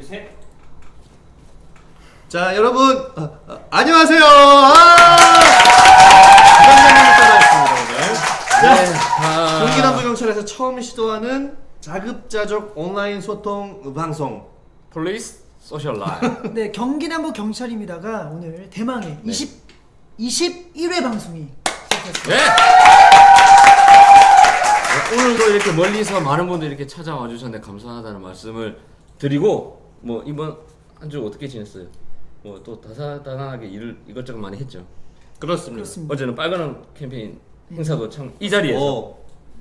셋. 자, 여러분 안녕하세요. 부장님을 따라왔습니다 오늘. 경기남부경찰에서 처음 시도하는 자급자족 온라인 소통 방송. 폴리스 소셜 라이브. 네, 경기남부 경찰입니다가 오늘 대망의 21회 방송이 시작했습니다. 네. 오늘도 이렇게 멀리서 많은 분들이 이렇게 찾아와 주셨는데 감사하다는 말씀을 드리고, 뭐 이번 한 주 어떻게 지냈어요? 뭐 또 다사다난하게 일을 이것저것 많이 했죠. 그렇습니다. 어제는 빨간 캠페인 행사도 참 이 자리에서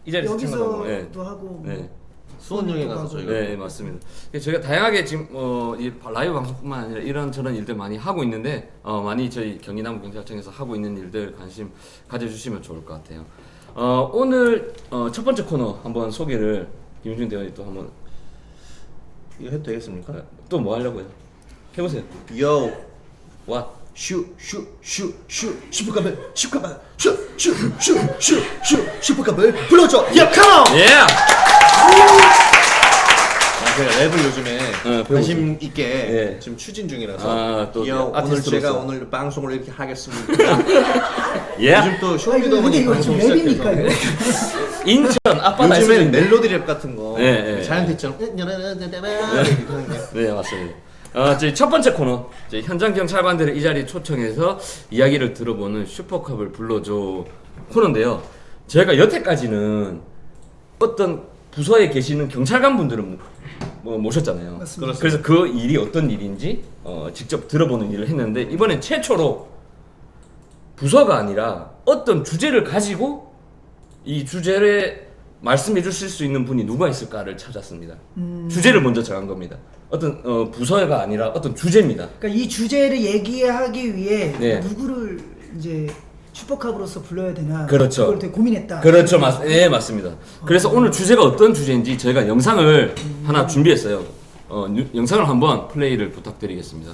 여기서도 네. 하고 네. 수원역에 가서 저희가 네, 맞습니다. 저희가 다양하게 지금 이 라이브 방송뿐만 아니라 이런저런 일들 많이 하고 있는데 많이 저희 경기남부 경찰청에서 하고 있는 일들 관심 가져주시면 좋을 것 같아요. 오늘 첫 번째 코너 한번 소개를 김윤중 대원이 또 한번 이거 해도 되겠습니까? 또 뭐 하려고요? 해보세요. 요 What? 슈퍼카벨 슈퍼카벨 불러줘. 야, 컴온. 예. 제가 랩을 요즘에 관심 있게 예. 지금 추진 중이라서 또 오늘 아티스트로서. 제가 오늘 방송을 이렇게 하겠습니다. 예. 요즘 또 쇼미더머니 이거 방송 랩입니까 시작해서 이거? 인천 앞바다에서 요즘엔 멜로디 랩 같은 거 예, 예. 자이언티처럼 네, 맞습니다. 저희 첫 번째 코너, 저희 현장 경찰관들을 이 자리에 초청해서 이야기를 들어보는 슈퍼컵을 불러줘 코너인데요. 제가 여태까지는 어떤 부서에 계시는 경찰관 분들은 뭐 모셨잖아요. 맞습니다. 그래서 그 일이 어떤 일인지 직접 들어보는 일을 했는데, 이번엔 최초로 부서가 아니라 어떤 주제를 가지고 이 주제를 말씀해 주실 수 있는 분이 누가 있을까를 찾았습니다. 주제를 먼저 정한 겁니다. 어떤 부서가 아니라 어떤 주제입니다. 그러니까 이 주제를 얘기하기 위해 네. 누구를 이제 슈퍼캅으로서 불러야 되나, 그렇죠. 그걸 되게 고민했다. 그렇죠, 네, 맞습니다. 그래서 오늘 주제가 어떤 주제인지 저희가 영상을 하나 준비했어요. 영상을 한번 플레이를 부탁드리겠습니다.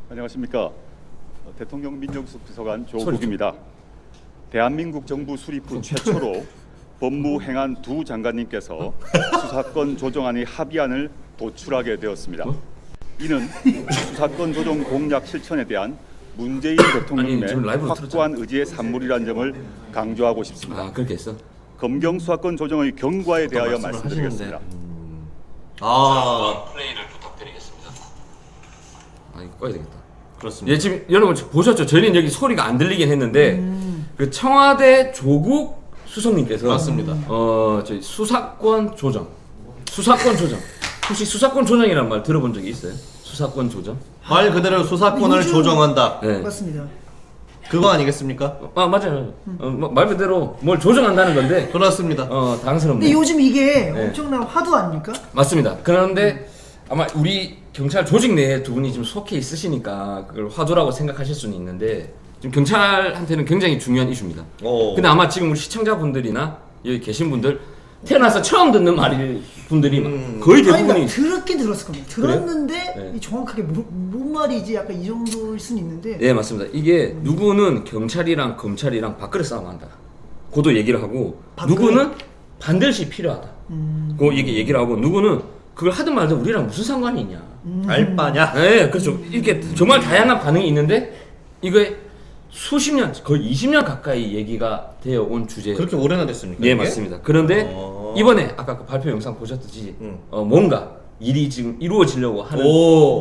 안녕하십니까. 대통령 민정수석 비서관 조국입니다. 대한민국 정부 수립 후 최초로 법무행안 두 장관님께서 수사권 조정안의 합의안을 도출하게 되었습니다. 이는 수사권 조정 공약 실천에 대한 문재인 대통령의 지금 라이브로 확고한 의지의 산물이라는 점을 강조하고 싶습니다. 그렇게 했어? 검경 수사권 조정의 경과에 대하여 말씀을 말씀드리겠습니다. 플레이를 부탁드리겠습니다. 이거 꺼야 되겠다. 그렇습니다. 예, 지금 여러분 보셨죠? 저희는 여기 소리가 안 들리긴 했는데 그 청와대 조국 수석님께서 맞습니다. 저희 수사권 조정 혹시 수사권 조정이란 말 들어본 적이 있어요? 수사권 조정? 말 그대로 수사권을 요즘- 조정한다. 네. 맞습니다. 그거 아니겠습니까? 맞아요. 말 그대로 뭘 조정한다는 건데 그렇습니다. 당스럽네. 근데 요즘 이게 엄청난 화두 아닙니까? 맞습니다. 그런데 아마 우리 경찰 조직 내에 두 분이 좀 속해 있으시니까 그걸 화두라고 생각하실 수는 있는데, 지금 경찰한테는 굉장히 중요한 이슈입니다. 근데 아마 지금 우리 시청자분들이나 여기 계신 분들 태어나서 처음 듣는 말일 분들이 거의 아니, 대부분이 그러니까 들었긴 들었을 겁니다. 들었는데 네. 이 정확하게 뭔 말이지 약간 이 정도일 수는 있는데. 네, 맞습니다. 이게 누구는 경찰이랑 검찰이랑 밥그릇 싸움한다, 고도 얘기를 하고, 밥그릇? 누구는 반드시 필요하다, 그 얘기를 하고, 누구는 그걸 하든 말든 우리랑 무슨 상관이 있냐, 알바냐? 네, 그렇죠. 이렇게 정말 다양한 반응이 있는데, 이게 수십 년, 거의 20년 가까이 얘기가 되어 온 주제. 그렇게 오래나 됐습니까? 네, 이게? 맞습니다. 그런데 이번에 아까 그 발표 영상 보셨듯이 뭔가 일이 지금 이루어지려고 하는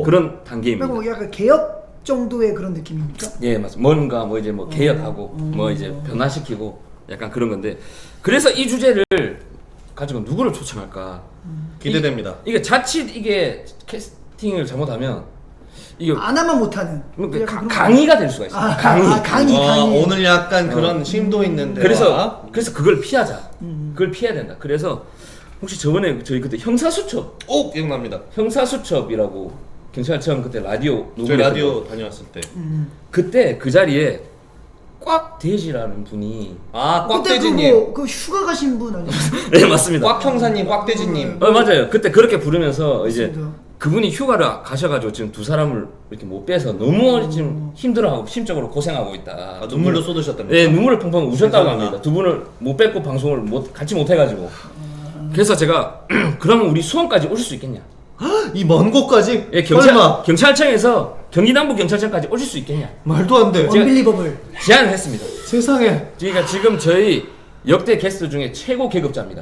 그런 단계입니다. 그러니까 뭐 약간 개혁 정도의 그런 느낌입니까? 예, 맞습니다. 뭔가 뭐 이제 뭐 개혁하고 뭐 이제 변화시키고 약간 그런 건데, 그래서 이 주제를 가지고 누구를 초청할까 기대됩니다. 이게 자칫 이게 캐스팅을 잘못하면 이게 안 하면 못하는. 약간 그런 강의가 될 수가 있어요. 강의. 오늘 약간 그런 심도 있는데. 그래서 그걸 피하자. 그걸 피해야 된다. 그래서 혹시 저번에 저희 그때 형사수첩 기억납니다. 형사수첩이라고 경찰청 그때 라디오 저희 녹음했던 라디오 거. 다녀왔을 때. 그때 그 자리에 꽉돼지라는 분이 그때 꽉돼지님. 그 휴가 가신 분 아니에요? 네, 맞습니다. 꽉형사님, 꽉돼지님. 맞아요. 그때 그렇게 부르면서 이제 맞습니다. 그분이 휴가를 가셔가지고 지금 두 사람을 이렇게 못 빼서 너무 지금 힘들어하고 심적으로 고생하고 있다. 눈물로 쏟으셨답니다. 네, 눈물을 펑펑 우셨다고 죄송합니다. 합니다. 두 분을 못 뵙고 방송을 같이 못 해가지고. 그래서 제가 그러면 우리 수원까지 오실 수 있겠냐? 이 먼 곳까지? 예, 설마 경찰청에서 경기남부 경찰청까지 오실 수 있겠냐? 말도 안 돼. 언빌리버블. 제안을 했습니다. 세상에. 그러니까 지금 저희 역대 게스트 중에 최고 계급자입니다.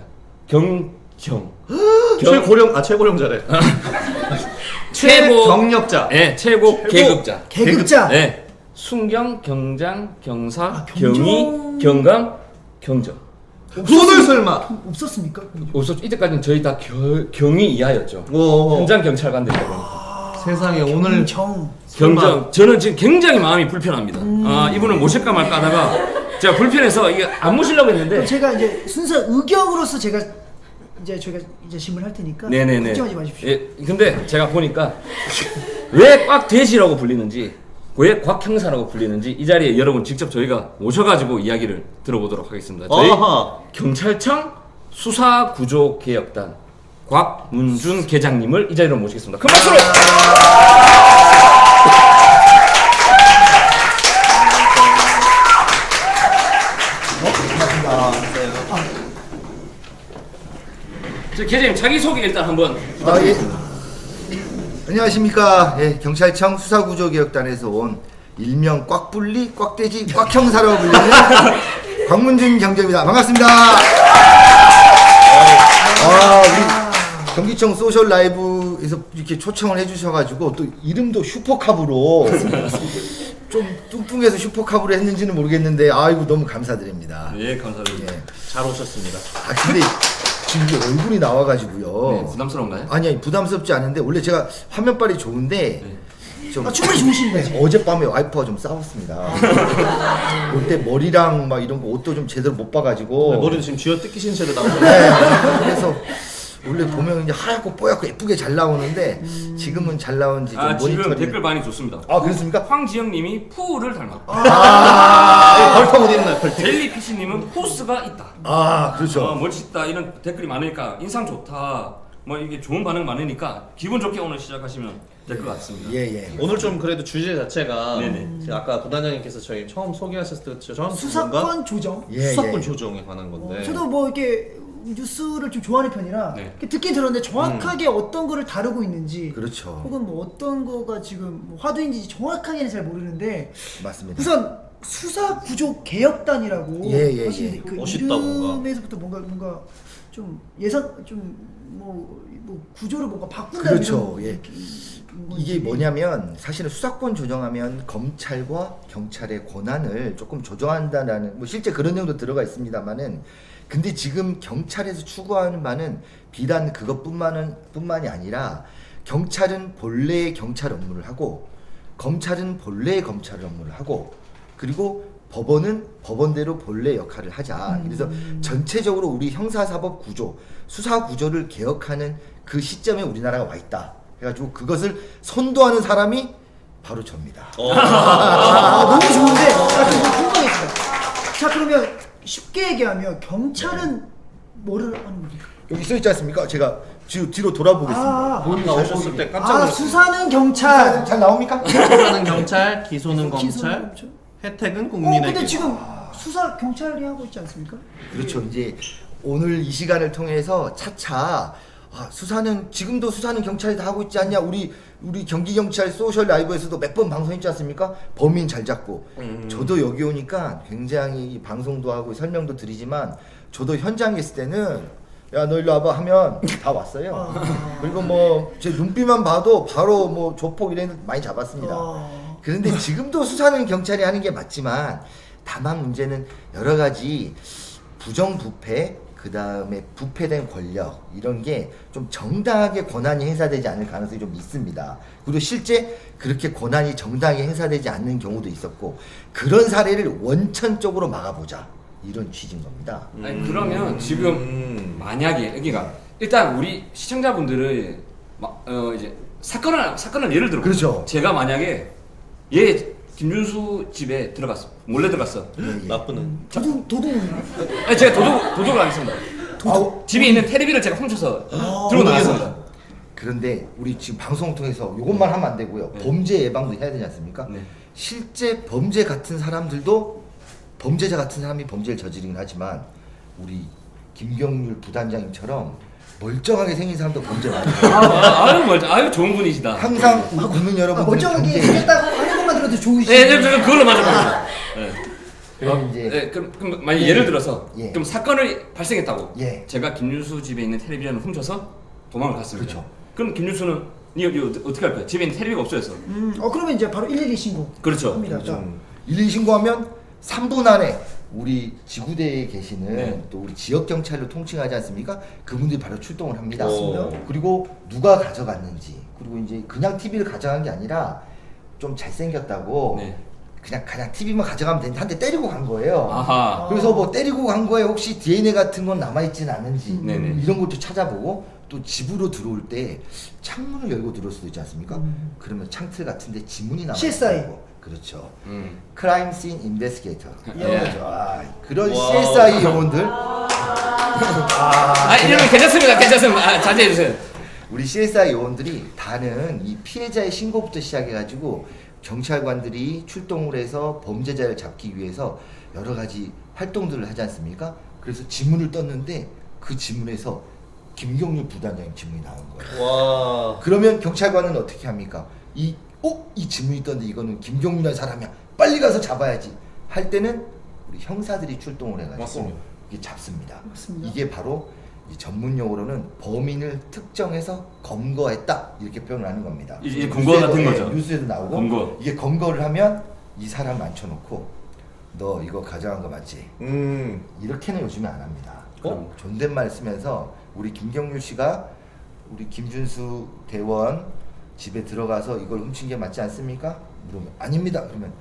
최고령자래. 최경력자. 네, 최고 계급자. 계급자. 네, 순경, 경장, 경사, 아, 경정. 경위, 경감, 경정. 손을 설마. 없었습니까? 없었죠. 이때까지는 저희 다 경위 이하였죠. 오. 현장 경찰관들이다 보니까. 세상에 오늘 정. 경정. 저는 지금 굉장히 마음이 불편합니다. 아, 이분을 모실까 말까 하다가 제가 불편해서 이게 안 모시려고 했는데. 제가 이제 순서 의경으로서 제가 저희가 이제 질문할 테니까 네네네. 걱정하지 마십시오. 예, 근데 제가 보니까 왜 꽉돼지라고 불리는지, 왜 곽형사라고 불리는지 이 자리에 여러분 직접 저희가 모셔가지고 이야기를 들어보도록 하겠습니다. 저희 아하. 경찰청 수사구조개혁단 곽문준 계장님을 이 자리로 모시겠습니다. 큰 박수로! 저 계장님 자기소개 일단 한번. 예. 안녕하십니까. 예, 경찰청 수사구조개혁단에서 온 일명 꽉불리, 꽉돼지, 꽉형사라고 불리는 곽문준 경정입니다. 반갑습니다. 우리 경기청 소셜 라이브에서 이렇게 초청을 해주셔가지고 또 이름도 슈퍼캅으로 좀 뚱뚱해서 슈퍼캅으로 했는지는 모르겠는데 아이고 너무 감사드립니다. 예, 감사드립니다. 예. 잘 오셨습니다. 근데 지금 이게 얼굴이 나와가지고요. 네, 부담스러운가요? 아니 부담스럽지 않은데 원래 제가 화면빨이 좋은데 좀 충분히 좋으신데. 어젯밤에 와이프와 좀 싸웠습니다. 올 때 머리랑 막 이런 거 옷도 좀 제대로 못 봐가지고. 머리도 지금 쥐어 뜯기신 채로 나오고. 네, 그래서 원래 보면 이제 하얗고 뽀얗고 예쁘게 잘 나오는데 지금은 잘 나온지 좀 지금 댓글 많이 좋습니다. 아 그렇습니까? 황지영님이 푸를 닮았다. 벌떡 어디 있나요? 벌떡. 젤리피쉬님은 포스가 있다. 아 그렇죠. 멋있다 이런 댓글이 많으니까 인상 좋다. 뭐 이게 좋은 반응 많으니까 기분 좋게 오늘 시작하시면 될 것 같습니다. 예예. 오늘 좀 그래도 주제 자체가 네네. 제가 아까 부단장님께서 저희 처음 소개하셨을 때 처음 수사권 조정. 예, 수사권 예. 조정에 관한 건데. 저도 뭐 이렇게 뉴스를 좀 좋아하는 편이라 네. 이렇게 듣긴 들었는데 정확하게 어떤 거를 다루고 있는지 그렇죠. 혹은 뭐 어떤 거가 지금 뭐 화두인지 정확하게는 잘 모르는데 맞습니다. 우선 수사구조개혁단이라고 예, 하시는데 예. 그 멋있다, 이름에서부터 뭔가 좀 예상 뭐 구조를 뭔가 바꾼다 그렇죠. 이런 예. 건지. 이게 뭐냐면 사실은 수사권 조정하면 검찰과 경찰의 권한을 조금 조정한다라는 뭐 실제 그런 내용도 들어가 있습니다만은 근데 지금 경찰에서 추구하는 바는 비단 그것뿐만이 아니라 경찰은 본래의 경찰 업무를 하고 검찰은 본래의 검찰 업무를 하고 그리고 법원은 법원대로 본래 역할을 하자. 그래서 전체적으로 우리 형사사법 구조, 수사 구조를 개혁하는 그 시점에 우리나라가 와 있다. 해가지고 그것을 선도하는 사람이 바로 접니다. 너무 좋은데 좀 궁금해지다. 자 그러면 쉽게 얘기하면 경찰은 뭐를 하는 겁니까? 여기 써 있지 않습니까? 제가 뒤로 돌아보겠습니다. 아까 오셨을 때 깜짝 아 놀랐어요. 수사는 경찰. 잘 나옵니까? 수사는 경찰, 기소는 기소는 검찰, 검찰. 혜택은 국민에게. 근데 지금 수사 경찰이 하고 있지 않습니까? 그렇죠. 이제 오늘 이 시간을 통해서 차차 수사는 지금도 수사는 경찰이 다 하고 있지 않냐? 우리 경기 경찰 소셜 라이브에서도 몇 번 방송했지 않습니까? 범인 잘 잡고. 저도 여기 오니까 굉장히 방송도 하고 설명도 드리지만 저도 현장에 있을 때는 야 너 일로 와봐 하면 다 왔어요. 그리고 뭐 제 눈빛만 봐도 바로 뭐 조폭 이런 데 많이 잡았습니다. 그런데 지금도 수사는 경찰이 하는 게 맞지만 다만 문제는 여러 가지 부정부패 그 다음에 부패된 권력 이런 게 좀 정당하게 권한이 행사되지 않을 가능성이 좀 있습니다. 그리고 실제 그렇게 권한이 정당하게 행사되지 않는 경우도 있었고 그런 사례를 원천적으로 막아보자 이런 취지인 겁니다. 아니, 그러면 지금 만약에 여기가 일단 우리 시청자분들은 이제 사건을 예를 들어 그렇죠. 제가 만약에 얘 김준수 집에 들어갔어 몰래 들어갔어. 나쁘는. 도둑이나 아니, 제가 도둑을 하겠습니다. 집에 있는 테레비를 제가 훔쳐서 들고 나갔습니다. 그런데 우리 지금 방송을 통해서 이것만 하면 안 되고요. 범죄 예방도 해야 되지 않습니까? 네. 실제 범죄 같은 사람들도 범죄자 같은 사람이 범죄를 저지르긴 하지만 우리 김경률 부단장님처럼 멀쩡하게 생긴 사람도 범죄 많이 해요. 아유 좋은 분이시다. 항상 국민 여러분 멀쩡하게 생겼다고 하는 것만 들어도 좋으시죠. 네, 그걸로 맞아봅니다. 네. 그럼 이제 네, 그럼 만약 예를 들어서 예. 그럼 사건을 발생했다고. 예. 제가 김윤수 집에 있는 텔레비전을 훔쳐서 도망을 갔습니다. 그렇죠. 그럼 김윤수는 이거 어떻게 할까요? 집에 있는 텔레비가 없어졌어. 그러면 이제 바로 112 신고. 그렇죠. 합니다. 자, 112 신고하면 3분 안에 우리 지구대에 계시는 네. 또 우리 지역 경찰로 통칭하지 않습니까? 그분들이 바로 출동을 합니다. 맞습니다. 그리고 누가 가져갔는지, 그리고 이제 그냥 TV를 가져간 게 아니라 좀 잘생겼다고 네. 그냥 TV만 가져가면 되는데 한 대 때리고 간 거예요. 아하. 그래서 뭐 때리고 간 거에 혹시 DNA 같은 건 남아있진 않은지 네네. 이런 것도 찾아보고, 또 집으로 들어올 때 창문을 열고 들어올 수도 있지 않습니까? 그러면 창틀 같은데 지문이 남아 CSI. 있고. 그렇죠. 음. 크라임 씬 인베스게이터. 예. 그런 CSI 요원들, 이러면 괜찮습니다. 자제해 주세요. 우리 CSI 요원들이 다는 이 피해자의 신고부터 시작해가지고 경찰관들이 출동을 해서 범죄자를 잡기 위해서 여러 가지 활동들을 하지 않습니까? 그래서 지문을 떴는데 그 지문에서 김경률 부단장님 지문이 나온 거예요. 와. 그러면 경찰관은 어떻게 합니까? 이 지문이 떴는데 이거는 김경률이라는 사람이야. 빨리 가서 잡아야지. 할 때는 우리 형사들이 출동을 해가지고 맞습니다. 이게 잡습니다. 맞습니다. 이게 바로 이 전문 용어로는 범인을 특정해서 검거했다 이렇게 표현을 하는 겁니다. 이게 검거 같은 뉴스에도, 거죠. 뉴스에도 나오고 검거. 이게 검거를 하면 이 사람 앉혀놓고 너 이거 가져간 거 맞지? 이렇게는 요즘에 안 합니다. 존댓말 쓰면서 우리 김경률 씨가 우리 김준수 대원 집에 들어가서 이걸 훔친 게 맞지 않습니까? 물으면 아닙니다. 그러면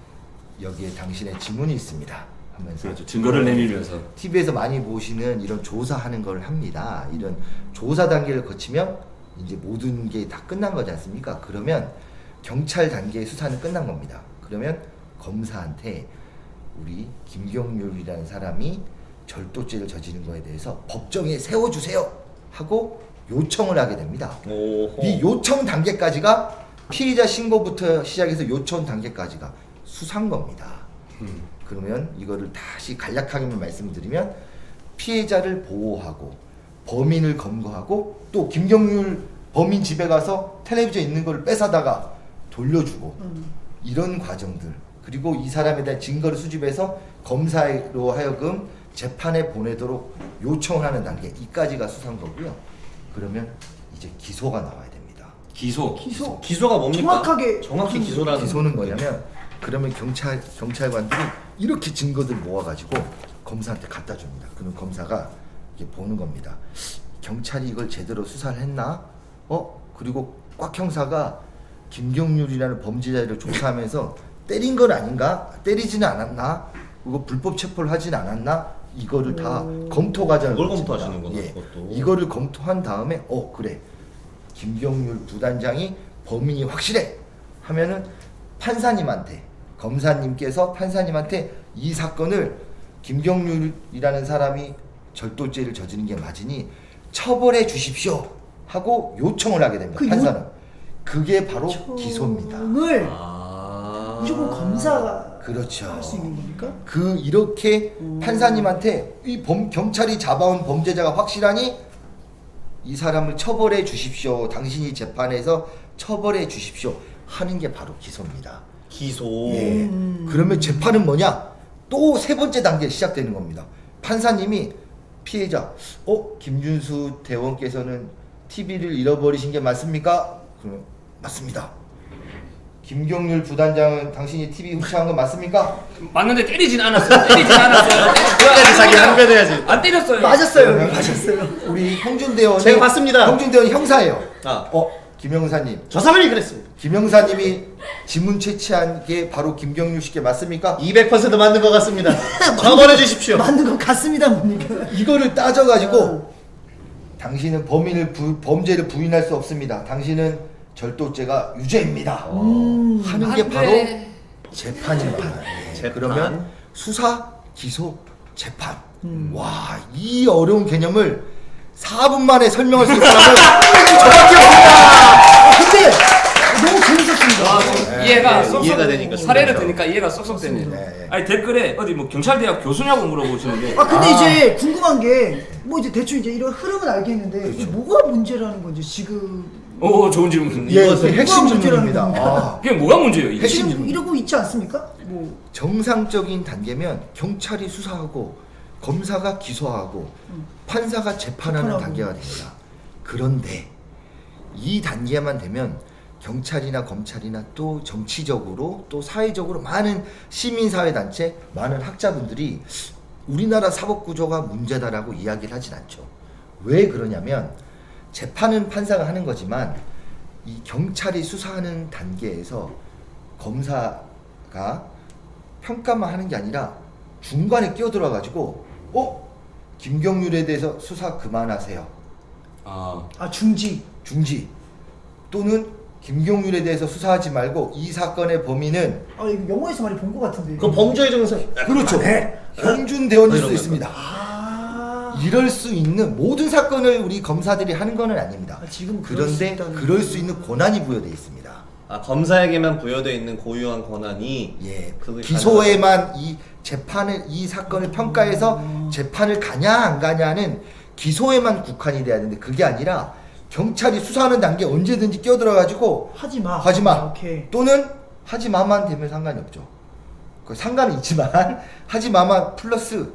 여기에 당신의 지문이 있습니다 하면서 그렇죠. 증거를 내밀면서. TV에서 많이 보시는 이런 조사하는 걸 합니다. 이런 조사 단계를 거치면 이제 모든 게 다 끝난 거지 않습니까? 그러면 경찰 단계의 수사는 끝난 겁니다. 그러면 검사한테 우리 김경률이라는 사람이 절도죄를 저지른 거에 대해서 법정에 세워주세요 하고 요청을 하게 됩니다. 이 요청 단계까지가 피의자 신고부터 시작해서 요청 단계까지가 수사인 겁니다. 그러면 이거를 다시 간략하게만 말씀드리면 피해자를 보호하고 범인을 검거하고 또 김경률 범인 집에 가서 텔레비전에 있는 걸 뺏어다가 돌려주고 이런 과정들, 그리고 이 사람에 대한 증거를 수집해서 검사로 하여금 재판에 보내도록 요청을 하는 단계, 이까지가 수사인 거고요. 그러면 이제 기소가 나와야 됩니다. 기소. 기소가 뭡니까? 정확히 무슨 기소라는. 기소는 뭐냐면 그러면 경찰관들이 이렇게 증거들 모아가지고 검사한테 갖다 줍니다. 그럼 검사가 이게 보는 겁니다. 경찰이 이걸 제대로 수사를 했나? 그리고 꽉 형사가 김경률이라는 범죄자를 조사하면서 때린 건 아닌가? 때리지는 않았나? 그리고 불법 체포를 하진 않았나? 이거를 다 검토 과정을 그걸 거칩니다. 검토하시는구나, 예. 그것도. 이거를 검토한 다음에 그래, 김경률 부단장이 범인이 확실해 하면은 판사님한테, 검사님께서 판사님한테 이 사건을 김경률이라는 사람이 절도죄를 저지른 게 맞으니 처벌해 주십시오 하고 요청을 하게 됩니다. 그 판사는. 그게 바로 기소입니다. 을 아. 무조건 검사가 그렇죠. 할 수 있는 겁니까? 이렇게 판사님한테 경찰이 잡아온 범죄자가 확실하니 이 사람을 처벌해 주십시오. 당신이 재판에서 처벌해 주십시오 하는 게 바로 기소입니다. 기소. 예. 그러면 재판은 뭐냐? 또 세 번째 단계 시작되는 겁니다. 판사님이 피해자, 김준수 대원께서는 TV를 잃어버리신 게 맞습니까? 그러면 맞습니다. 김경률 부단장은 당신이 TV 훔쳐간 거 맞습니까? 맞는데 때리진 않았어요. 끝까지 자기 항변해야지. 안 때렸어요. 맞았어요. 우리 형준 대원이 제가 봤습니다. 형준 대원이 형사예요. 아. 김 형사님. 저 사람이 그랬어요. 김 형사님이 지문 채취한 게 바로 김경률 씨께 맞습니까? 200% 맞는 것 같습니다. 처벌해 주십시오. 맞는 것 같습니다, 뭡니까? 이거를 따져가지고 당신은 범죄를 부인할 수 없습니다. 당신은 절도죄가 유죄입니다. 하는 게 안 바로 돼. 재판입니다. 재판. 그러면 수사, 기소, 재판. 와, 이 어려운 개념을 4분 만에 설명할 수 있는 사람은 저밖에 없습니다. 근데 너무 재밌었어요. 좋습니다. 아, 지금 이해가 쏙쏙 이해가 되니까 사례를 좋죠. 드니까 이해가 쏙쏙 되네. 네. 아니 댓글에 어디 뭐 경찰대학 교수냐고 물어보시는데 아 근데 이제 궁금한 게 뭐 이제 대충 이제 이런 흐름은 알겠는데 이게 뭐가 문제라는 건지 지금 좋은 질문. 예, 그 이것은 핵심 뭐가 질문입니다. 문제라는 아, 그게 뭐가 문제예요 이게? 핵심 지금 질문. 이러고 있지 않습니까? 뭐 정상적인 단계면 경찰이 수사하고 검사가 기소하고 판사가 재판하는 재판하고. 단계가 됩니다. 그런데 이 단계만 되면 경찰이나 검찰이나 또 정치적으로 또 사회적으로 많은 시민사회단체, 많은 학자분들이 우리나라 사법구조가 문제다라고 이야기를 하진 않죠. 왜 그러냐면 재판은 판사가 하는 거지만 이 경찰이 수사하는 단계에서 검사가 평가만 하는 게 아니라 중간에 끼어들어 가지고 김경률에 대해서 수사 그만하세요. 아, 중지. 중지. 또는 김경률에 대해서 수사하지 말고 이 사건의 범인은 아 이거 영화에서 많이 본 것 같은데. 그 범죄의 정서. 그렇죠. 형준대원일 수 이런 있습니다. 아. 이럴 수 있는 모든 사건을 우리 검사들이 하는 건 아닙니다. 지금 그럴 수 그런데 있다는 그럴 수 있는 권한이 부여되어 있습니다. 검사에게만 부여되어 있는 고유한 권한이 예, 그게 기소에만 이 재판을 이 사건을 평가해서 재판을 가냐 안 가냐는 기소에만 국한이 돼야 되는데 그게 아니라 경찰이 수사하는 단계 언제든지 끼어들어가지고 하지 마. 하지 마. 오케이. 또는 하지 마만 되면 상관이 없죠. 그 상관은 있지만 하지 마만 플러스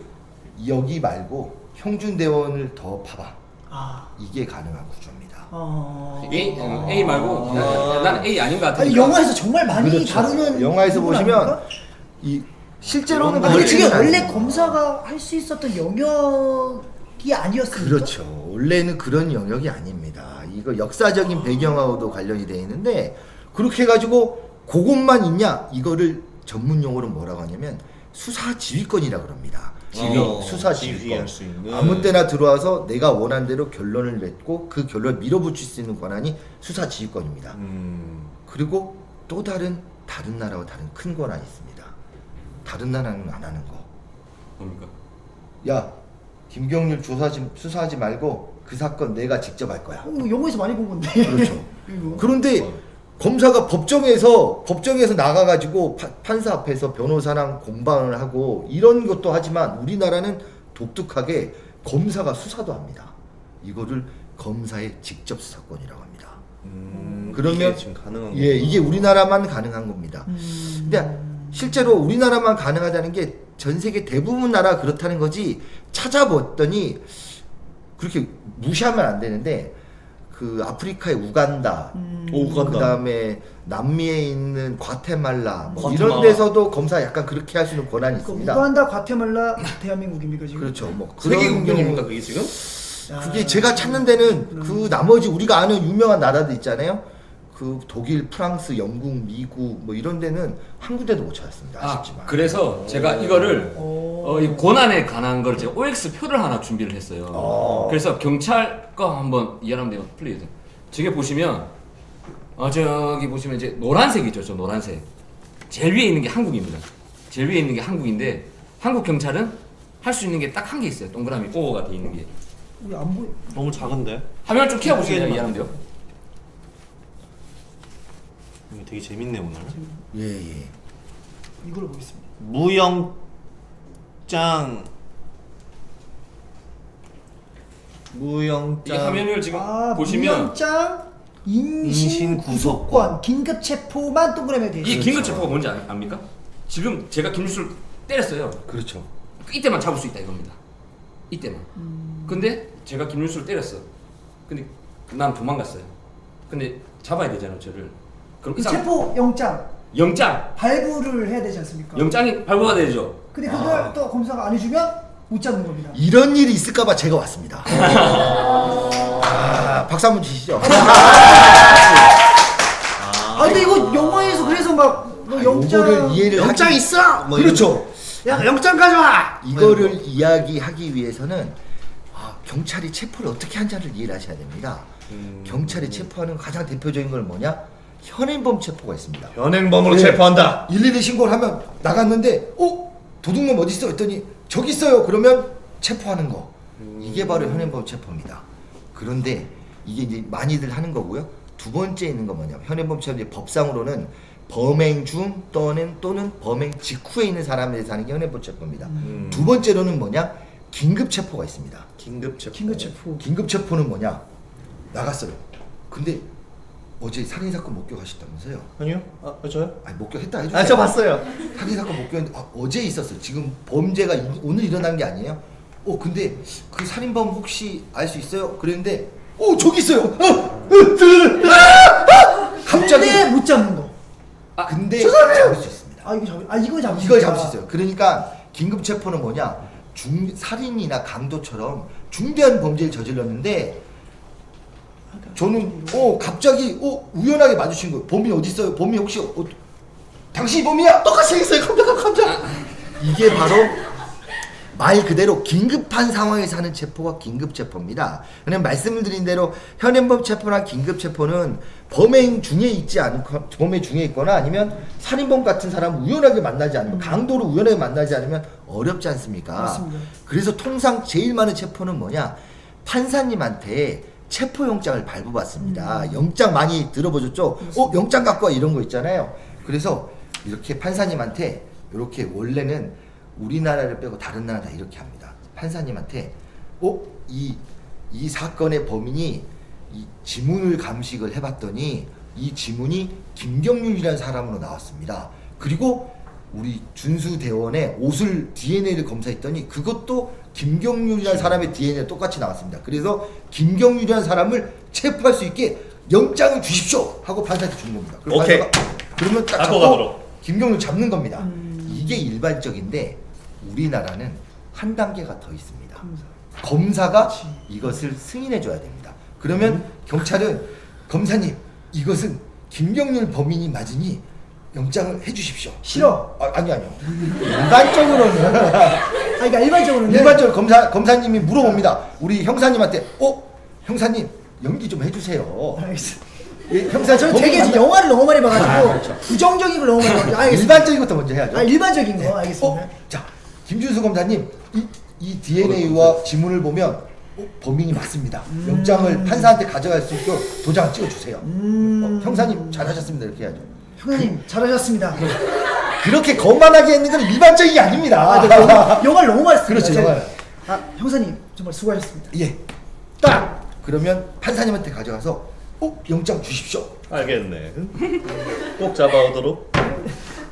여기 말고 형준대원을 더 봐봐. 아. 이게 가능한 구조입니다. A 말고 나는 A 아닌 것 같아. 아니 영화에서 정말 많이 그렇죠. 다루는 영화에서 부분 보시면 아닙니까? 이 실제로는 근데 그게 그렇지는 원래 않습니다. 검사가 할 수 있었던 영역이 아니었습니까? 그렇죠. 원래는 그런 영역이 아닙니다. 이거 역사적인 배경하고도 관련이 되어 있는데 그렇게 해가지고 그것만 있냐? 이거를 전문 용어로 뭐라고 하냐면 수사 지휘권이라 그럽니다. 수사 지휘권. 지휘할 수 있는. 아무 때나 들어와서 내가 원하는 대로 결론을 맺고 그 결론을 밀어붙일 수 있는 권한이 수사 지휘권입니다. 그리고 또 다른 나라와 다른 큰 권한이 있습니다. 다른 나라는 안 하는 거. 뭡니까? 야, 김경률 수사하지 말고 그 사건 내가 직접 할 거야. 영화에서 많이 본 건데. 그렇죠. 이거. 그런데 검사가 법정에서 나가가지고 판사 앞에서 변호사랑 공방을 하고 이런 것도 하지만 우리나라는 독특하게 검사가 수사도 합니다. 이거를 검사의 직접 수사권이라고 합니다. 그러면 이게 지금 가능한 예, 이게 우리나라만 가능한 겁니다. 근데 실제로 우리나라만 가능하다는 게 전 세계 대부분 나라 그렇다는 거지 찾아봤더니 그렇게 무시하면 안 되는데 그 아프리카의 우간다, 우간다. 그다음에 남미에 있는 과테말라 뭐 과테말라. 이런 데서도 검사 약간 그렇게 할 수 있는 권한이 그 있습니다. 우간다, 과테말라, 대한민국입니까 지금? 그렇죠. 뭐 세계 그런 국경입니까 경우- 그게 지금? 그게 제가 찾는 데는 그 나머지 우리가 아는 유명한 나라들 있잖아요. 그 독일, 프랑스, 영국, 미국 뭐 이런 데는 한 군데도 못 찾았습니다. 아쉽지만. 그래서 제가 이거를 이 권한에 관한 걸 제가 OX 표를 하나 준비를 했어요. 그래서 경찰 거 한번 이해하면 돼요. 플리즈. 저기 보시면 저기 보시면 이제 노란색이죠. 저 노란색. 제일 위에 있는 게 한국입니다. 제일 위에 있는 게 한국인데 한국 경찰은 할 수 있는 게 딱 한 개 있어요. 동그라미 오가 돼 있는 게. 우리 안 보여. 너무 작은데? 화면 좀 키워보시면 이해하면 돼요. 이거 되게 재밌네 오늘. 예. 이걸 보겠습니다. 무영장 이 화면을 지금 보시면 무영장 인신 구속권 긴급 체포만 동그라미에 돼 이 있어요. 긴급 체포가 뭔지 압니까? 지금 제가 김유수를 때렸어요. 그렇죠. 이때만 잡을 수 있다 이겁니다. 이때만. 근데 제가 김윤수를 때렸어. 근데 난 도망갔어요. 근데 잡아야 되잖아요, 저를. 그럼 그 이 사람 체포 영장 영장, 발부를 해야 되지 않습니까? 영장이 발부가 되죠. 근데 그걸 또 검사가 안 해주면 못 잡는 겁니다. 이런 일이 있을까봐 제가 왔습니다. 박수 한번 주시죠. 근데 이거 영화에서 그래서 막뭐 영장 이거를 이해를 영장 하기- 있어! 뭐 그렇죠. 야 영장 가져와! 이거를 이야기하기 위해서는 경찰이 체포를 어떻게 하는지를 이해를 하셔야 됩니다. 경찰이 체포하는 가장 대표적인 건 뭐냐? 현행범 체포가 있습니다. 현행범으로 네. 체포한다. 112 신고를 하면 나갔는데 도둑놈 어디 있어? 했더니 저기 있어요. 그러면 체포하는 거. 이게 바로 현행범 체포입니다. 그런데 이게 이제 많이들 하는 거고요. 두 번째 있는 건 뭐냐면 현행범죄 법상으로는 범행 중 또는 범행 직후에 있는 사람에 대해서 하는 게 현행범죄법입니다. 두 번째로는 뭐냐? 긴급 체포가 있습니다. 긴급 체포. 긴급 체포. 긴급 체포는 뭐냐? 나갔어요. 근데 어제 살인 사건 목격하셨다면서요? 아니요? 저요? 아니 목격했다 해주세요. 저 봤어요. 살인 사건 목격했는데 어제 있었어요. 지금 범죄가 오늘 일어난 게 아니에요? 근데 그 살인범 혹시 알 수 있어요? 그랬는데 저기 있어요. 갑자기 근데 못 잡는 거. 근데 잡을 수 있습니다. 이거 잡을 수 이걸 있다. 잡을 수 있어요. 그러니까 긴급 체포는 뭐냐? 살인이나 강도처럼 중대한 범죄를 저질렀는데 저는 갑자기 우연하게 마주친 거예요. 범인 어디 있어요? 범인 혹시 당신이 범인이야? 똑같이 생겼어요. 깜짝. 이게 바로 말 그대로 긴급한 상황에서 하는 체포가 긴급 체포입니다. 그냥 말씀을 드린 대로 현행범 체포나 긴급 체포는 범행 중에 있거나 아니면 살인범 같은 사람 우연하게 만나지 않으면 강도를 우연하게 만나지 않으면 어렵지 않습니까? 맞습니다. 그래서 통상 제일 많은 체포는 뭐냐? 판사님한테 체포영장을 발부받습니다. 영장 많이 들어보셨죠? 영장 갖고 와 이런 거 있잖아요. 그래서 이렇게 판사님한테 이렇게 원래는 우리나라를 빼고 다른 나라 다 이렇게 합니다. 판사님한테 이 사건의 범인이 이 지문을 감식을 해봤더니 이 지문이 김경률이라는 사람으로 나왔습니다. 그리고 우리 준수대원의 옷을 DNA를 검사했더니 그것도 김경률이라는 사람의 DNA 똑같이 나왔습니다. 그래서 김경률이라는 사람을 체포할 수 있게 영장을 주십시오 하고 판사한테 주는 겁니다. 오케이. 그러면 딱 잡고 잡고 가도록. 김경률 잡는 겁니다. 이게 일반적인데 우리나라는 한 단계가 더 있습니다. 검사가 이것을 승인해 줘야 됩니다. 그러면 경찰은 검사님 이것은 김경률 범인이 맞으니 영장을 해주십시오. 싫어. 아니요. 일반적으로는 그러니까 일반적으로는 일반적으로 검사님이 물어봅니다. 우리 형사님한테 형사님 연기 좀 해주세요. 알겠습니다. 예, 형사 저는 되게 영화를 너무 많이 봐가지고 부정적인 걸 너무 많이 봐가지고 알겠습니다. 일반적인 것도 먼저 해야죠. 일반적인 거 알겠습니다. 자, 김준수 검사님 이 DNA와 지문을 보면 범인이 맞습니다. 영장을 판사한테 가져갈 수 있도록 도장을 찍어주세요. 형사님 잘하셨습니다. 이렇게 해야죠. 형님 잘하셨습니다. 그렇게 거만하게 했는 건 일반적인 게 아닙니다. 영화를 너무 많이 그렇죠, 제가. 영화를. 형사님 정말 수고하셨습니다. 예. 딱 그러면 판사님한테 가져가서 영장 주십시오. 알겠네. 꼭 잡아오도록.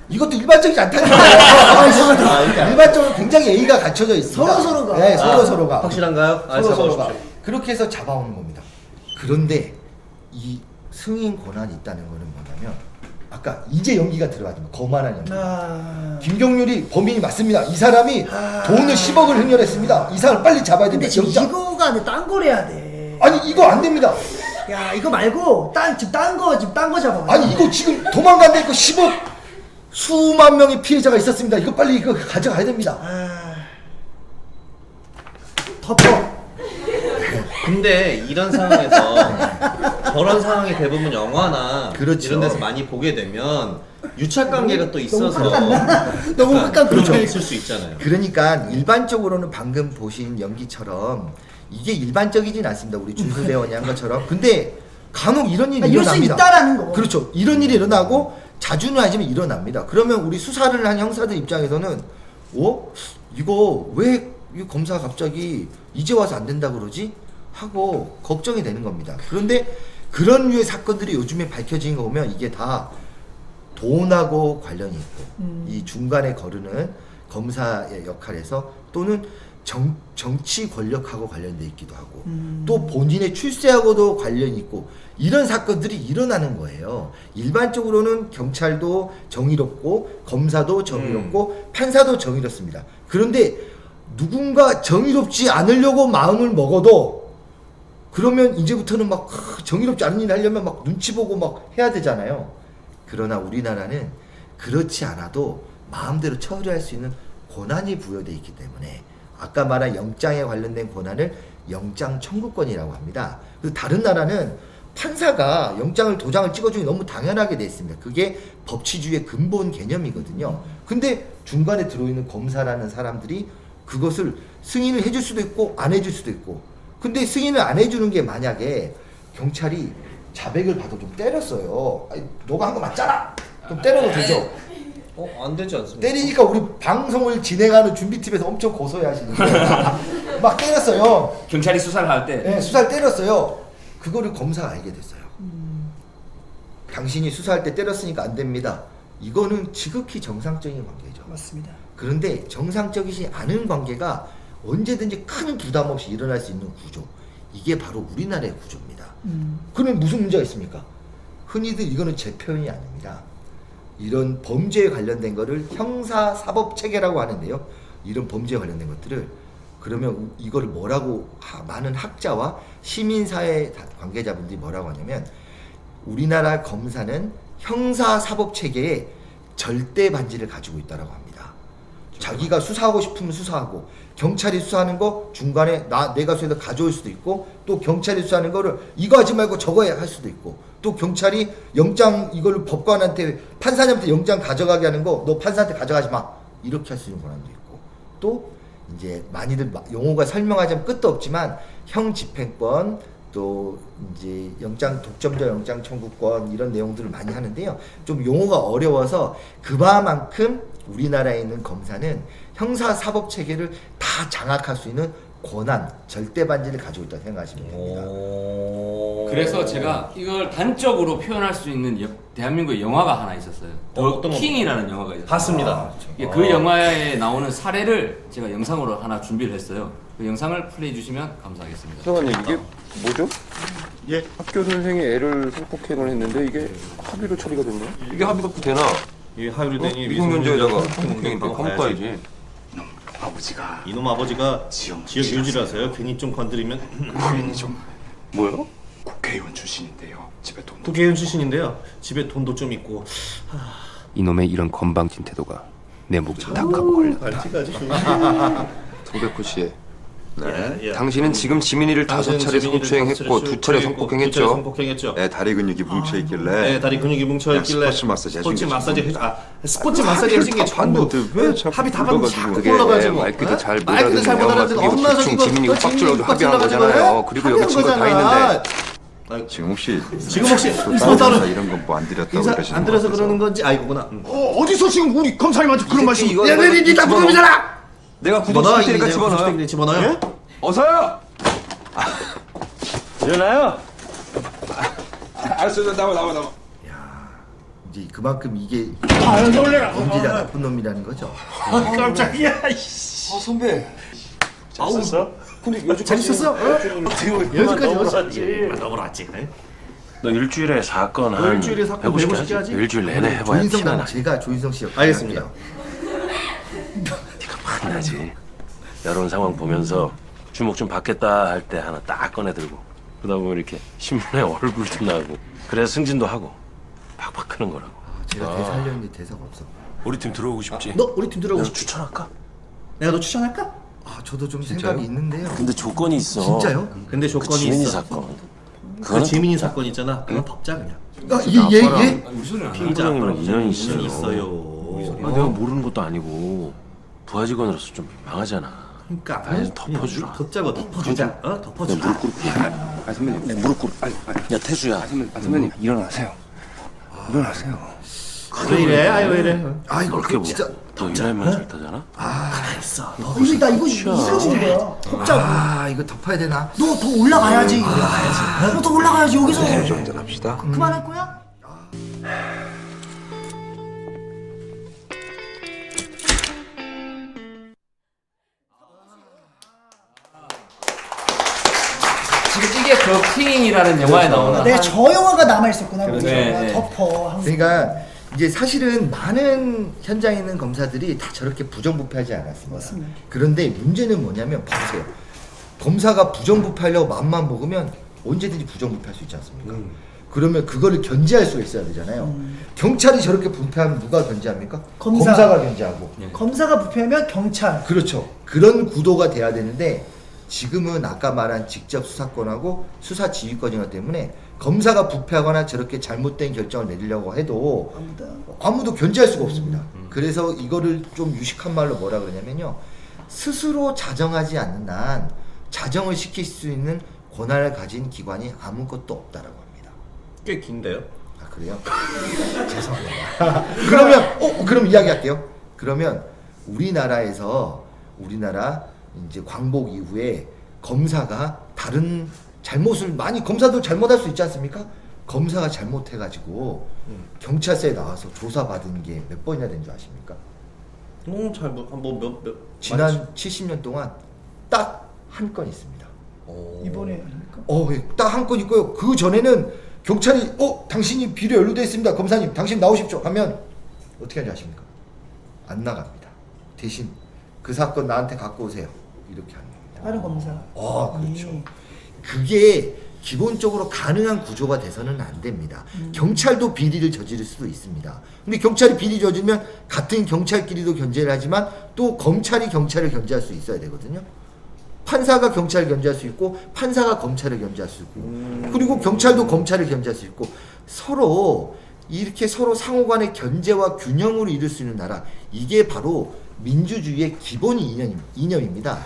이것도 일반적이지 않다니까요. 이상하다. 일반적으로 굉장히 예의가 갖춰져 있습니다. 서로가. 네, 서로가. 확실한가요? 서로가. 잡아오십시오. 그렇게 해서 잡아오는 겁니다. 그런데 이 승인 권한이 있다는 거는 뭐냐면 아까 이제 연기가 들어가지만 거만한 연기. 김경률이 범인이 맞습니다. 이 사람이 돈을 10억을 횡령했습니다. 이 사람을 빨리 잡아야 근데 됩니다. 지금 영장. 이거가 아니라 딴 걸 해야 돼. 아니 이거 안 됩니다. 야 이거 말고 지금 딴 거 잡아. 아니 이거 지금 도망간 데 있고 10억 수만 명의 피해자가 있었습니다. 이거 빨리 이거 가져가야 됩니다. 덮어. 근데 이런 상황에서 저런 상황이 대부분 영화나 그렇죠. 이런 데서 많이 보게 되면 유착 관계가 또 있어서 너무 흑간 그렇죠. 있을 수 있잖아요. 그러니까 일반적으로는 방금 보신 연기처럼 이게 일반적이진 않습니다. 우리 준수대원이 한 것처럼. 근데 간혹 이런 일이 이럴 수 일어납니다. 있다라는 거. 그렇죠. 이런 일이 일어나고 자주는 아니지만 일어납니다. 그러면 우리 수사를 한 형사들 입장에서는 이거 왜 이 검사가 갑자기 이제 와서 안 된다 그러지? 하고 걱정이 되는 겁니다. 그런데 그런 류의 사건들이 요즘에 밝혀진 거 보면 이게 다 돈하고 관련이 있고 이 중간에 거르는 검사의 역할에서 또는 정치 권력하고 관련돼 있기도 하고 또 본인의 출세하고도 관련이 있고 이런 사건들이 일어나는 거예요. 일반적으로는 경찰도 정의롭고 검사도 정의롭고 판사도 정의롭습니다. 그런데 누군가 정의롭지 않으려고 마음을 먹어도 그러면 이제부터는 막 정의롭지 않은 일 하려면 막 눈치 보고 막 해야 되잖아요. 그러나 우리나라는 그렇지 않아도 마음대로 처리할 수 있는 권한이 부여되어 있기 때문에 아까 말한 영장에 관련된 권한을 영장 청구권이라고 합니다. 그래서 다른 나라는 판사가 영장을 도장을 찍어주기 너무 당연하게 돼 있습니다. 그게 법치주의의 근본 개념이거든요. 근데 중간에 들어있는 검사라는 사람들이 그것을 승인을 해줄 수도 있고 안 해줄 수도 있고 근데 승인을 안 해주는 게 만약에 경찰이 자백을 받아 좀 때렸어요. 아니, 너가 한 거 맞잖아. 좀 때려도 되죠? 안 되지 않습니까? 때리니까 우리 방송을 진행하는 준비팀에서 엄청 고소해하시는데 막 때렸어요. 경찰이 수사를 할 때 네, 수사를 때렸어요. 그거를 검사가 알게 됐어요. 당신이 수사할 때 때렸으니까 안 됩니다. 이거는 지극히 정상적인 관계죠. 맞습니다. 그런데 정상적이지 않은 관계가 언제든지 큰 부담 없이 일어날 수 있는 구조. 이게 바로 우리나라의 구조입니다. 그러면 무슨 문제가 있습니까? 흔히들 이거는 제 표현이 아닙니다. 이런 범죄에 관련된 거를 형사사법체계라고 하는데요. 이런 범죄에 관련된 것들을 그러면 이거를 뭐라고 많은 학자와 시민사회 관계자분들이 뭐라고 하냐면 우리나라 검사는 형사사법체계에 절대 반지를 가지고 있다라고 합니다. 자기가 수사하고 싶으면 수사하고 경찰이 수사하는 거 중간에 내가 수사해서 가져올 수도 있고 또 경찰이 수사하는 거를 이거 하지 말고 저거 할 수도 있고 또 경찰이 영장 이걸 법관한테 판사님한테 영장 가져가게 하는 거 너 판사한테 가져가지 마 이렇게 할 수 있는 권한도 있고 또 이제 많이들 용어가 설명하자면 끝도 없지만 형 집행권 또 이제 영장 독점적 영장 청구권 이런 내용들을 많이 하는데요. 좀 용어가 어려워서 그만큼 우리나라에 있는 검사는 형사 사법 체계를 다 장악할 수 있는 권한, 절대 반지를 가지고 있다고 생각하시면 됩니다. 그래서 제가 이걸 단적으로 표현할 수 있는 대한민국의 영화가 하나 있었어요. 어떤 더 킹이라는 영화가 있었어요. 봤습니다. 그 영화에 나오는 사례를 제가 영상으로 하나 준비를 했어요. 그 영상을 플레이 주시면 감사하겠습니다. 수사관님 이게 뭐죠? 예. 학교 선생이 애를 성폭행을 했는데 이게 합의로 처리가 됐네요? 이게 합의가 되나? 이 하율이 되니 미성년자에다가 성폭행인데 감옥 가야지. 이놈 아버지가 지역 유지를 하세요. 괜히 좀 건드리면 괜히 좀 뭐요? 국회의원 출신인데요. 집에 돈 국회의원 출신인데요. 집에 돈도 좀 있고 이놈의 이런 건방진 태도가 내 목에 딱 하고 걸렸다. 아직까지 송백호 씨, 예. 당신은 지금 지민이를 5차례 성추행했고 2차례 성폭행했죠. 성폭행했죠. 네, 다리 근육이 뭉쳐 있길래 네, 다리 근육이 뭉쳐 있길래 스포츠 마사지 해준 스포츠 게 마사지 전부. 스포츠 마사지 해준 게 전부 왜 자꾸 합의 다 받고 자꾸 그게 올라가지고 말귀도 잘 말귀도 잘 못 알아듣는 엄마 대충 지민이가 빡질러도 합의한 거잖아요. 그리고 여기 친구 다 있는데 지금 혹시 서다로 이런 건 뭐 안 드렸다고 인사 그러시는 안 것 들어서 같아서. 그러는 건지 아이고구나. 어디서 지금 우리 검사님한테 그런 말씀? 니 납부금이잖아. 내가 구독 시키니까 집어넣어요. 집어넣어요? 어서요. 일어나요. 알았어, 나와. 이제 그만큼 이게 범죄자 나쁜 놈이라는 거죠. 선배. 잘했어? 근데 요즘 잘 있었어? 여기까지 왔지. 넘어왔지. 너 일주일에 사건 한 일주일에 사건 150개 하지? 일주일 내내 해봐야 조인성 티가 남 나. 제가 조인성 씨 역할 알겠습니다. 할게요. 티가 많이 나지. 여론 상황 보면서 주목 좀 받겠다 할 때 하나 딱 꺼내 들고 그러다 보면 이렇게 신문에 얼굴도 나고 그래서 승진도 하고 팍팍 크는 거라고. 제가 대사 하려는데 대사가 없어. 우리 팀 들어오고 싶지? 너 우리 팀 들어오고 내가 싶지? 추천할까? 내가 너 추천할까? 저도 좀 생각이 있는데요. 근데 조건이 있어. 진짜요? 근데 그 조건이 지민이 있어. 사건. 그 그거는 지민이 사건 있잖아. 그건 덮자 그냥. 예? 무슨 소리 피부장님이랑 인연이 있어요. 있어요. 내가 모르는 것도 아니고 부하 직원으로서 좀 민망하잖아. 그러니까 아니, 좀 덮어주라. 덮자고 덮어주자. 덮어주자. 아 선배님 무릎 꿇고 야 태수야. 선배님 일어나세요. 일어나세요. 왜 이래? 아유 왜 이래? 이거 그렇게 뭐. 진짜 너 일하면 잘 타잖아? 있어. 나 이거 이상해지는 거야. 덮자고. 이거 덮어야 되나? 너 더 올라가야지. 너 더 올라가야지 여기서. 한잔 합시다. 그만할 거야? 지금 이게 더 킹이라는 영화에 나오는 내 저 영화가 남아 있었구나. 그렇죠. 그렇죠. 네. 덮어. 항상. 그러니까 이제 사실은 많은 현장에 있는 검사들이 다 저렇게 부정부패하지 않았습니다. 맞습니다. 그런데 문제는 뭐냐면 보세요. 검사가 부정부패하려고 마음만 먹으면 언제든지 부정부패할 수 있지 않습니까? 그러면 그거를 견제할 수가 있어야 되잖아요. 경찰이 저렇게 부패하면 누가 견제합니까? 검사가 견제하고. 검사가 부패하면 경찰. 그렇죠. 그런 구도가 돼야 되는데 지금은 아까 말한 직접 수사권하고 수사 지휘권이기 때문에 검사가 부패하거나 저렇게 잘못된 결정을 내리려고 해도 아무도 견제할 수가 없습니다. 그래서 이거를 좀 유식한 말로 뭐라 그러냐면요. 스스로 자정하지 않는 한 자정을 시킬 수 있는 권한을 가진 기관이 아무것도 없다라고 합니다. 꽤 긴데요? 아 그래요? 죄송합니다. 그러면 그럼 이야기할게요. 그러면 우리나라 이제 광복 이후에 검사가 다른 잘못을 많이 검사도 잘못할 수 있지 않습니까? 검사가 잘못해가지고 경찰서에 나와서 조사받은 게 몇 번이나 된 줄 아십니까? 지난 70년 동안 딱 한 건 있습니다. 이번에 아닙니까? 딱 한 건 있고요. 그 전에는 경찰이 당신이 비리 연루돼 있습니다. 검사님 당신 나오십시오 하면 어떻게 하는지 아십니까? 안 나갑니다. 대신 그 사건 나한테 갖고 오세요. 이렇게 하는 겁니다. 다른 검사. 그렇죠. 그게 기본적으로 가능한 구조가 돼서는 안 됩니다. 경찰도 비리를 저지를 수도 있습니다. 근데 경찰이 비리 저지르면 같은 경찰끼리도 견제를 하지만 또 검찰이 경찰을 견제할 수 있어야 되거든요. 판사가 경찰을 견제할 수 있고 판사가 검찰을 견제할 수 있고 그리고 경찰도 검찰을 견제할 수 있고 서로 이렇게 서로 상호간의 견제와 균형으로 이룰 수 있는 나라, 이게 바로 민주주의의 기본 이념입니다.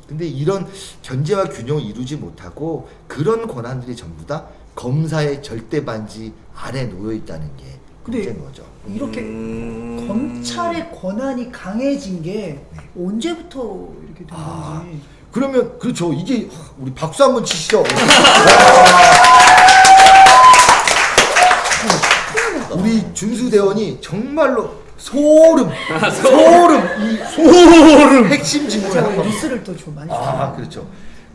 근데 이런 견제와 균형을 이루지 못하고 그런 권한들이 전부 다 검사의 절대 반지 아래 놓여 있다는 게 문제인 거죠. 이렇게 검찰의 권한이 강해진 게 언제부터 이렇게 된 건지. 그러면 그렇죠. 이게 우리 박수 한번 치시죠. 우리 준수 대원이 정말로 소름 핵심 질문을 한 겁니다. 뉴스를 또 좀 많이 아 그렇죠.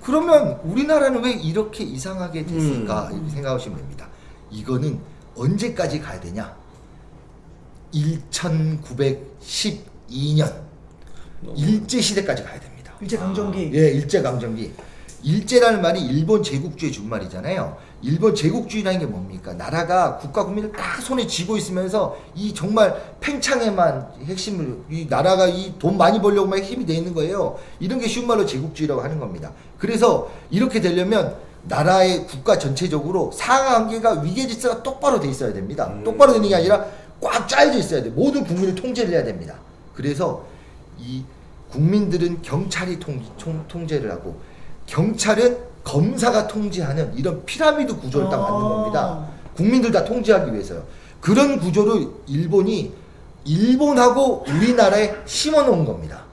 그러면 우리나라는 왜 이렇게 이상하게 됐을까 이렇게 생각하시면 됩니다. 이거는 언제까지 가야 되냐? 1912년 일제 시대까지 가야 됩니다. 일제강점기. 예, 일제강점기. 일제라는 말이 일본 제국주의 준말이잖아요. 일본 제국주의라는 게 뭡니까? 나라가 국가 국민을 딱 손에 쥐고 있으면서 이 정말 팽창에만 핵심을, 이 나라가 이 돈 많이 벌려고만 힘이 돼 있는 거예요. 이런 게 쉬운 말로 제국주의라고 하는 겁니다. 그래서 이렇게 되려면 나라의 국가 전체적으로 상하관계가 위계질서가 똑바로 돼 있어야 됩니다. 똑바로 되는 게 아니라 꽉 짜여져 있어야 돼요. 모든 국민을 통제를 해야 됩니다. 그래서 이 국민들은 경찰이 통제를 하고 경찰은 검사가 통제하는 이런 피라미드 구조를 딱 만든 겁니다. 국민들 다 통제하기 위해서요. 그런 구조를 일본하고 우리나라에 심어놓은 겁니다.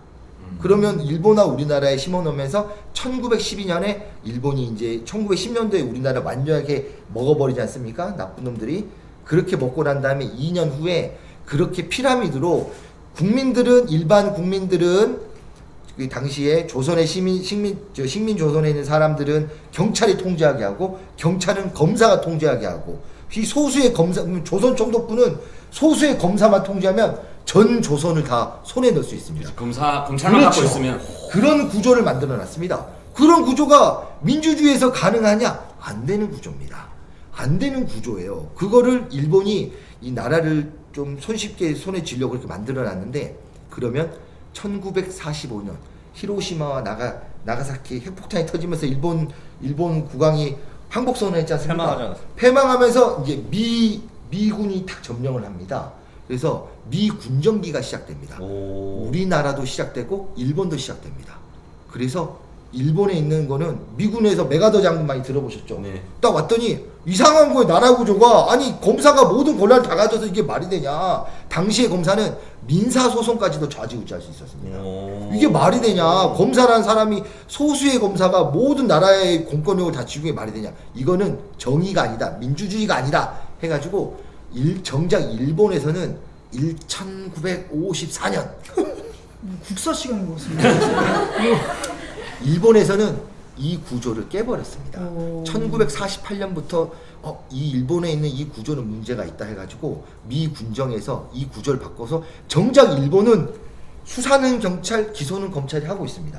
그러면 일본하고 우리나라에 심어놓으면서 1912년에 일본이 이제 1910년도에 우리나라 완전하게 먹어버리지 않습니까? 나쁜 놈들이. 그렇게 먹고 난 다음에 2년 후에 그렇게 피라미드로 일반 국민들은 그 당시에 조선의 식민 조선에 있는 사람들은 경찰이 통제하게 하고 경찰은 검사가 통제하게 하고 이 소수의 검사, 조선 총독부는 소수의 검사만 통제하면 전 조선을 다 손에 넣을 수 있습니다. 검찰만 갖고 그렇죠. 있으면 그런 구조를 만들어 놨습니다. 그런 구조가 민주주의에서 가능하냐? 안 되는 구조입니다. 안 되는 구조예요. 그거를 일본이 이 나라를 좀 손쉽게 손에 쥐려고 그렇게 만들어 놨는데, 그러면 1945년 히로시마와 나가사키 핵폭탄이 터지면서 일본 국왕이 항복선언을 했지 않습니까? 패망하면서 이제 미군이 딱 점령을 합니다. 그래서 미군정기가 시작됩니다. 우리나라도 시작되고 일본도 시작됩니다. 그래서 일본에 있는 거는 미군에서 메가더 장군 많이 들어보셨죠? 네. 딱 왔더니 이상한 거예요. 나라 구조가. 아니 검사가 모든 권한을 다 가져서 이게 말이 되냐. 당시의 검사는 민사소송까지도 좌지우지할 수 있었습니다. 이게 말이 되냐. 검사라는 사람이, 소수의 검사가 모든 나라의 공권력을 다 쥐고 게 말이 되냐. 이거는 정의가 아니다, 민주주의가 아니다 해가지고 정작 일본에서는 1954년 국사 시간인 것 같습니다. 일본에서는 이 구조를 깨버렸습니다. 1948년부터 이 일본에 있는 이 구조는 문제가 있다 해가지고 미 군정에서 이 구조를 바꿔서 정작 일본은 수사는 경찰, 기소는 검찰이 하고 있습니다.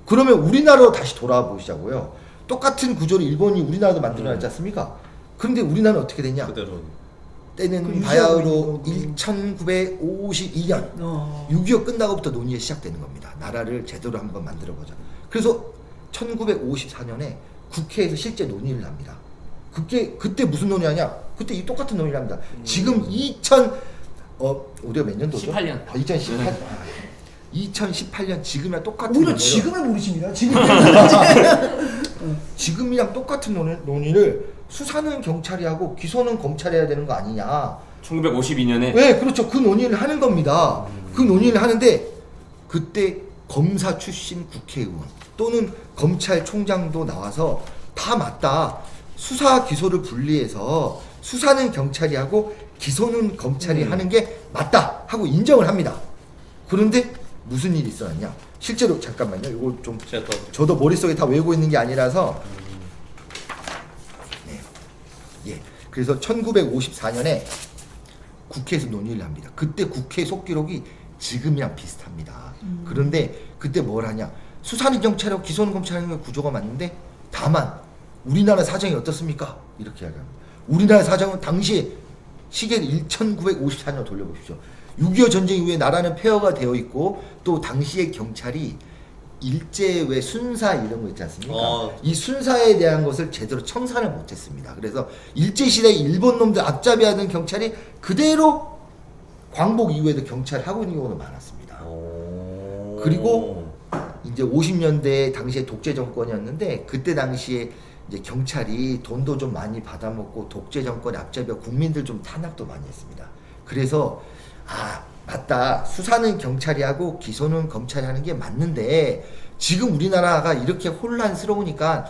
그러면 우리나라로 다시 돌아와 보시자고요. 똑같은 구조를 일본이 우리나라도 만들어놨지 않습니까? 그런데 우리나라는 어떻게 됐냐? 그대로. 때는 바야흐로 1952년 6.25 끝나고부터 논의가 시작되는 겁니다. 나라를 제대로 한번 만들어보자. 그래서 1954년에 국회에서 실제 논의를 합니다. 그때 무슨 논의하냐? 그때 이 똑같은 논의를 합니다. 지금 우리가 몇 년도죠? 18년. 2018년 지금이랑 똑같은 오히려 논의를, 지금을 모르십니다. 지금이랑 똑같은 논의를 수사는 경찰이 하고 기소는 검찰이 해야 되는 거 아니냐. 1952년에 네, 그렇죠. 그 논의를 하는 겁니다. 그 논의를 하는데 그때 검사 출신 국회의원 또는 검찰총장도 나와서 다 맞다. 수사 기소를 분리해서 수사는 경찰이 하고 기소는 검찰이 하는 게 맞다 하고 인정을 합니다. 그런데 무슨 일이 있었냐? 실제로 잠깐만요. 이거 좀 저도 머릿속에 다 외우고 있는 게 아니라서 네. 예. 그래서 1954년에 국회에서 논의를 합니다. 그때 국회 속기록이 지금이랑 비슷합니다. 그런데 그때 뭘 하냐? 수사는 경찰하고 기소는 검찰하는 구조가 맞는데 다만 우리나라 사정이 어떻습니까? 이렇게 이야기합니다. 우리나라 사정은 당시에 시계를 1954년 돌려보십시오. 6.25 전쟁 이후에 나라는 폐허가 되어 있고 또 당시에 경찰이 일제 왜 순사 이런 거 있지 않습니까? 이 순사에 대한 것을 제대로 청산을 못했습니다. 그래서 일제시대에 일본 놈들 앞잡이하던 경찰이 그대로 광복 이후에도 경찰을 하고 있는 경우도 많았습니다. 그리고 이제 50년대 당시에 독재 정권이었는데 그때 당시에 이제 경찰이 돈도 좀 많이 받아먹고 독재 정권의 앞잡이와 국민들 좀 탄압도 많이 했습니다. 그래서 아 맞다, 수사는 경찰이 하고 기소는 검찰이 하는 게 맞는데 지금 우리나라가 이렇게 혼란스러우니까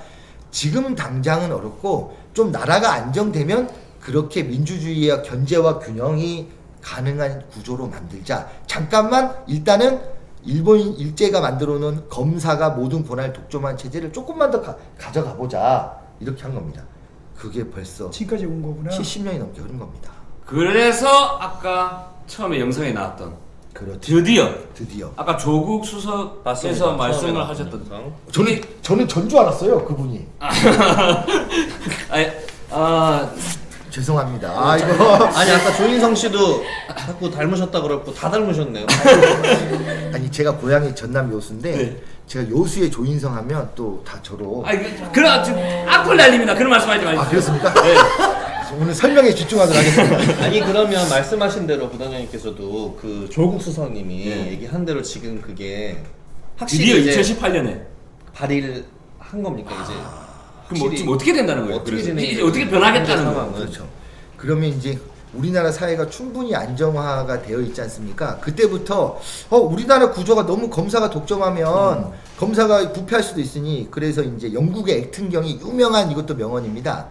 지금 당장은 어렵고 좀 나라가 안정되면 그렇게 민주주의와 견제와 균형이 가능한 구조로 만들자. 잠깐만 일단은 일본 일제가 만들어 놓은 검사가 모든 권한을 독점한 체제를 조금만 더 가져가 보자. 이렇게 한 겁니다. 그게 벌써 지금까지 온 거구나. 70년이 넘게 흐른 겁니다. 그래서 아까 처음에 영상에 나왔던 그렇죠. 드디어 아까 조국 수석께서 말씀을 하셨던 저는 전 줄 알았어요, 그분이. 죄송합니다. 아 이거 아니 아까 조인성 씨도 자꾸 닮으셨다 그랬고 다 닮으셨네요. 아니 제가 고향이 전남 여수인데 네. 제가 여수의 조인성 하면 또 다 저로. 그런 지금 악플 날립니다. 그런 말씀하지 마시고. 아 그렇습니까? 네. 오늘 설명에 집중하도록 하겠습니다. 아니 그러면 말씀하신 대로 부단장님께서도 그 조국 수석님이 얘기한 대로 지금 그게 확실히 드디어 이제 2018년에 발의한 겁니까 이제? 그럼 뭐 지금 어떻게 된다는 거예요? 어떻게 그래서 진행이 이제 어떻게 변하겠다는 상황은. 거예요? 그렇죠. 그러면 이제 우리나라 사회가 충분히 안정화가 되어 있지 않습니까? 그때부터 우리나라 구조가 너무 검사가 독점하면 검사가 부패할 수도 있으니 그래서 이제 영국의 액튼경이 유명한 이것도 명언입니다.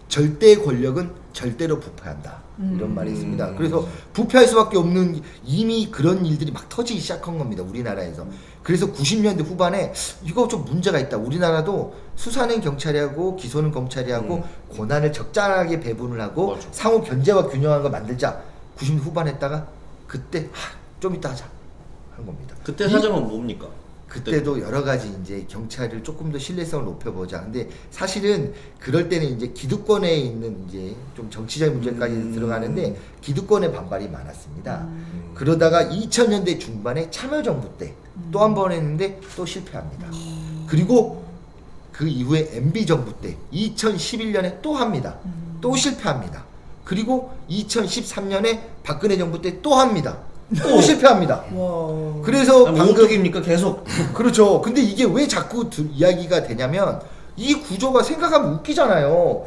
절대 권력은 절대로 부패한다. 이런 말이 있습니다. 그래서 부패할 수밖에 없는 이미 그런 일들이 막 터지기 시작한 겁니다. 우리나라에서. 그래서 90년대 후반에 이거 좀 문제가 있다. 우리나라도 수사는 경찰이 하고 기소는 검찰이 하고 권한을 적절하게 배분을 하고 맞아. 상호 견제와 균형한 걸 만들자. 90년대 후반에 했다가 그때 좀 이따 하자 한 겁니다. 그때 사정은 뭡니까? 그때도 여러 가지 이제 경찰을 조금 더 신뢰성을 높여보자. 근데 사실은 그럴 때는 이제 기득권에 있는 이제 좀 정치적인 문제까지 들어가는데 기득권의 반발이 많았습니다. 그러다가 2000년대 중반에 참여정부 때 또 한 번 했는데 또 실패합니다. 그리고 그 이후에 MB정부 때 2011년에 또 합니다. 또 실패합니다. 그리고 2013년에 박근혜 정부 때 또 합니다. 또 실패합니다. 와. 그래서 오뚝입니까 계속? 그렇죠. 근데 이게 왜 자꾸 이야기가 되냐면 이 구조가 생각하면 웃기잖아요.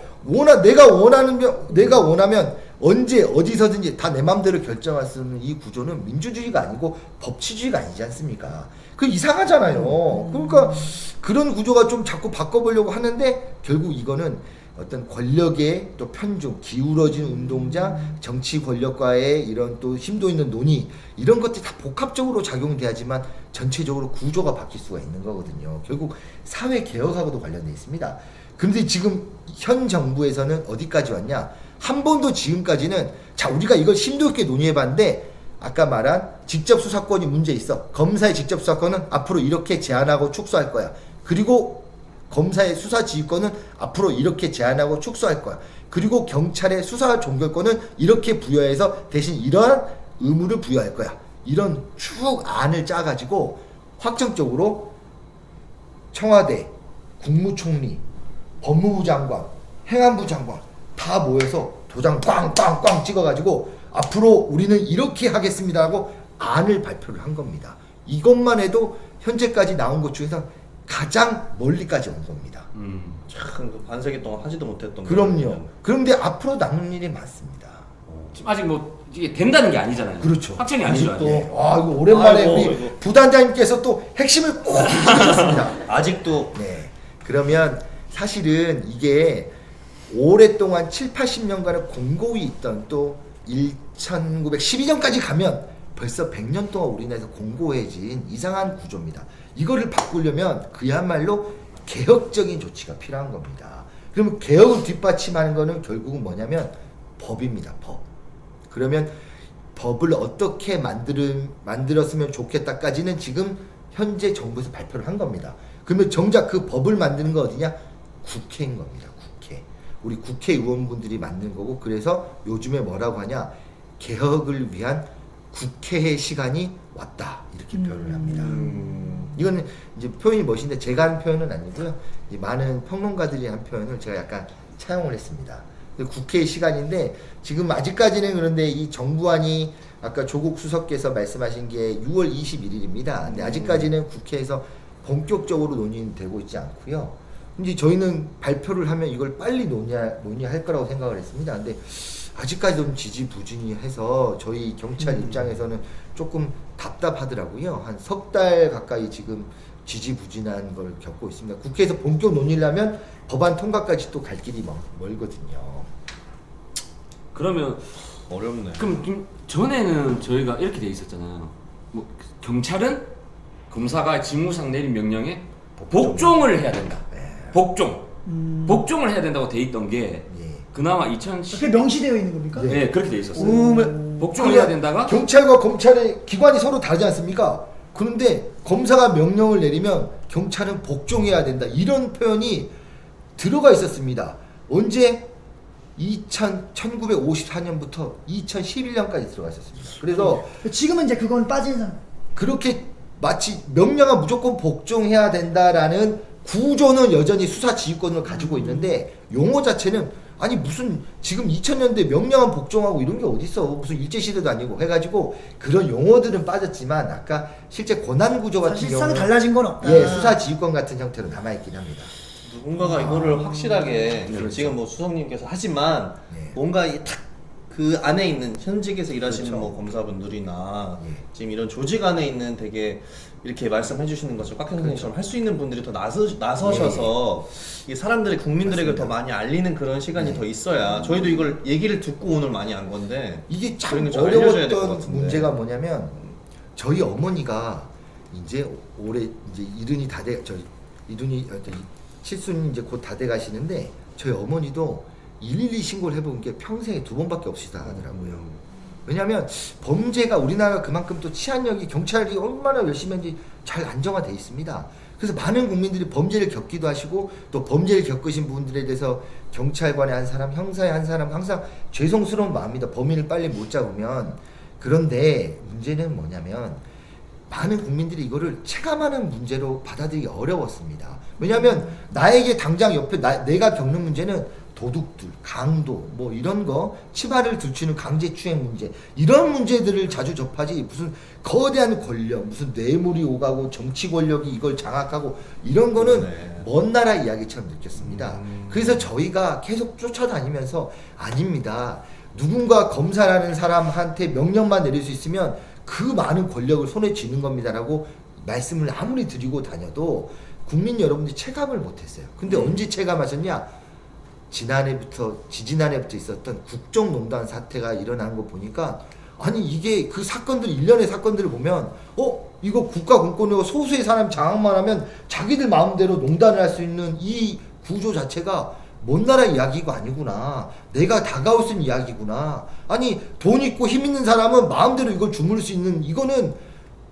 내가 원하면 언제 어디서든지 다 내 맘대로 결정할 수 있는 이 구조는 민주주의가 아니고 법치주의가 아니지 않습니까? 그 이상하잖아요. 그러니까 그런 구조가 좀 자꾸 바꿔보려고 하는데 결국 이거는 어떤 권력의 또 편중, 기울어진 운동장, 정치 권력과의 이런 또 심도 있는 논의 이런 것들이 다 복합적으로 작용돼야지만 전체적으로 구조가 바뀔 수가 있는 거거든요. 결국 사회 개혁하고도 관련돼 있습니다. 그런데 지금 현 정부에서는 어디까지 왔냐? 한 번도 지금까지는 자 우리가 이걸 심도 있게 논의해봤는데 아까 말한 직접 수사권이 문제 있어. 검사의 직접 수사권은 앞으로 이렇게 제한하고 축소할 거야. 그리고 검사의 수사 지휘권은 앞으로 이렇게 제한하고 축소할 거야. 그리고 경찰의 수사 종결권은 이렇게 부여해서 대신 이러한 의무를 부여할 거야. 이런 쭉 안을 짜가지고 확정적으로 청와대, 국무총리, 법무부 장관, 행안부 장관 다 모여서 도장 꽝꽝꽝 찍어가지고 앞으로 우리는 이렇게 하겠습니다 하고 안을 발표를 한 겁니다. 이것만 해도 현재까지 나온 것 중에서 가장 멀리까지 온 겁니다. 참, 그 반세기 동안 하지도 못했던 그럼요. 거거든요. 그런데 앞으로 남는 일이 많습니다. 지금 아직 뭐 이게 된다는 게 아니잖아요. 그렇죠. 확정이 아니죠. 아직도 아직. 와 이거 오랜만에 아이고, 우리 이거. 부단장님께서 또 핵심을 꼭 짚어주셨습니다. 아직도 네. 그러면 사실은 이게 오랫동안 7, 80년간의 공고히 있던 또 1912년까지 가면 벌써 100년 동안 우리나라에서 공고해진 이상한 구조입니다. 이거를 바꾸려면 그야말로 개혁적인 조치가 필요한 겁니다. 그러면 개혁을 뒷받침하는 거는 결국은 뭐냐면 법입니다. 법. 그러면 법을 어떻게 만들었으면 좋겠다까지는 지금 현재 정부에서 발표를 한 겁니다. 그러면 정작 그 법을 만드는 거 어디냐? 국회인 겁니다. 국회. 우리 국회의원분들이 만든 거고, 그래서 요즘에 뭐라고 하냐? 개혁을 위한 국회의 시간이 왔다, 이렇게 표현을 합니다. 이거는 이제 표현이 멋인데 제가 한 표현은 아니고요. 이제 많은 평론가들이 한 표현을 제가 약간 차용을 했습니다. 국회의 시간인데 지금 아직까지는, 그런데 이 정부안이 아까 조국 수석께서 말씀하신 게 6월 21일입니다. 근데 아직까지는 국회에서 본격적으로 논의되고 있지 않고요. 이제 저희는 발표를 하면 이걸 빨리 논의할 거라고 생각을 했습니다. 근데 아직까지 좀 지지부진해서 저희 경찰 입장에서는 조금 답답하더라고요. 한 석 달 가까이 지금 지지부진한 걸 겪고 있습니다. 국회에서 본격 논의를 하면 법안 통과까지 또 갈 길이 멀거든요. 그러면 어렵네. 그럼 전에는 저희가 이렇게 돼 있었잖아요. 뭐 경찰은 검사가 직무상 내린 명령에 복종을 해야 된다. 복종을 해야 된다고 돼 있던 게 그나마 2010. 그게 명시되어 있는 겁니까? 네, 그렇게 돼 있었어요. 복종을 그러면 해야 된다가 경찰과 검찰의 기관이 서로 다르지 않습니까? 그런데 검사가 명령을 내리면 경찰은 복종해야 된다, 이런 표현이 들어가 있었습니다. 언제? 1954년부터 2011년까지 들어가 있었습니다. 그래서 지금은 이제 그건 빠진 상황. 그렇게 마치 명령은 무조건 복종해야 된다라는 구조는 여전히 수사 지휘권을 가지고 있는데, 용어 자체는 아니 무슨 지금 2000년대 명령은 복종하고 이런 게 어딨어, 무슨 일제시대도 아니고 해가지고 그런 용어들은 빠졌지만 아까 실제 권한 구조 같은 사실상 경우는 달라진 건 없다. 예, 수사 지휘권 같은 형태로 남아있긴 합니다. 누군가가 이거를 확실하게 지금 뭐 수석님께서 하지만 뭔가 그 안에 있는 현직에서 일하시는 뭐 검사분들이나 지금 이런 조직 안에 있는 되게 이렇게 말씀해 주시는 것을 꽉현 선생님처럼 할 수 있는 분들이 더 나서셔서 이 사람들이 국민들에게 더 많이 알리는 그런 시간이 더 있어야, 저희도 이걸 얘기를 듣고 오늘 많이 안 건데 이게 참 저희는 좀 알려줘야 될것 어려웠던 같은데. 문제가 뭐냐면, 저희 어머니가 이제 올해 이제 이른이 다 돼, 칠순이 이제 곧 다 돼 가시는데, 저희 어머니도 112 신고를 해본 게 평생에 2번밖에 없이 당하더라고요. 왜냐하면 범죄가 우리나라가 그만큼 또 치안력이, 경찰이 얼마나 열심히 했는지 잘 안정화돼 있습니다. 그래서 많은 국민들이 범죄를 겪기도 하시고, 또 범죄를 겪으신 분들에 대해서 경찰관의 한 사람, 형사의 한 사람 항상 죄송스러운 마음이다, 범인을 빨리 못 잡으면. 그런데 문제는 뭐냐면 많은 국민들이 이거를 체감하는 문제로 받아들이기 어려웠습니다. 왜냐하면 나에게 당장 옆에 내가 겪는 문제는 도둑들, 강도, 뭐 이런 거, 치마를 들추는 강제추행 문제, 이런 문제들을 자주 접하지, 무슨 거대한 권력, 무슨 뇌물이 오가고 정치 권력이 이걸 장악하고 이런 거는 먼 나라 이야기처럼 느꼈습니다. 그래서 저희가 계속 쫓아다니면서 아닙니다, 누군가 검사라는 사람한테 명령만 내릴 수 있으면 그 많은 권력을 손에 쥐는 겁니다라고 말씀을 아무리 드리고 다녀도 국민 여러분들이 체감을 못했어요. 근데 언제 체감하셨냐? 지지난해부터 있었던 국정농단 사태가 일어난 거 보니까, 아니 이게 그 사건들, 일련의 사건들을 보면 이거 국가 공권이고 소수의 사람 장악만 하면 자기들 마음대로 농단을 할 수 있는 이 구조 자체가 먼 나라 이야기가 아니구나, 내가 다가올 수 있는 이야기구나. 아니 돈 있고 힘 있는 사람은 마음대로 이걸 주물 수 있는, 이거는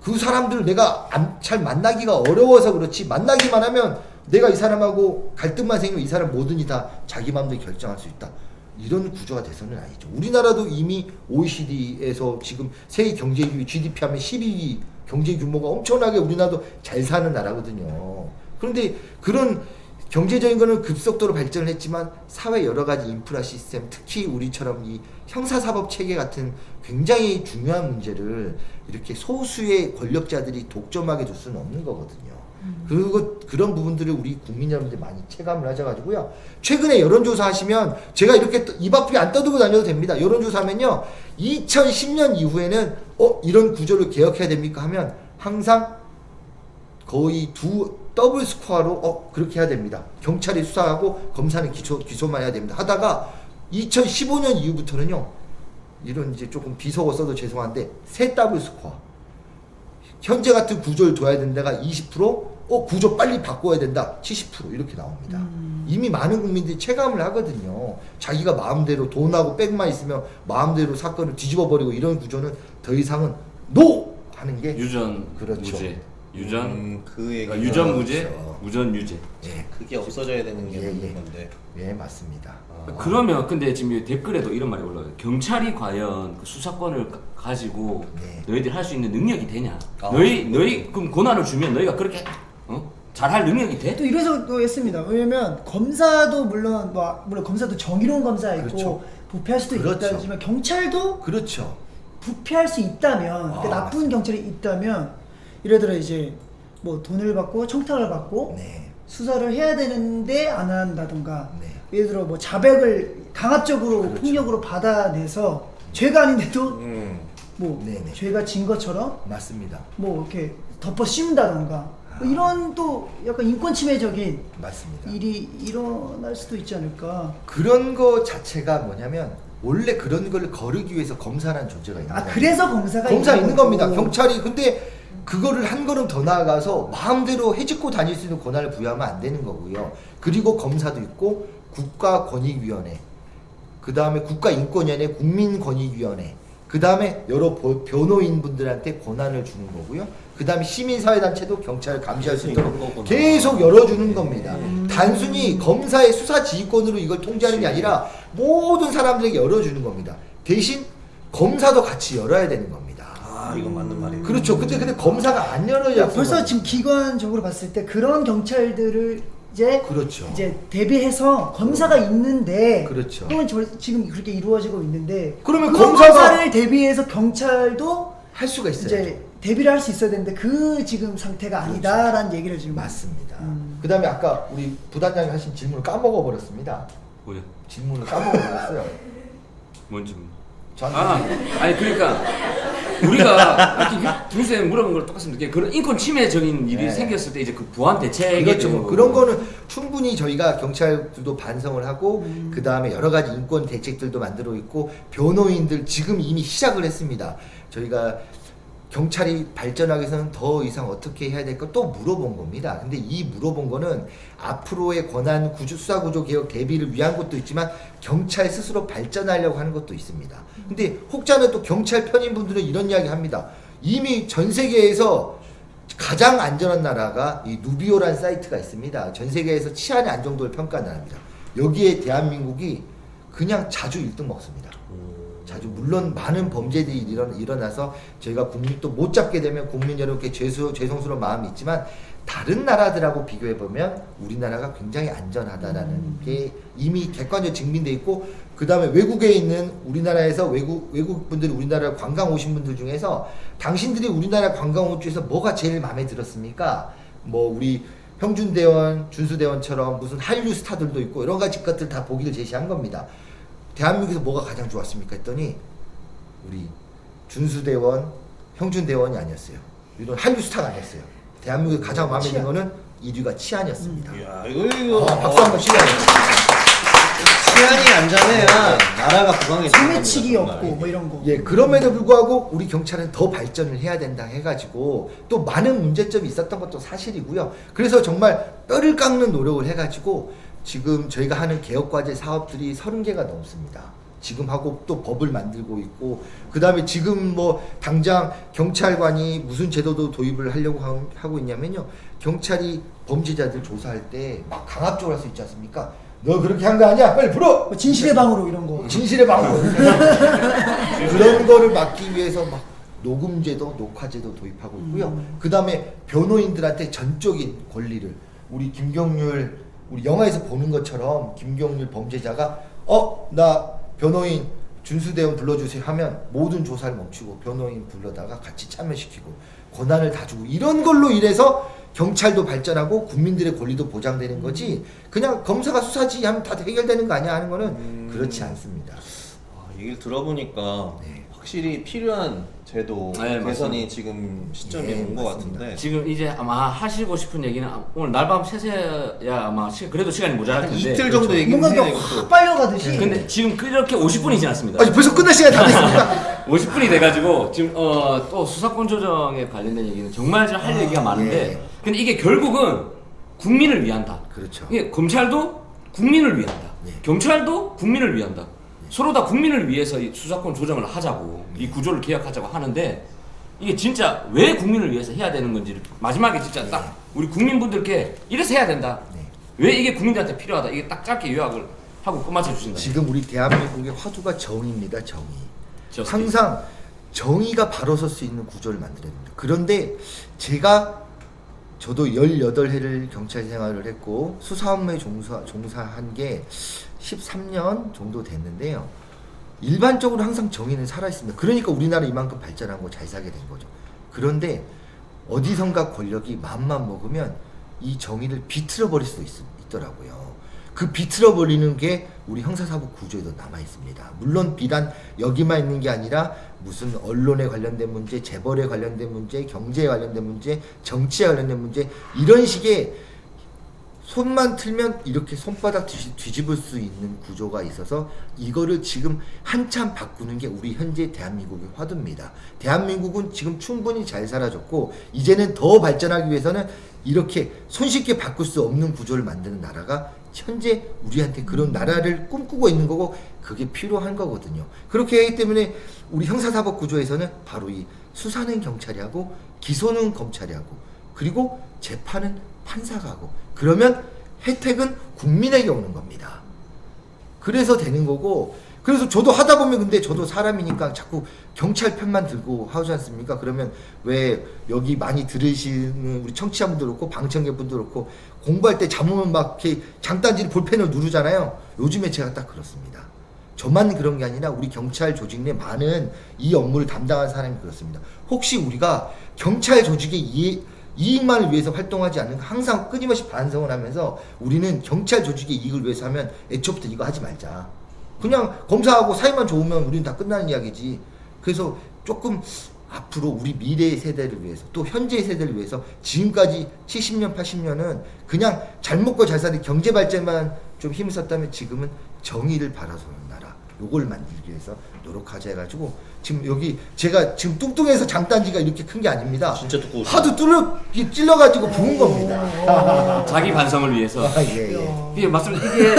그 사람들을 내가 잘 만나기가 어려워서 그렇지, 만나기만 하면 내가 이 사람하고 갈등만 생기면 이 사람 뭐든지 다 자기 마음대로 결정할 수 있다, 이런 구조가 돼서는 아니죠. 우리나라도 이미 OECD에서 지금 세계 경제규모 GDP 하면 12위 경제 규모가 엄청나게 우리나라도 잘 사는 나라거든요. 그런데 그런 경제적인 거는 급속도로 발전을 했지만 사회 여러 가지 인프라 시스템, 특히 우리처럼 이 형사사법 체계 같은 굉장히 중요한 문제를 이렇게 소수의 권력자들이 독점하게 둘 수는 없는 거거든요. 그리고 그런 부분들을 우리 국민 여러분들이 많이 체감을 하셔가지고요. 최근에 여론조사 하시면 제가 이렇게 입 아프게 안 떠들고 다녀도 됩니다. 여론조사하면요, 2010년 이후에는 이런 구조를 개혁해야 됩니까 하면 항상 거의 더블 스코어로 그렇게 해야 됩니다. 경찰이 수사하고 검사는 기소만 해야 됩니다. 하다가 2015년 이후부터는요, 이런 이제 조금 비속어 써도 죄송한데 세 더블 스코어. 현재 같은 구조를 둬야 되는 데가 20%, 구조 빨리 바꿔야 된다 70% 이렇게 나옵니다. 이미 많은 국민들이 체감을 하거든요. 자기가 마음대로 돈하고 백만 있으면 마음대로 사건을 뒤집어 버리고 이런 구조는 더 이상은 NO! 하는 게 유전 그렇죠. 무죄. 유전 그 얘기 유전 무죄, 그렇죠. 무전 유죄. 예. 그게 없어져야 되는 게 맞는 건데. 예, 맞습니다. 그러면 근데 지금 댓글에도 이런 말이 올라와요. 경찰이 과연 그 수사권을 가지고 너희들 할 수 있는 능력이 되냐? 너희 그럼 권한을 주면 너희가 그렇게 잘할 능력이 돼? 또 이래서 또 했습니다. 왜냐면 검사도 물론 검사도 정의로운 검사 있고 그렇죠. 부패할 수도 그렇죠. 있다지만 경찰도 그렇죠. 부패할 수 있다면, 그러니까 나쁜 경찰이 있다면, 예를 들어 이제 뭐 돈을 받고 청탁을 받고 네. 수사를 해야 되는데 안 한다던가, 네. 예를 들어 뭐 자백을 강압적으로 그렇죠. 폭력으로 받아내서 죄가 아닌데도 뭐 네네. 죄가 진 것처럼 맞습니다. 뭐 이렇게 덮어 씌운다던가 뭐 이런 또 약간 인권 침해적인 맞습니다. 일이 일어날 수도 있지 않을까. 그런 거 자체가 뭐냐면 원래 그런 걸 거르기 위해서 검사라는 존재가 있는 거예요. 그래서 검사가 있는 겁니다. 거고. 경찰이 근데 그거를 한 걸음 더 나아가서 마음대로 해집고 다닐 수 있는 권한을 부여하면 안 되는 거고요. 그리고 검사도 있고 국가권익위원회, 그 다음에 국가인권위원회, 국민권익위원회, 그 다음에 여러 변호인분들한테 권한을 주는 거고요. 그 다음에 시민사회단체도 경찰을 감시할 수 있도록 계속 열어주는 겁니다. 단순히 검사의 수사 지휘권으로 이걸 통제하는 게 아니라 모든 사람들에게 열어주는 겁니다. 대신 검사도 같이 열어야 되는 겁니다. 이건 맞는 말이에요. 그렇죠. 근데 검사가 안 열어야 벌써 지금 기관적으로 봤을 때 그런 경찰들을 그렇죠. 이제 대비해서 검사가 있는데, 그렇죠. 그러면 지금 그렇게 이루어지고 있는데, 그러면 그런 검사가 검사를 대비해서 경찰도 할 수가 있어요. 이제 대비를 할 수 있어야 되는데 그 지금 상태가 아니다라는 얘기를 지금. 맞습니다. 그 다음에 아까 우리 부단장이 하신 질문을 까먹어 버렸습니다. 뭐야? 질문을 까먹어 버렸어요. 뭔 질문? 저한테 아니 그러니까 우리가 두루쌤 물어본 거랑 똑같습니다. 그런 인권 침해적인 일이 생겼을 때 이제 그 보완 대책에 그렇죠. 대한 그런 거고. 거는 충분히 저희가 경찰들도 반성을 하고 그 다음에 여러 가지 인권 대책들도 만들어 있고 변호인들 지금 이미 시작을 했습니다. 저희가 경찰이 발전하기 위해서는 더 이상 어떻게 해야 될까 또 물어본 겁니다. 근데 이 물어본 거는 앞으로의 권한 구조, 수사 구조 개혁 대비를 위한 것도 있지만 경찰 스스로 발전하려고 하는 것도 있습니다. 근데 혹자는 또 경찰 편인 분들은 이런 이야기 합니다. 이미 전 세계에서 가장 안전한 나라가 이 누비오라는 사이트가 있습니다. 전 세계에서 치안의 안정도를 평가하는 나라입니다. 여기에 대한민국이 그냥 자주 1등 먹습니다. 자주 물론 많은 범죄들이 일어나서 저희가 국민 또 못 잡게 되면 국민 여러분께 죄송스러운 마음이 있지만 다른 나라들하고 비교해 보면 우리나라가 굉장히 안전하다라는 게 이미 객관적으로 증명돼 있고, 그 다음에 외국에 있는 우리나라에서 외국 분들이 우리나라 관광 오신 분들 중에서 당신들이 우리나라 관광 온 중에서 뭐가 제일 마음에 들었습니까? 뭐 우리 형준대원, 준수대원처럼 무슨 한류 스타들도 있고 여러 가지 것들 다 보기를 제시한 겁니다. 대한민국에서 뭐가 가장 좋았습니까? 했더니 우리 준수대원, 형준대원이 아니었어요. 이런 한류 스타가 아니었어요. 대한민국에 가장 마음에 드는 거는 1위가 치안이었습니다. 이야, 이거 박수 한번 치려요. 치안이 안전해야 나라가 부강해져. 소매치기 없고 뭐 이런 거. 예, 그럼에도 불구하고 우리 경찰은 더 발전을 해야 된다 해가지고 또 많은 문제점이 있었던 것도 사실이고요. 그래서 정말 뼈를 깎는 노력을 해가지고 지금 저희가 하는 개혁과제 사업들이 30개가 넘습니다. 지금 하고 또 법을 만들고 있고, 그 다음에 지금 뭐 당장 경찰관이 무슨 제도도 도입을 하려고 하고 있냐면요, 경찰이 범죄자들 조사할 때 막 강압적으로 할 수 있지 않습니까? 너 그렇게 한 거 아니야? 빨리 풀어! 뭐 진실의 방으로 이런 거. 진실의 방으로. 그런 거를 막기 위해서 막 녹음제도, 녹화제도 도입하고 있고요. 그 다음에 변호인들한테 전적인 권리를, 우리 김경률 우리 영화에서 보는 것처럼 김경률 범죄자가 나 변호인 준수대원 불러주세요 하면 모든 조사를 멈추고 변호인 불러다가 같이 참여시키고 권한을 다 주고 이런 걸로 이래서 경찰도 발전하고 국민들의 권리도 보장되는 거지 그냥 검사가 수사지 하면 다 해결되는 거 아니야 하는 거는 그렇지 않습니다. 얘기를 들어보니까 네. 확실히 필요한 제도 네, 개선이 맞습니다. 지금 시점이 네, 온 것 맞습니다. 같은데 지금 이제 아마 하시고 싶은 얘기는 오늘 날밤 새서야 아마 그래도 시간이 모자랄 한 텐데 이틀 정도 얘기를 뭔가 해야 이렇게 이것도. 확 빨려가듯이. 근데 지금 그렇게 50분이 지났습니다. 아니 벌써 끝날 시간이 다 됐습니다. 50분이 돼가지고 지금 또 수사권 조정에 관련된 얘기는 정말 지금 할 얘기가 많은데 예. 근데 이게 결국은 국민을 위한다. 그렇죠. 이게 검찰도 국민을 위한다. 예. 경찰도 국민을 위한다. 서로 다 국민을 위해서 이 수사권 조정을 하자고 이 구조를 개혁하자고 하는데 이게 진짜 왜 국민을 위해서 해야 되는 건지를 마지막에 진짜 딱 우리 국민분들께 이래서 해야 된다. 왜 이게 국민들한테 필요하다. 이게 딱 짧게 요약을 하고 끝마쳐 주신다. 지금 우리 대한민국의 화두가 정의입니다. 정의. 저스티스. 항상 정의가 바로 설 수 있는 구조를 만들어야 됩니다. 그런데 저도 18해를 경찰 생활을 했고 수사 업무에 종사한 게 13년 정도 됐는데요. 일반적으로 항상 정의는 살아있습니다. 그러니까 우리나라 이만큼 발전하고 잘 살게 된 거죠. 그런데 어디선가 권력이 마음만 먹으면 이 정의를 비틀어 버릴 수도 있더라고요. 그 비틀어 버리는 게 우리 형사사법 구조에도 남아 있습니다. 물론 비단 여기만 있는 게 아니라 무슨 언론에 관련된 문제, 재벌에 관련된 문제, 경제에 관련된 문제, 정치에 관련된 문제 이런 식의 손만 틀면 이렇게 손바닥 뒤집을 수 있는 구조가 있어서 이거를 지금 한참 바꾸는 게 우리 현재 대한민국의 화두입니다. 대한민국은 지금 충분히 잘 살아졌고 이제는 더 발전하기 위해서는 이렇게 손쉽게 바꿀 수 없는 구조를 만드는 나라가 현재 우리한테 그런 나라를 꿈꾸고 있는 거고 그게 필요한 거거든요. 그렇게 하기 때문에 우리 형사사법 구조에서는 바로 이 수사는 경찰이 하고 기소는 검찰이 하고 그리고 재판은 판사가 하고 그러면 혜택은 국민에게 오는 겁니다. 그래서 되는 거고 그래서 저도 하다 보면 근데 저도 사람이니까 자꾸 경찰 편만 들고 하지 않습니까? 그러면 왜 여기 많이 들으시는 우리 청취자분들 그렇고 방청객분들 그렇고 공부할 때 잠오면 막 이렇게 장단지를 볼펜을 누르잖아요. 요즘에 제가 딱 그렇습니다. 저만 그런 게 아니라 우리 경찰 조직 내 많은 이 업무를 담당한 사람이 그렇습니다. 혹시 우리가 경찰 조직의 이익만을 위해서 활동하지 않는가 항상 끊임없이 반성을 하면서 우리는 경찰 조직의 이익을 위해서 하면 애초부터 이거 하지 말자. 그냥 검사하고 사이만 좋으면 우리는 다 끝나는 이야기지. 그래서 조금 앞으로 우리 미래의 세대를 위해서 또 현재의 세대를 위해서 지금까지 70년 80년은 그냥 잘 먹고 잘 사는 경제 발전만 좀 힘을 썼다면 지금은 정의를 바라서는 나라 요걸 만들기 위해서 노력하자 해가지고 지금 여기 제가 지금 뚱뚱해서 장단지가 이렇게 큰 게 아닙니다. 진짜 두꺼워. 하도 찔러가지고 부은 겁니다. 자기 반성을 위해서. 예. 이게 맞습니다. 이게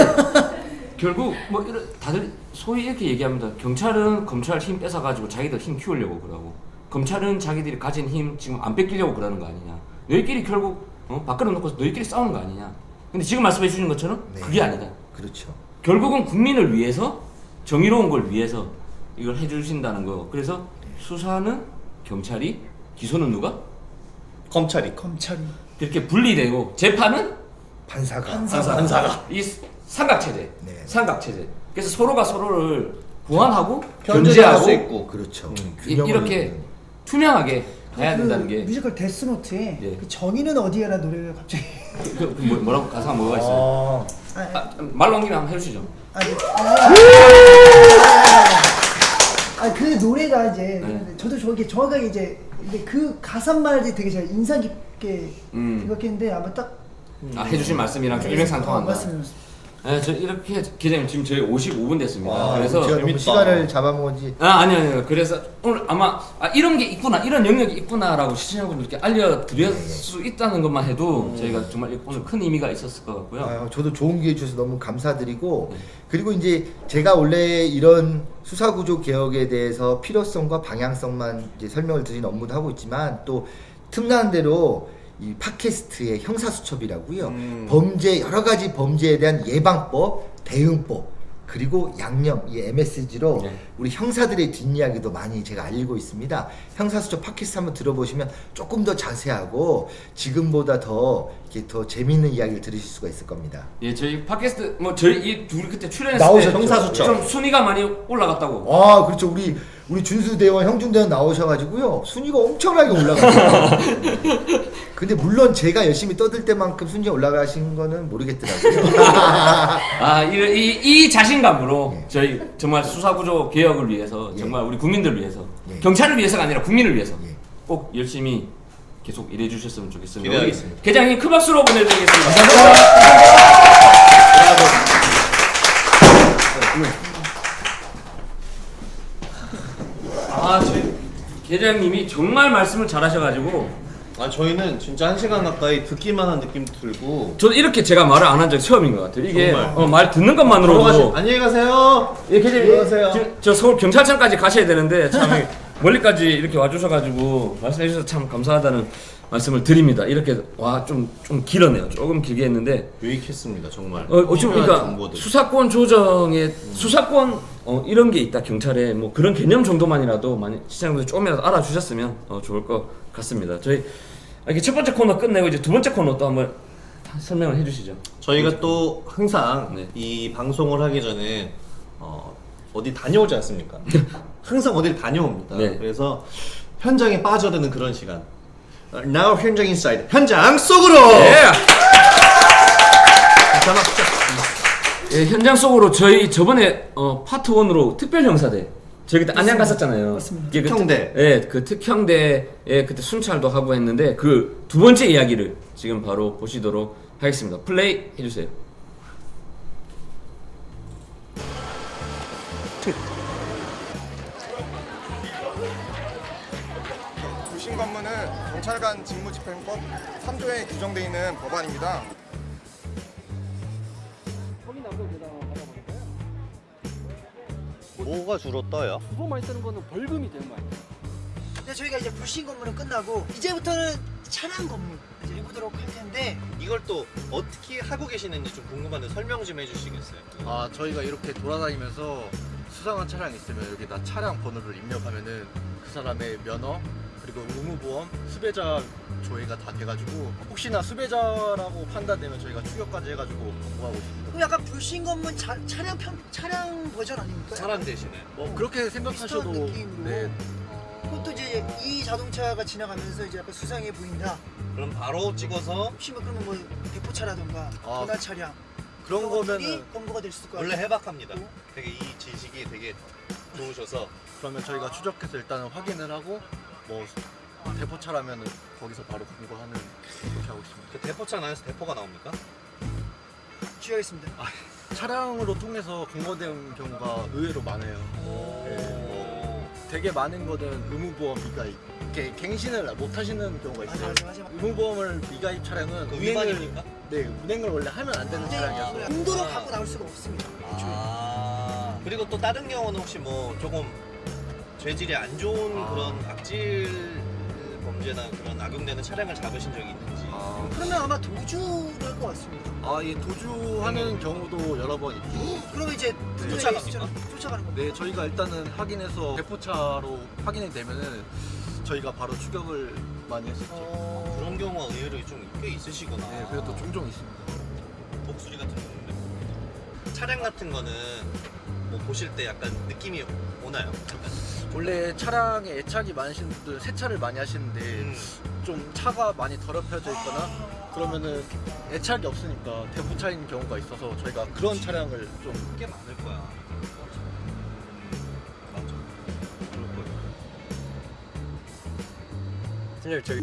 결국 뭐 이런 다들 소위 이렇게 얘기합니다. 경찰은 검찰 힘 뺏어가지고 자기들 힘 키우려고 그러고 검찰은 자기들이 가진 힘 지금 안 뺏기려고 그러는 거 아니냐. 너희끼리 결국 밖으로 놓고 너희끼리 싸우는 거 아니냐. 근데 지금 말씀해 주신 것처럼 네. 그게 아니다. 그렇죠. 결국은 국민을 위해서 정의로운 걸 위해서 이걸 해주신다는 거. 그래서 수사는 경찰이, 기소는 누가? 검찰이 이렇게 분리되고 재판은 판사가. 이 삼각체제. 네. 삼각체제. 그래서 서로가 서로를 보완하고 견제할 수 견제하고 있고 그렇죠. 이렇게 투명하게 가야 된다는 그 게 뮤지컬 데스노트에 예. 그 정의는 어디에라 노래가 갑자기 뭐라고 가사가 뭐가 있어요? 말 넘기면 한번 해주시죠. 그 노래가 이제 네. 저도 저렇게 정확하게 이제 그 가사말이 되게 제가 인상 깊게 생각했는데 아마 딱 해주신 말씀이랑 좀 일맥상통한다. 맞습니다. 네, 저 이렇게 기자님 지금 저희 55분 됐습니다. 그래서 제가 너무 재밌다. 시간을 잡아먹은지 아니요. 그래서 오늘 아마 이런 게 있구나, 이런 영역이 있구나라고 시청자분들께 알려드릴 수 있다는 것만 해도 저희가 정말 오늘 큰 의미가 있었을 것 같고요. 저도 좋은 기회 주셔서 너무 감사드리고 그리고 이제 제가 원래 이런 수사구조 개혁에 대해서 필요성과 방향성만 이제 설명을 드린 업무도 하고 있지만 또 틈나는 대로 이 팟캐스트의 형사수첩이라고요. 범죄 여러 가지 범죄에 대한 예방법, 대응법 그리고 양념 이 MSG로 네. 우리 형사들의 뒷이야기도 많이 제가 알리고 있습니다. 형사수첩 팟캐스트 한번 들어보시면 조금 더 자세하고 지금보다 더 이렇게 더 재미있는 이야기를 들으실 수가 있을 겁니다. 예, 저희 팟캐스트 뭐 저희 이 둘이 그때 출연했을 나오셨죠? 때 형사수첩. 좀 순위가 많이 올라갔다고. 아 그렇죠. 우리 준수 대원, 형준 대원 나오셔가지고요 순위가 엄청나게 올라갔어요. 근데 물론 제가 열심히 떠들 때만큼 순위 올라가신 거는 모르겠더라고요. 아, 이 자신감으로 예. 저희 정말 수사구조 개혁을 위해서 예. 정말 우리 국민들을 위해서 예. 경찰을 위해서가 아니라 국민을 위해서 예. 꼭 열심히 계속 일해 주셨으면 좋겠습니다. 기대하겠습니다. 우리 계장님 큰 박수로 보내드리겠습니다. 아, 저희 계장님이 정말 말씀을 잘하셔가지고 아 저희는 진짜 1시간 가까이 듣기만 한 느낌도 들고 저는 이렇게 제가 말을 안 한 적이 처음인 것 같아요. 이게 정말. 말 듣는 바로 것만으로도 안녕히 가세요. 예, 계장님 안녕하세요. 지금 저 서울 경찰청까지 가셔야 되는데 참 멀리까지 이렇게 와주셔가지고 말씀해 주셔서 참 감사하다는 말씀을 드립니다. 이렇게 와 좀 길었네요. 조금 길게 했는데 유익했습니다 정말. 어찌 필요한 보니까 정보들. 수사권 조정에 수사권 이런 게 있다 경찰에 뭐 그런 개념 정도만이라도 많이 시청자분들 조금이라도 알아주셨으면 좋을 것 같습니다. 저희 이렇게 첫 번째 코너 끝내고 이제 두 번째 코너 또 한번 설명을 해주시죠. 저희가 또 항상 네. 이 방송을 하기 전에 어디 다녀오지 않습니까? 항상 어딜 다녀옵니다. 네. 그래서 현장에 빠져드는 그런 시간. Now 현장 인사이드 현장 속으로. 예! 괜찮아. 예, 현장 속으로 저희 저번에 파트 1으로 특별 형사대 저희 그때 안양 갔었잖아요. 맞습니다. 이게 그 특형대. 예, 그 특형대에 그때 순찰도 하고 했는데 그 두 번째 이야기를 지금 바로 보시도록 하겠습니다. 플레이 해주세요. 부신 건물은 경찰관 직무집행법 3조에 규정되어 있는 법안입니다. 뭐가 주로 떠요? 근데 저희가 이제 불신 건물은 끝나고 이제부터는 차량 건물 이제 해보도록 할 텐데 이걸 또 어떻게 하고 계시는지 좀 궁금한데 설명 좀 해주시겠어요? 아 저희가 이렇게 돌아다니면서 수상한 차량이 있으면 여기다 차량 번호를 입력하면은 그 사람의 면허 그리고 의무보험 수배자 조회가 다 돼가지고 혹시나 수배자라고 판단되면 저희가 추격까지 해가지고 보호하고 있습니다. 그럼 약간 불신 건물 차량 버전 아닙니까? 사람 대신에. 뭐 그렇게 생각하셔도 비슷한 느낌으로. 네. 그것도 이제 이 자동차가 지나가면서 이제 약간 수상해 보인다. 그럼 바로 찍어서 혹시 뭐 그러면 뭐 대포차라던가 아, 도난 차량 그런 것들이 거면은 검거가 될 수 있을 것 원래 같아요. 해박합니다. 되게 이 지식이 되게 좋으셔서 그러면 저희가 추적해서 일단은 확인을 하고 뭐 대포차라면은 거기서 바로 검거하는 그렇게 하고 있습니다. 그 대포차 안에서 대포가 나옵니까? 주의하겠습니다. 차량으로 통해서 검거된 경우가 의외로 많아요. 뭐 되게 많은 거는 의무보험 미가입. 이렇게 갱신을 못 하시는 경우가 있어요. 맞아. 의무보험을 미가입 차량은 그 운행을 위반입니까? 네 운행을 원래 하면 안 되는 차량이어서 공도로 갖고 나올 수가 없습니다. 아 그리고 또 다른 경우는 혹시 뭐 조금 죄질이 안 좋은 그런 악질 범죄나 그런 악용되는 차량을 잡으신 적이 있는지. 그러면 아마 도주될 것 같습니다. 예, 도주하는 경우도 여러 번 있고 그러면 이제 쫓아갑니까? 쫓아가는 겁니다. 네 저희가 일단은 확인해서 대포차로 확인이 되면은 저희가 바로 추격을 많이 했었죠. 그런 경우가 의외로 좀 꽤 있으시구나. 네 그래도 종종 있습니다. 목소리 같은 경우는 차량 같은 거는 뭐 보실 때 약간 느낌이 오나요? 약간 원래 차량에 애착이 많으신 분들 세차를 많이 하시는데 좀 차가 많이 더럽혀져 있거나 그러면은 애착이 없으니까 대포차인 경우가 있어서 저희가 그런 차량을 좀 꽤 많을 거야. 맞아. 그럴 거예요. 팀장님 저희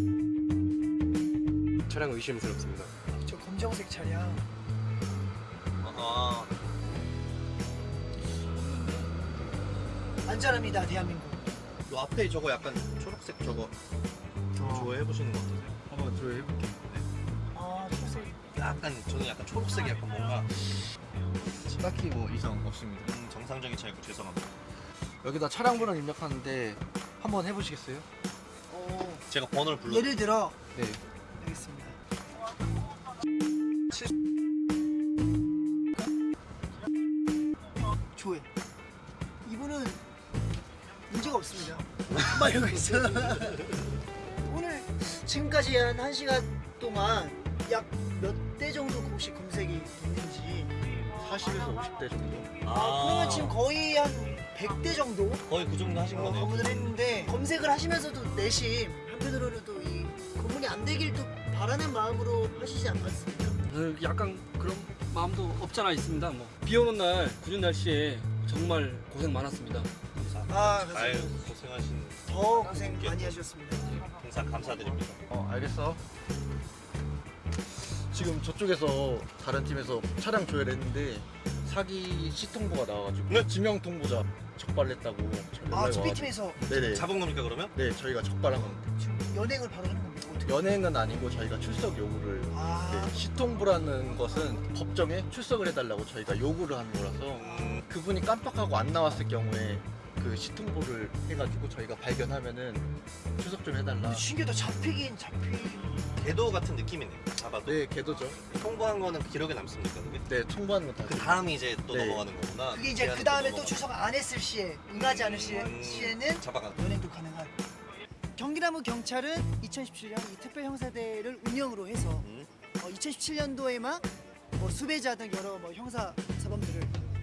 차량 의심스럽습니다. 저 검정색 차량. 아 안전합니다, 대한민국. 요 앞에 저거 약간 초록색 저거 좋아해 보시는 거 어떠세요? 한번 저희 해볼게요. 아, 초록색. 약간 저는 약간 초록색이 약간 뭔가 딱히 뭐 이상 없습니다. 정상적인 차이고 죄송합니다. 여기다 차량 번호 입력하는데 한번 해보시겠어요? 제가 번호를 불러. 예를 들어 네. 알겠습니다. 말고 있어. 오늘 지금까지 한 1시간 동안 약 몇 대 정도 혹시 검색이 됐는지. 40에서 50대 정도. 그러면 지금 거의 한 100대 정도 거의 그 정도 하신 거네요. 검문을 했는데 검색을 하시면서도 내심 한편으로는 또 이 검문이 안 되길 또 바라는 마음으로 하시지 않았습니까? 약간 그런 마음도 없잖아 있습니다. 뭐 비 오는 날 궂은 날씨에 정말 고생 많았습니다. 아유 고생하신. 더 고생 많이 하셨습니다. 항상 감사드립니다. 알겠어. 지금 저쪽에서 다른 팀에서 차량 조회했는데 사기 시통보가 나와가지고 지명 통보자 적발했다고 GP팀에서 네네. 잡은 겁니까 그러면? 네, 저희가 적발한 겁니다. 지금 연행을 바로 하는 겁니다. 어떻게? 연행은 아니고 저희가 출석 요구를 네, 시통부라는 것은 법정에 출석을 해달라고 저희가 요구를 하는 거라서 그분이 깜빡하고 안 나왔을 경우에 그 시통보를 해가지고 저희가 발견하면은 출석 좀 해달라. 신기하다. 잡히긴 궤도 같은 느낌이네요. 잡아도. 네, 궤도죠. 통보한 거는 기록에 남습니까 그게? 네, 통보하는 건 다. 그 다음이 이제 또 네. 넘어가는 거구나. 그게 이제 그 다음에 또 출석 안 했을 시에 응하지 않을 시에는 잡아가. 연행도 가능한. 경기남부 경찰은 2017년 이 특별 형사대를 운영으로 해서 2017년도에만 뭐 수배자 등 여러 뭐 형사 사범들을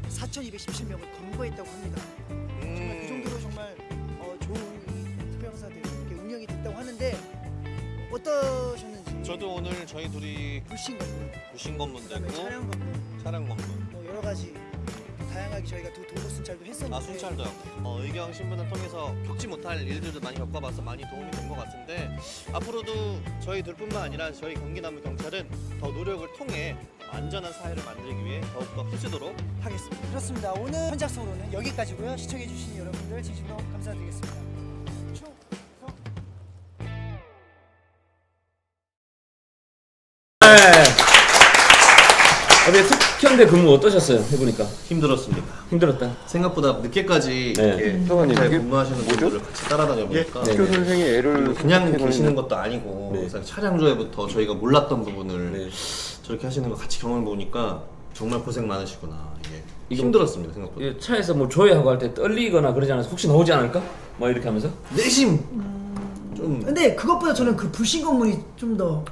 4,217명을 검거했다고 합니다. 정말 그 정도로 정말 좋은 이 특별 형사대 이렇게 운영이 됐다고 하는데 어떠셨는지? 저도 오늘 저희 둘이 불신 검문, 부신 검문도 그다음에 있고 차량 검문, 뭐 여러 가지 다양하게 저희가 도로 순찰도 했었는데. 순찰도 하고 의경 신문을 통해서 겪지 못할 일들도 많이 겪어봐서 많이 도움이 된 것 같은데 앞으로도 저희 둘뿐만 아니라 저희 경기남부 경찰은 더 노력을 통해 안전한 사회를 만들기 위해 더욱더 힘쓰도록 하겠습니다. 그렇습니다. 오늘 현장속으로는 여기까지고요. 시청해주신 여러분들 진심으로 감사드리겠습니다. 특현대 근무 어떠셨어요? 해보니까 힘들었습니다. 힘들었다. 생각보다 늦게까지 네. 이렇게 경찰에 근무하시는 분들을 같이 따라다녀 보니까 학교 선생이 애를 그냥 계시는 것도 아니고 그래서 차량 조회부터 저희가 몰랐던 부분을 저렇게 하시는 거 같이 경험해 보니까 정말 고생 많으시구나. 이게 힘들었습니다 생각보다. 차에서 뭐 조회하고 할 때 떨리거나 그러지 않아서 혹시 나오지 않을까? 막 이렇게 하면서 내심 좀. 근데 그것보다 저는 그 불신 검문이 좀 더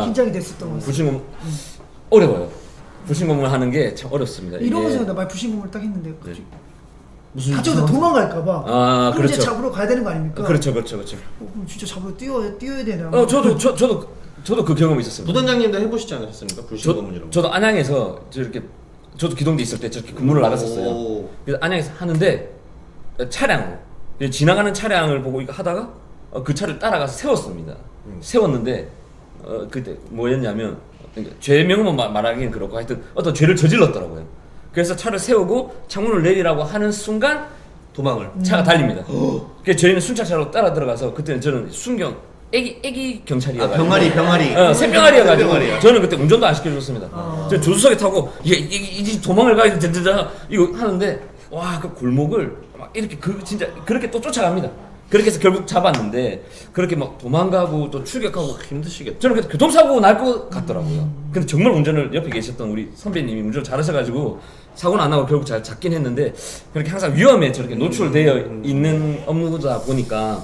긴장이 됐었던 것 같아요. 불신 검문 어려워요. 불신 검문을 하는 게 참 어렵습니다. 이러고 이게- 생각나. 불신 검문을 딱 했는데 무슨 가져다 도망갈까봐. 그럼 그렇죠. 이제 잡으러 가야 되는 거 아닙니까? 그렇죠. 그럼 진짜 잡으러 뛰어야 되나? 저도 그 경험이 있었습니다. 부단장님도 해보시지 않으셨습니까? 불신 검문이라고. 저도 안양에서 저도 기동대 있을 때 저렇게 근무를 나갔었어요. 그래서 안양에서 하는데 차량으로 지나가는 차량을 보고 이거 하다가 그 차를 따라가서 세웠습니다. 세웠는데 그때 뭐였냐면 죄명은 말하기는 그렇고 하여튼 어떤 죄를 저질렀더라고요. 그래서 차를 세우고 창문을 내리라고 하는 순간 도망을 차가 달립니다. 그래서 저희는 순찰차로 따라 들어가서 그때는 저는 순경 애기 경찰이어가지고 병아리 새병아리여가지고 병아리야. 저는 그때 운전도 안 시켜줬습니다. 저 조수석에 타고 이 도망을 가야 된다 이거 하는데 와 그 골목을 막 이렇게 진짜 그렇게 또 쫓아갑니다. 그렇게 해서 결국 잡았는데 그렇게 막 도망가고 또 출격하고 힘드시겠다. 저는 그때 교통사고 날 것 같더라고요. 근데 정말 운전을 옆에 계셨던 우리 선배님이 운전을 잘하셔가지고 사고는 안 나고 결국 잘 잡긴 했는데 그렇게 항상 위험에 저렇게 노출되어 있는 업무다 보니까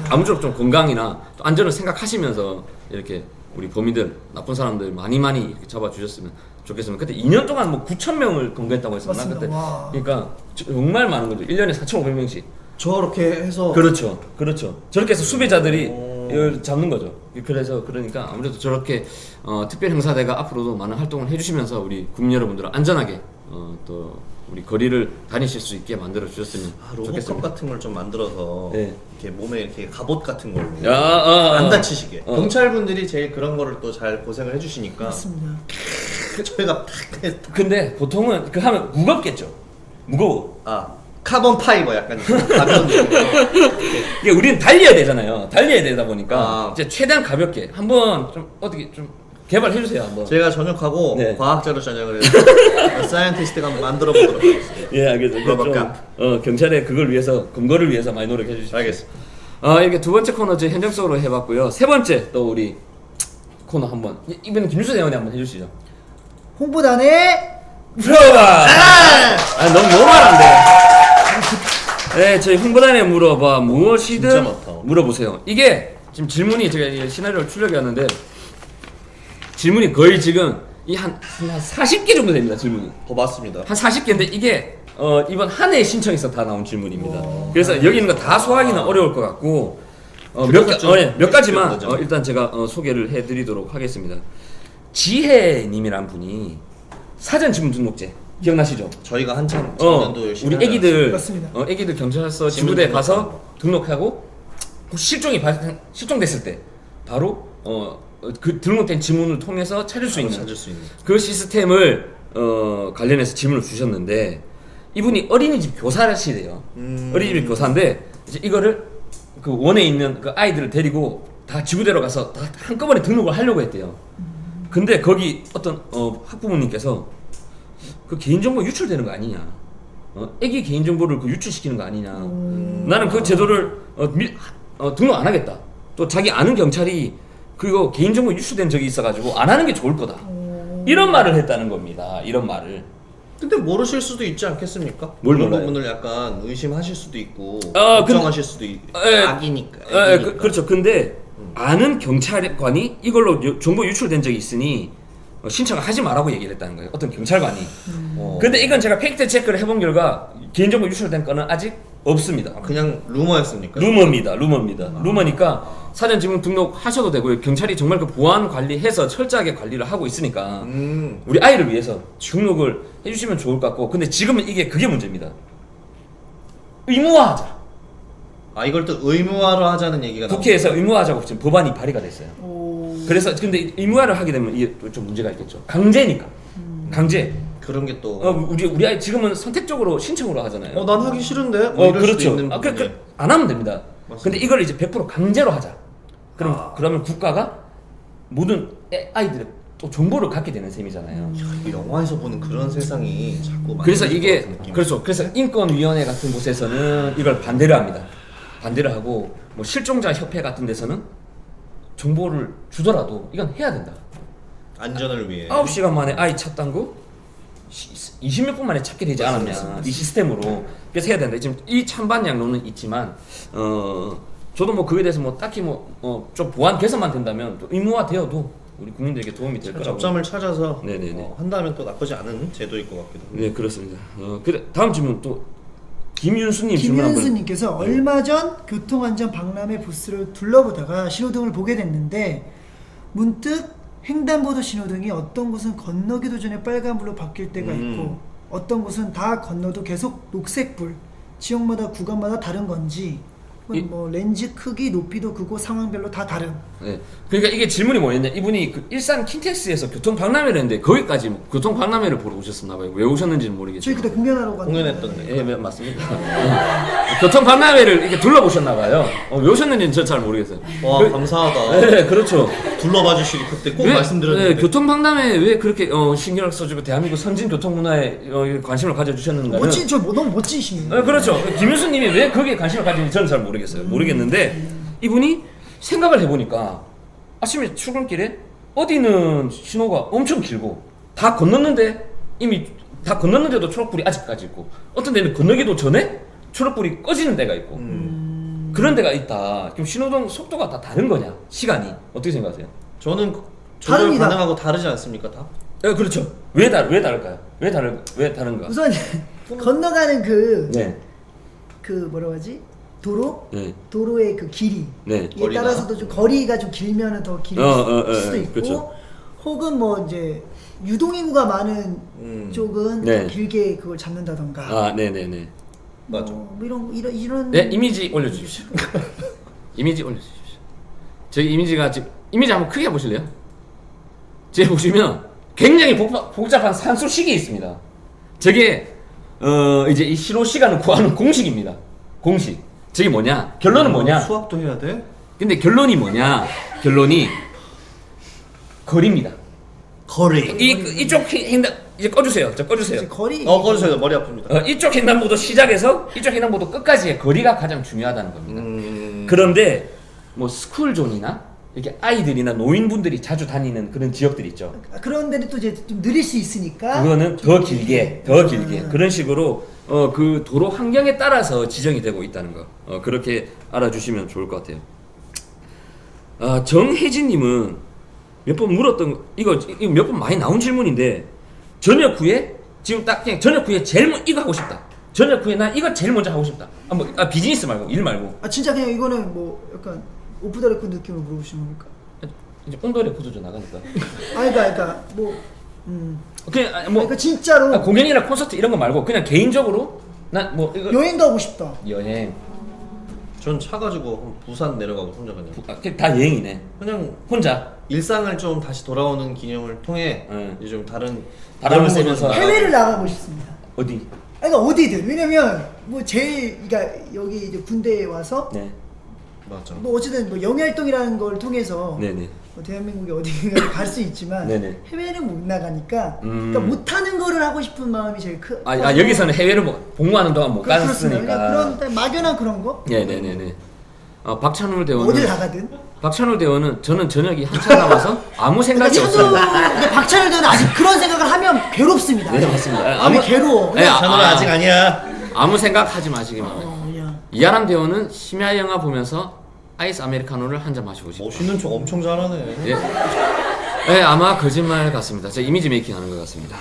아무쪼록 좀 건강이나 또 안전을 생각하시면서 이렇게 우리 범인들 나쁜 사람들 많이 이렇게 잡아주셨으면 좋겠습니다. 그때 2년 동안 뭐 9,000명을 검거했다고 했었나 그때. 와. 그러니까 정말 많은 거죠. 1년에 4,500명씩. 저렇게 해서 그렇죠. 저렇게 해서 수배자들이 이걸 잡는 거죠. 그러니까 아무래도 저렇게 특별 형사대가 앞으로도 많은 활동을 해주시면서 우리 국민 여러분들 안전하게 또 우리 거리를 다니실 수 있게 만들어 주셨으면 로봇컵 좋겠습니다. 같은 걸 좀 만들어서 이렇게 몸에 이렇게 갑옷 같은 걸로 야, 안 다치시게. 경찰분들이 제일 그런 거를 또 잘 고생을 해주시니까. 맞습니다. 저희가 근데 보통은 그 하면 무겁겠죠. 무거워. 카본 파이버 약간 가벼운 느낌. 이게 우리는 달려야 되잖아요. 달려야 되다 보니까 이제 최대한 가볍게 한번 좀 어떻게 좀 개발해 주세요 한번. 제가 전역하고 과학자로 전역을 해서 사이언티스트가 한번 만들어 보도록 하겠습니다. 예, 알겠습니다. 경찰에 그걸 위해서 검거를 위해서 많이 노력해 주시죠. 알겠습니다. 이렇게 두 번째 코너 저 현장 속으로 해봤고요. 세 번째 또 우리 코너 한번 이번엔 김유수 대원이 한번 해주시죠. 홍보단의 프로가 너무 말한데. 네, 저희 홍보단에 물어봐 진짜 무엇이든 많다. 물어보세요. 이게 지금 질문이 제가 이 시나리오를 출력해왔는데 질문이 거의 지금 이 한 40개 정도 됩니다. 질문이 맞습니다. 한 40개인데 이게 이번 한 해 신청에서 다 나온 질문입니다. 그래서 여기 있는 거 다 소화하기는 어려울 것 같고 몇 가지만 일단 제가 소개를 해드리도록 하겠습니다. 지혜님이란 분이 사전 지문 등록제 기억나시죠? 저희가 한참 작년도 열심히 우리 애기들 맞습니다. 애기들 경찰서 지구대 가서 등록하고 실종됐을 때 바로 그 등록된 지문을 통해서 찾을 수 있는 그 시스템을 관련해서 질문을 주셨는데 이분이 어린이집 교사시래요. 어린이집 교사인데 이제 이거를 그 원에 있는 그 아이들을 데리고 다 지구대로 가서 다 한꺼번에 등록을 하려고 했대요. 근데 거기 어떤 학부모님께서 그 개인정보 유출되는 거 아니냐, 애기 개인정보를 그 유출시키는 거 아니냐, 나는 그 제도를 등록 안 하겠다. 또 자기 아는 경찰이 그거 개인정보 유출된 적이 있어가지고 안 하는 게 좋을 거다. 이런 말을 했다는 겁니다. 이런 말을. 근데 모르실 수도 있지 않겠습니까? 뭘 그런 몰라요? 부분을 약간 의심하실 수도 있고 근데- 걱정하실 수도 있고 악이니까. 그렇죠. 근데 아는 경찰관이 이걸로 정보 유출된 적이 있으니 신청을 하지 말라고 얘기를 했다는 거예요. 어떤 경찰관이. 근데 이건 제가 팩트 체크를 해본 결과 개인정보 유출된 건은 아직 없습니다. 그냥 루머였습니까? 루머입니다. 루머니까 사전 지문 등록하셔도 되고요. 경찰이 정말 그 보안 관리해서 철저하게 관리를 하고 있으니까 우리 아이를 위해서 등록을 해주시면 좋을 것 같고, 근데 지금은 그게 문제입니다. 의무화하자. 이걸 또 의무화로 하자는 얘기가 국회에서 의무화하자고 지금 법안이 발의가 됐어요. 그래서 근데 의무화를 하게 되면 이게 좀 문제가 있겠죠. 강제니까. 강제. 그런 게 또 우리 아이 지금은 선택적으로 신청으로 하잖아요. 난 하기 싫은데. 뭐 이럴 그렇죠. 수도 있는 안 하면 됩니다. 근데 이걸 이제 100% 강제로 하자. 그러면 국가가 모든 아이들의 또 정보를 갖게 되는 셈이잖아요. 영화에서 보는 그런 세상이 자꾸 그래서 이게 만들어질 것 같은 그렇죠. 그래서 인권위원회 같은 곳에서는 이걸 반대를 합니다. 반대를 하고 뭐 실종자 협회 같은 데서는 정보를 주더라도 이건 해야 된다. 안전을 위해 9시간 만에 아이 찾던 거 20몇 분 만에 찾게 되지 않았냐, 이 시스템으로. 그래서 해야 된다. 지금 이 찬반 양론은 있지만 저도 뭐 그에 대해서 뭐 딱히 좀 보안 개선만 된다면 또 의무화되어도 우리 국민들에게 도움이 될 거라고. 접점을 찾아서 네네네. 한다면 또 나쁘지 않은 제도일 것 같기도 합니다. 네, 그렇습니다. 그래 다음 질문 또 김윤수님 질문 한번. 김윤수님께서 얼마 전 교통안전 박람회 부스를 둘러보다가 신호등을 보게 됐는데 문득 횡단보도 신호등이 어떤 곳은 건너기도 전에 빨간불로 바뀔 때가 있고 어떤 곳은 다 건너도 계속 녹색불, 지역마다 구간마다 다른 건지 뭐 렌즈 크기, 높이도 그거 상황별로 다 다른. 네. 그러니까 이게 질문이 뭐였냐? 이분이 그 일산 킨텍스에서 교통 박람회를 했는데 거기까지 교통 박람회를 보러 오셨었나 봐요. 왜 오셨는지는 모르겠지만. 저희 그때 공연하러 갔는데. 공연했던데. 예, 맞습니다. 교통 박람회를 이렇게 둘러보셨나 봐요. 왜 오셨는지는 저 잘 모르겠어요. 와, 감사하다. 네, 그렇죠. 둘러봐 주시고 그때 꼭 말씀드렸는데. 네, 교통 박람회 왜 그렇게 신경을 써주고 대한민국 선진 교통 문화에 관심을 가져주셨는가는. 멋진, 너무 멋지시네요. 네, 그렇죠. 김윤수님이 왜 거기에 관심을 가지는지 저는 잘 모르겠는데 이분이 생각을 해보니까 아침에 출근길에 어디는 신호가 엄청 길고 다 건넜는데 이미 다 건넜는데도 초록불이 아직까지 있고 어떤 데는 건너기도 전에 초록불이 꺼지는 데가 있고 그런 데가 있다. 그럼 신호등 속도가 다 다른 거냐? 시간이 어떻게 생각하세요? 저는 조절 가능하고 다르지 않습니까 다? 네, 그렇죠. 왜 다를까요? 왜 다른가? 우선 건너가는 그 뭐라고 하지? 도로? 네. 도로의 그 길이. 네. 이에 따라서도 좀 거리가 좀 길면은 더 길을 수도 있고, 그렇죠. 혹은 뭐 이제 유동인구가 많은 쪽은 더 길게 그걸 잡는다던가. 네네네. 맞아. 뭐 이런. 네, 이미지 올려주십시오. 이미지 올려주십시오. 저희 이미지가 지금 이미지 한번 크게 보실래요? 지금 보시면 굉장히 복잡한 산수식이 있습니다. 저게 이제 이 신호 시간을 구하는 공식입니다. 공식. 저게 뭐냐? 결론은 뭐냐? 수학도 해야 돼? 근데 결론이 뭐냐? 결론이 거리입니다. 거리. 이쪽 횡단 이제 꺼주세요. 저 꺼주세요. 거리. 꺼주세요. 머리 아픕니다. 이쪽 횡단보도 시작해서 이쪽 횡단보도 끝까지의 거리가 가장 중요하다는 겁니다. 그런데 뭐 스쿨존이나 이렇게 아이들이나 노인분들이 자주 다니는 그런 지역들 있죠. 그런 데는 또 이제 좀 느릴 수 있으니까. 그거는 더 길게 그런 식으로 그 도로 환경에 따라서 지정이 되고 있다는 거 그렇게 알아주시면 좋을 것 같아요. 정혜진님은 몇 번 물었던 이거 몇 번 많이 나온 질문인데 저녁 후에 지금 딱 그냥 저녁 후에 제일 이거 하고 싶다. 저녁 후에 난 이거 제일 먼저 하고 싶다. 비즈니스 말고 일 말고. 진짜 그냥 이거는 뭐 약간 오프 더 레코드 느낌으로 물어보시는 겁니까? 이제 온더 레코드죠 나가니까. 그러니까 뭐 그냥 뭐 그러니까 진짜로 공연이나 콘서트 이런 거 말고 그냥 개인적으로 난 뭐 이거 여행도 하고 싶다. 여행. 전 차 가지고 부산 내려가고 혼자 그냥. 다 여행이네. 그냥 혼자. 일상을 좀 다시 돌아오는 기념을 통해 이제 좀 다른 바람을 쐬면서 해외를 나가고 싶습니다. 어디? 그러니까 어디든. 왜냐면 뭐 제일 그러니까 여기 이제 군대에 와서 네. 맞죠. 뭐 어쨌든 뭐 영예 활동이라는 걸 통해서 네네. 뭐 대한민국에 어디를 갈 수 있지만 네네. 해외는 못 나가니까 그러니까 못하는 거를 하고 싶은 마음이 제일 여기서는 해외를 복무하는 동안 못 그렇습니다. 갔으니까. 그런 막연한 그런 거. 네네네네. 박찬울 대원은 어딜 나가든. 박찬울 대원은 저는 저녁이 한참 남아서 아무 생각이 없어요. 근데 박찬울 대원은 아직 그런 생각을 하면 괴롭습니다. 네 맞습니다. 아무 괴로워. 박찬울은 아직 아니야. 아무 생각하지 마시기 바랍니다. 이하람 대원은 심야 영화 보면서 아이스 아메리카노를 한 잔 마시고 싶다. 멋있는 척 엄청 잘하네. 네, 아마 거짓말 같습니다. 제 이미지 메이킹 하는 것 같습니다.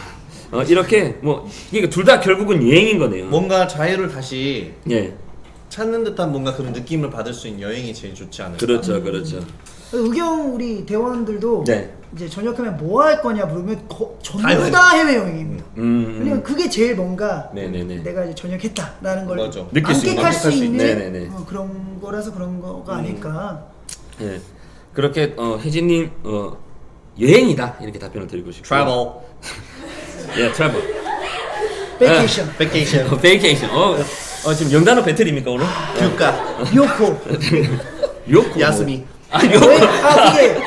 이렇게 뭐 이게 둘 다 결국은 여행인 거네요. 뭔가 자유를 다시 예. 찾는 듯한 뭔가 그런 느낌을 받을 수 있는 여행이 제일 좋지 않을까. 그렇죠. 의경 우리 대원들도 네. 이제 전역하면 뭐 할 거냐 물으면 전부 다 해외 여행입니다. 왜냐면 그게 제일 뭔가 네네네. 내가 이제 전역했다라는 걸 맞아. 만끽할 수 있는 네네네. 그런 거라서 그런 거가 아닐까. 예. 그렇게 혜진님 여행이다 이렇게 답변을 드리고 싶고. Travel. 예, 트래블. 베이케이션. 베이케이션. 베이케이션. 지금 영단어 배틀입니까 오늘? 교과. 요코. 요코. 야스미. 그게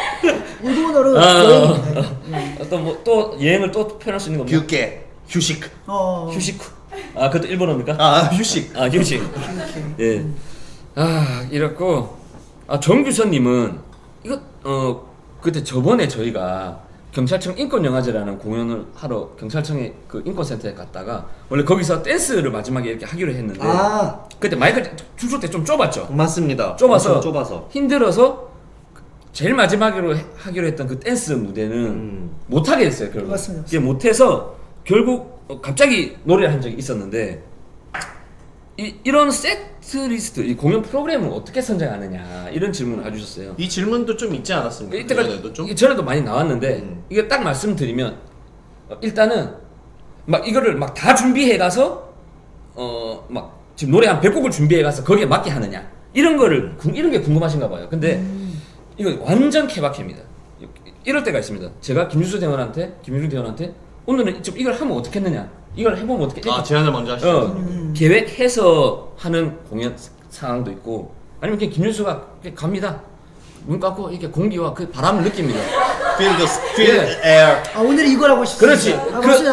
일본어로 여행입니다. 또 여행을 또 표현할 수 있는 겁니까? 규게. 휴식. 휴식. 그것도 일본어입니까? 휴식. 휴식. 예. 이렇고 정규선님은 이거 그때 저번에 저희가 경찰청 인권영화제라는 공연을 하러 경찰청의 그 인권센터에 갔다가 원래 거기서 댄스를 마지막에 이렇게 하기로 했는데 그때 마이크 줄설 때 좀 좁았죠? 맞습니다. 좁아서 힘들어서 제일 마지막으로 하기로 했던 그 댄스 무대는 못하게 됐어요. 결국 맞습니다. 이게 못해서 결국 갑자기 노래를 한 적이 있었는데 이런 세트 리스트, 이 공연 프로그램을 어떻게 선정하느냐 이런 질문을 해주셨어요. 이 질문도 좀 있지 않았습니까? 이때까지 전에도 많이 나왔는데 이게 딱 말씀드리면 일단은 막 이거를 막 다 준비해 가서 막 지금 노래 한 100곡을 준비해 가서 거기에 맞게 하느냐 이런 게 궁금하신가 봐요. 근데 이거 완전 케바케입니다. 이럴 때가 있습니다. 제가 김준수 대원한테 오늘은 좀 이걸 하면 어떻겠느냐, 이걸 해보면 어떻게 제안을 먼저 하시죠. 계획해서 하는 공연 상황도 있고 아니면 그냥 김준수가 그냥 갑니다. 눈 감고 이렇게 공기와 그 바람을 느낍니다. Feel air. 오늘 이걸 하고 싶습니다. 그렇지.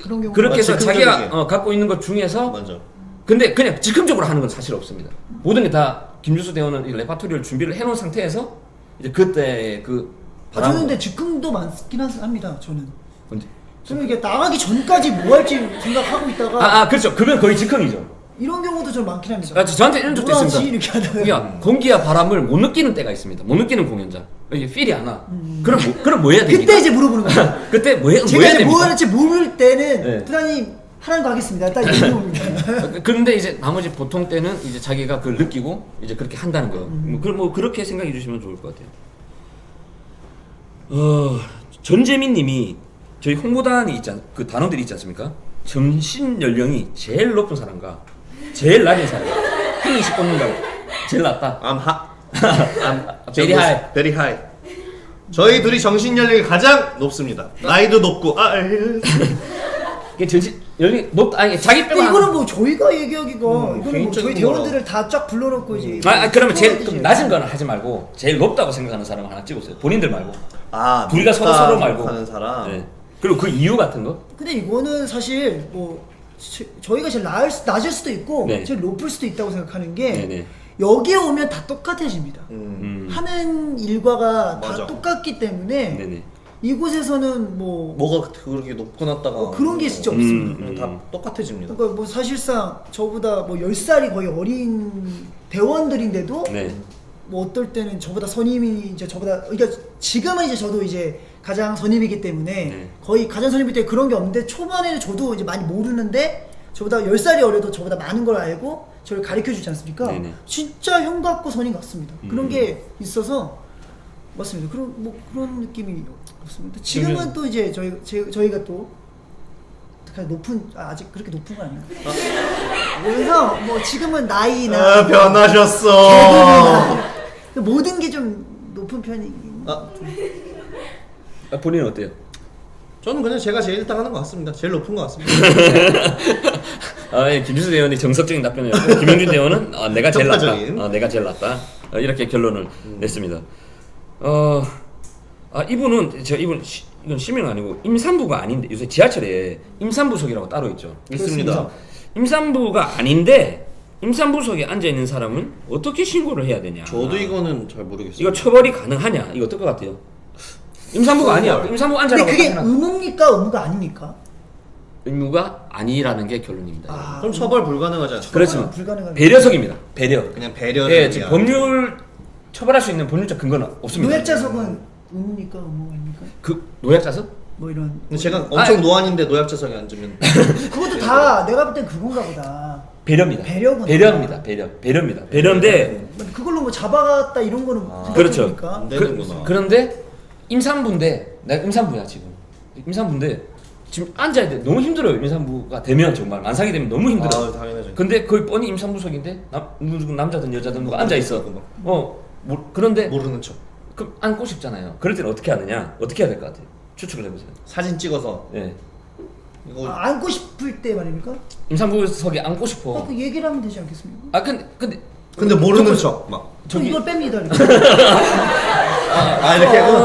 그런 경우. 그렇게 해서 자기가 갖고 있는 것 중에서 맞아. 근데 그냥 즉흥적으로 하는 건 사실 없습니다. 모든 게 다 김준수 대원은 이 레파토리를 준비를 해놓은 상태에서 이제 그때 그 저는 근데 즉흥도 많긴 합니다. 저는. 언제? 저는 이게 나가기 전까지 뭐 할지 생각하고 있다가 그렇죠. 그건 거의 즉흥이죠. 이런 경우도 좀 많긴 합니다. 저한테 이런 적도 있습니다. 이렇게 하다가 공기와 바람을 못 느끼는 때가 있습니다. 못 느끼는 공연자. 이게 필이 안 와. 그럼 뭐 해야 됩니까? 그때 이제 물어보는 거예요. 그때 뭐 해야 제가 이제 됩니까? 뭐 할지 모를 때는 네. 부장님 하라는 거 하겠습니다. 딱 이런 겁니다. 그런데 이제 나머지 보통 때는 이제 자기가 그걸 느끼고 이제 그렇게 한다는 거예요. 뭐 그렇게 생각해 주시면 좋을 것 같아요. 전재민님이 저희 홍보단이 그 단원들이 있지 않습니까? 정신 연령이 제일 높은 사람과 제일 낮은 사람, 한 20 뽑는다. 제일 낮다. I'm very high. Very high. 저희 둘이 정신 연령이 가장 높습니다. 나이도 높고 이게 정신 연령이 높다. 아니 자기 빼고 이거는 뭐 저희가 얘기하기가 이거는 뭐 저희 대원들을 다 쫙 불러놓고 이제 그러면 제일 좀 낮은 거는 하지 말고 제일 높다고 생각하는 사람을 하나 찍으세요. 본인들 말고. 우리가 서로 말고 하는 사람. 네. 그리고 그 이유 같은 거. 근데 이거는 사실 뭐 저희가 제일 낮을 수도 있고 네. 제일 높을 수도 있다고 생각하는 게 네네. 여기에 오면 다 똑같아집니다. 하는 일과가 다 맞아. 똑같기 때문에 네네. 이곳에서는 뭐 뭐가 그렇게 높고 낮다가 그런 게 진짜 없습니다. 다 똑같아집니다. 그러니까 뭐 사실상 저보다 뭐 10살이 거의 어린 대원들인데도 네. 뭐 어떨 때는 저보다 선임이 이제 저보다 그러니까 지금은 이제 저도 이제 가장 선임이기 때문에 거의 가장 선임일 때 그런 게 없는데 초반에는 저도 이제 많이 모르는데 저보다 10살이 어려도 저보다 많은 걸 알고 저를 가르쳐 주지 않습니까? 네네. 진짜 형 같고 선임 같습니다. 그런 게 있어서 맞습니다. 그런 뭐 그런 느낌이 없습니다. 지금은 또 이제 저희가 또 높은 아직 그렇게 높은 건 아닌가. 그래서 뭐 지금은 나이나 변하셨어. 모든 게 좀 높은 편이긴. 본인은 어때요? 저는 그냥 제가 제일 딱 하는 것 같습니다. 제일 높은 것 같습니다. 예, 김준수 대원이 정석적인 답변이었고 김영준 대원은 내가 제일 낫다. 적극적인. 내가 제일 낫다. 이렇게 결론을 냈습니다. 이분 이건 실명 아니고 임산부가 아닌데 요새 지하철에 임산부석이라고 따로 있죠. 있습니다. 임산부가 아닌데 임산부석에 앉아 있는 사람은 어떻게 신고를 해야 되냐? 저도 이거는 잘 모르겠어요. 이거 처벌이 가능하냐? 이거 어떨 것 같아요? 임산부가 아니야. 임산부 앉아라고. 근데 그게 하잖아. 의무입니까? 의무가 아닙니까? 의무가 아니라는 게 결론입니다. 그럼 처벌 불가능하지 않습니까? 그렇지만 불가능하죠. 배려석입니다. 배려. 그냥 배려를 예, 지금 위한. 법률 처벌할 수 있는 법률적 근거는 없습니다. 노약자석은 의무입니까? 의무가 아닙니까? 그 노약자석? 뭐 이런. 근데 제가 엄청 노안인데 노약자석에 앉으면 그것도 다 내가 볼 땐 그건가 보다. 배려입니다. 배려구나. 배려입니다. 배려입니다. 배려인데 그걸로 뭐 잡아갔다 이런 거는 그렇죠. 생각해보니까. 안 되는구나. 그런데 임산부인데 내가 임산부야 지금. 임산부인데 지금 앉아야 돼. 너무 힘들어요. 임산부가 되면 정말 만삭이 되면 너무 힘들어. 당연하죠. 근데 거의 뻔히 임산부석인데 남자든 여자든 누가 앉아 있어. 그런데 모르는 척. 그럼 앉고 싶잖아요. 그럴 때는 어떻게 하느냐? 어떻게 해야 될 것 같아요? 추측을 해보세요. 사진 찍어서. 예. 이거 안고 싶을 때 말입니까? 임산부석에 앉고 싶어. 그 얘기를 하면 되지 않겠습니까? 근데 모르는 척 막. 저 이걸 뺍니다. 이렇게. 이렇게 하고.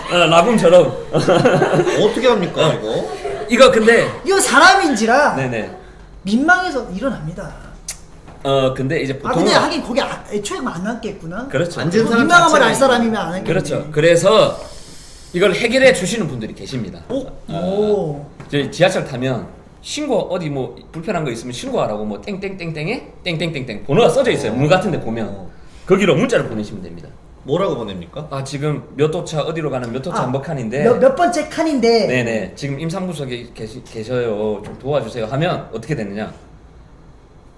라붐처럼. 어떻게 합니까 이거? 이거 근데 이거 사람인지라 네네. 민망해서 일어납니다. 근데 이제 보통 근데 하긴 거기 애초에 안 앉겠구나. 그렇죠. 앉은 사람 민망한 걸 알 자체가 사람이면 안 앉겠네. 그렇죠. 그래서 이걸 해결해 주시는 분들이 계십니다. 오. 저희 지하철 타면 신고 어디 뭐 불편한 거 있으면 신고하라고 뭐 땡땡땡땡에 땡땡땡땡 번호가 써져 있어요. 문 같은데 보면 거기로 문자를 보내시면 됩니다. 뭐라고 보냅니까? 지금 몇 호차 어디로 가는 몇 호차 몇 칸인데 몇 번째 칸인데. 네네 지금 임산부석에 계셔요. 좀 도와주세요 하면 어떻게 되느냐?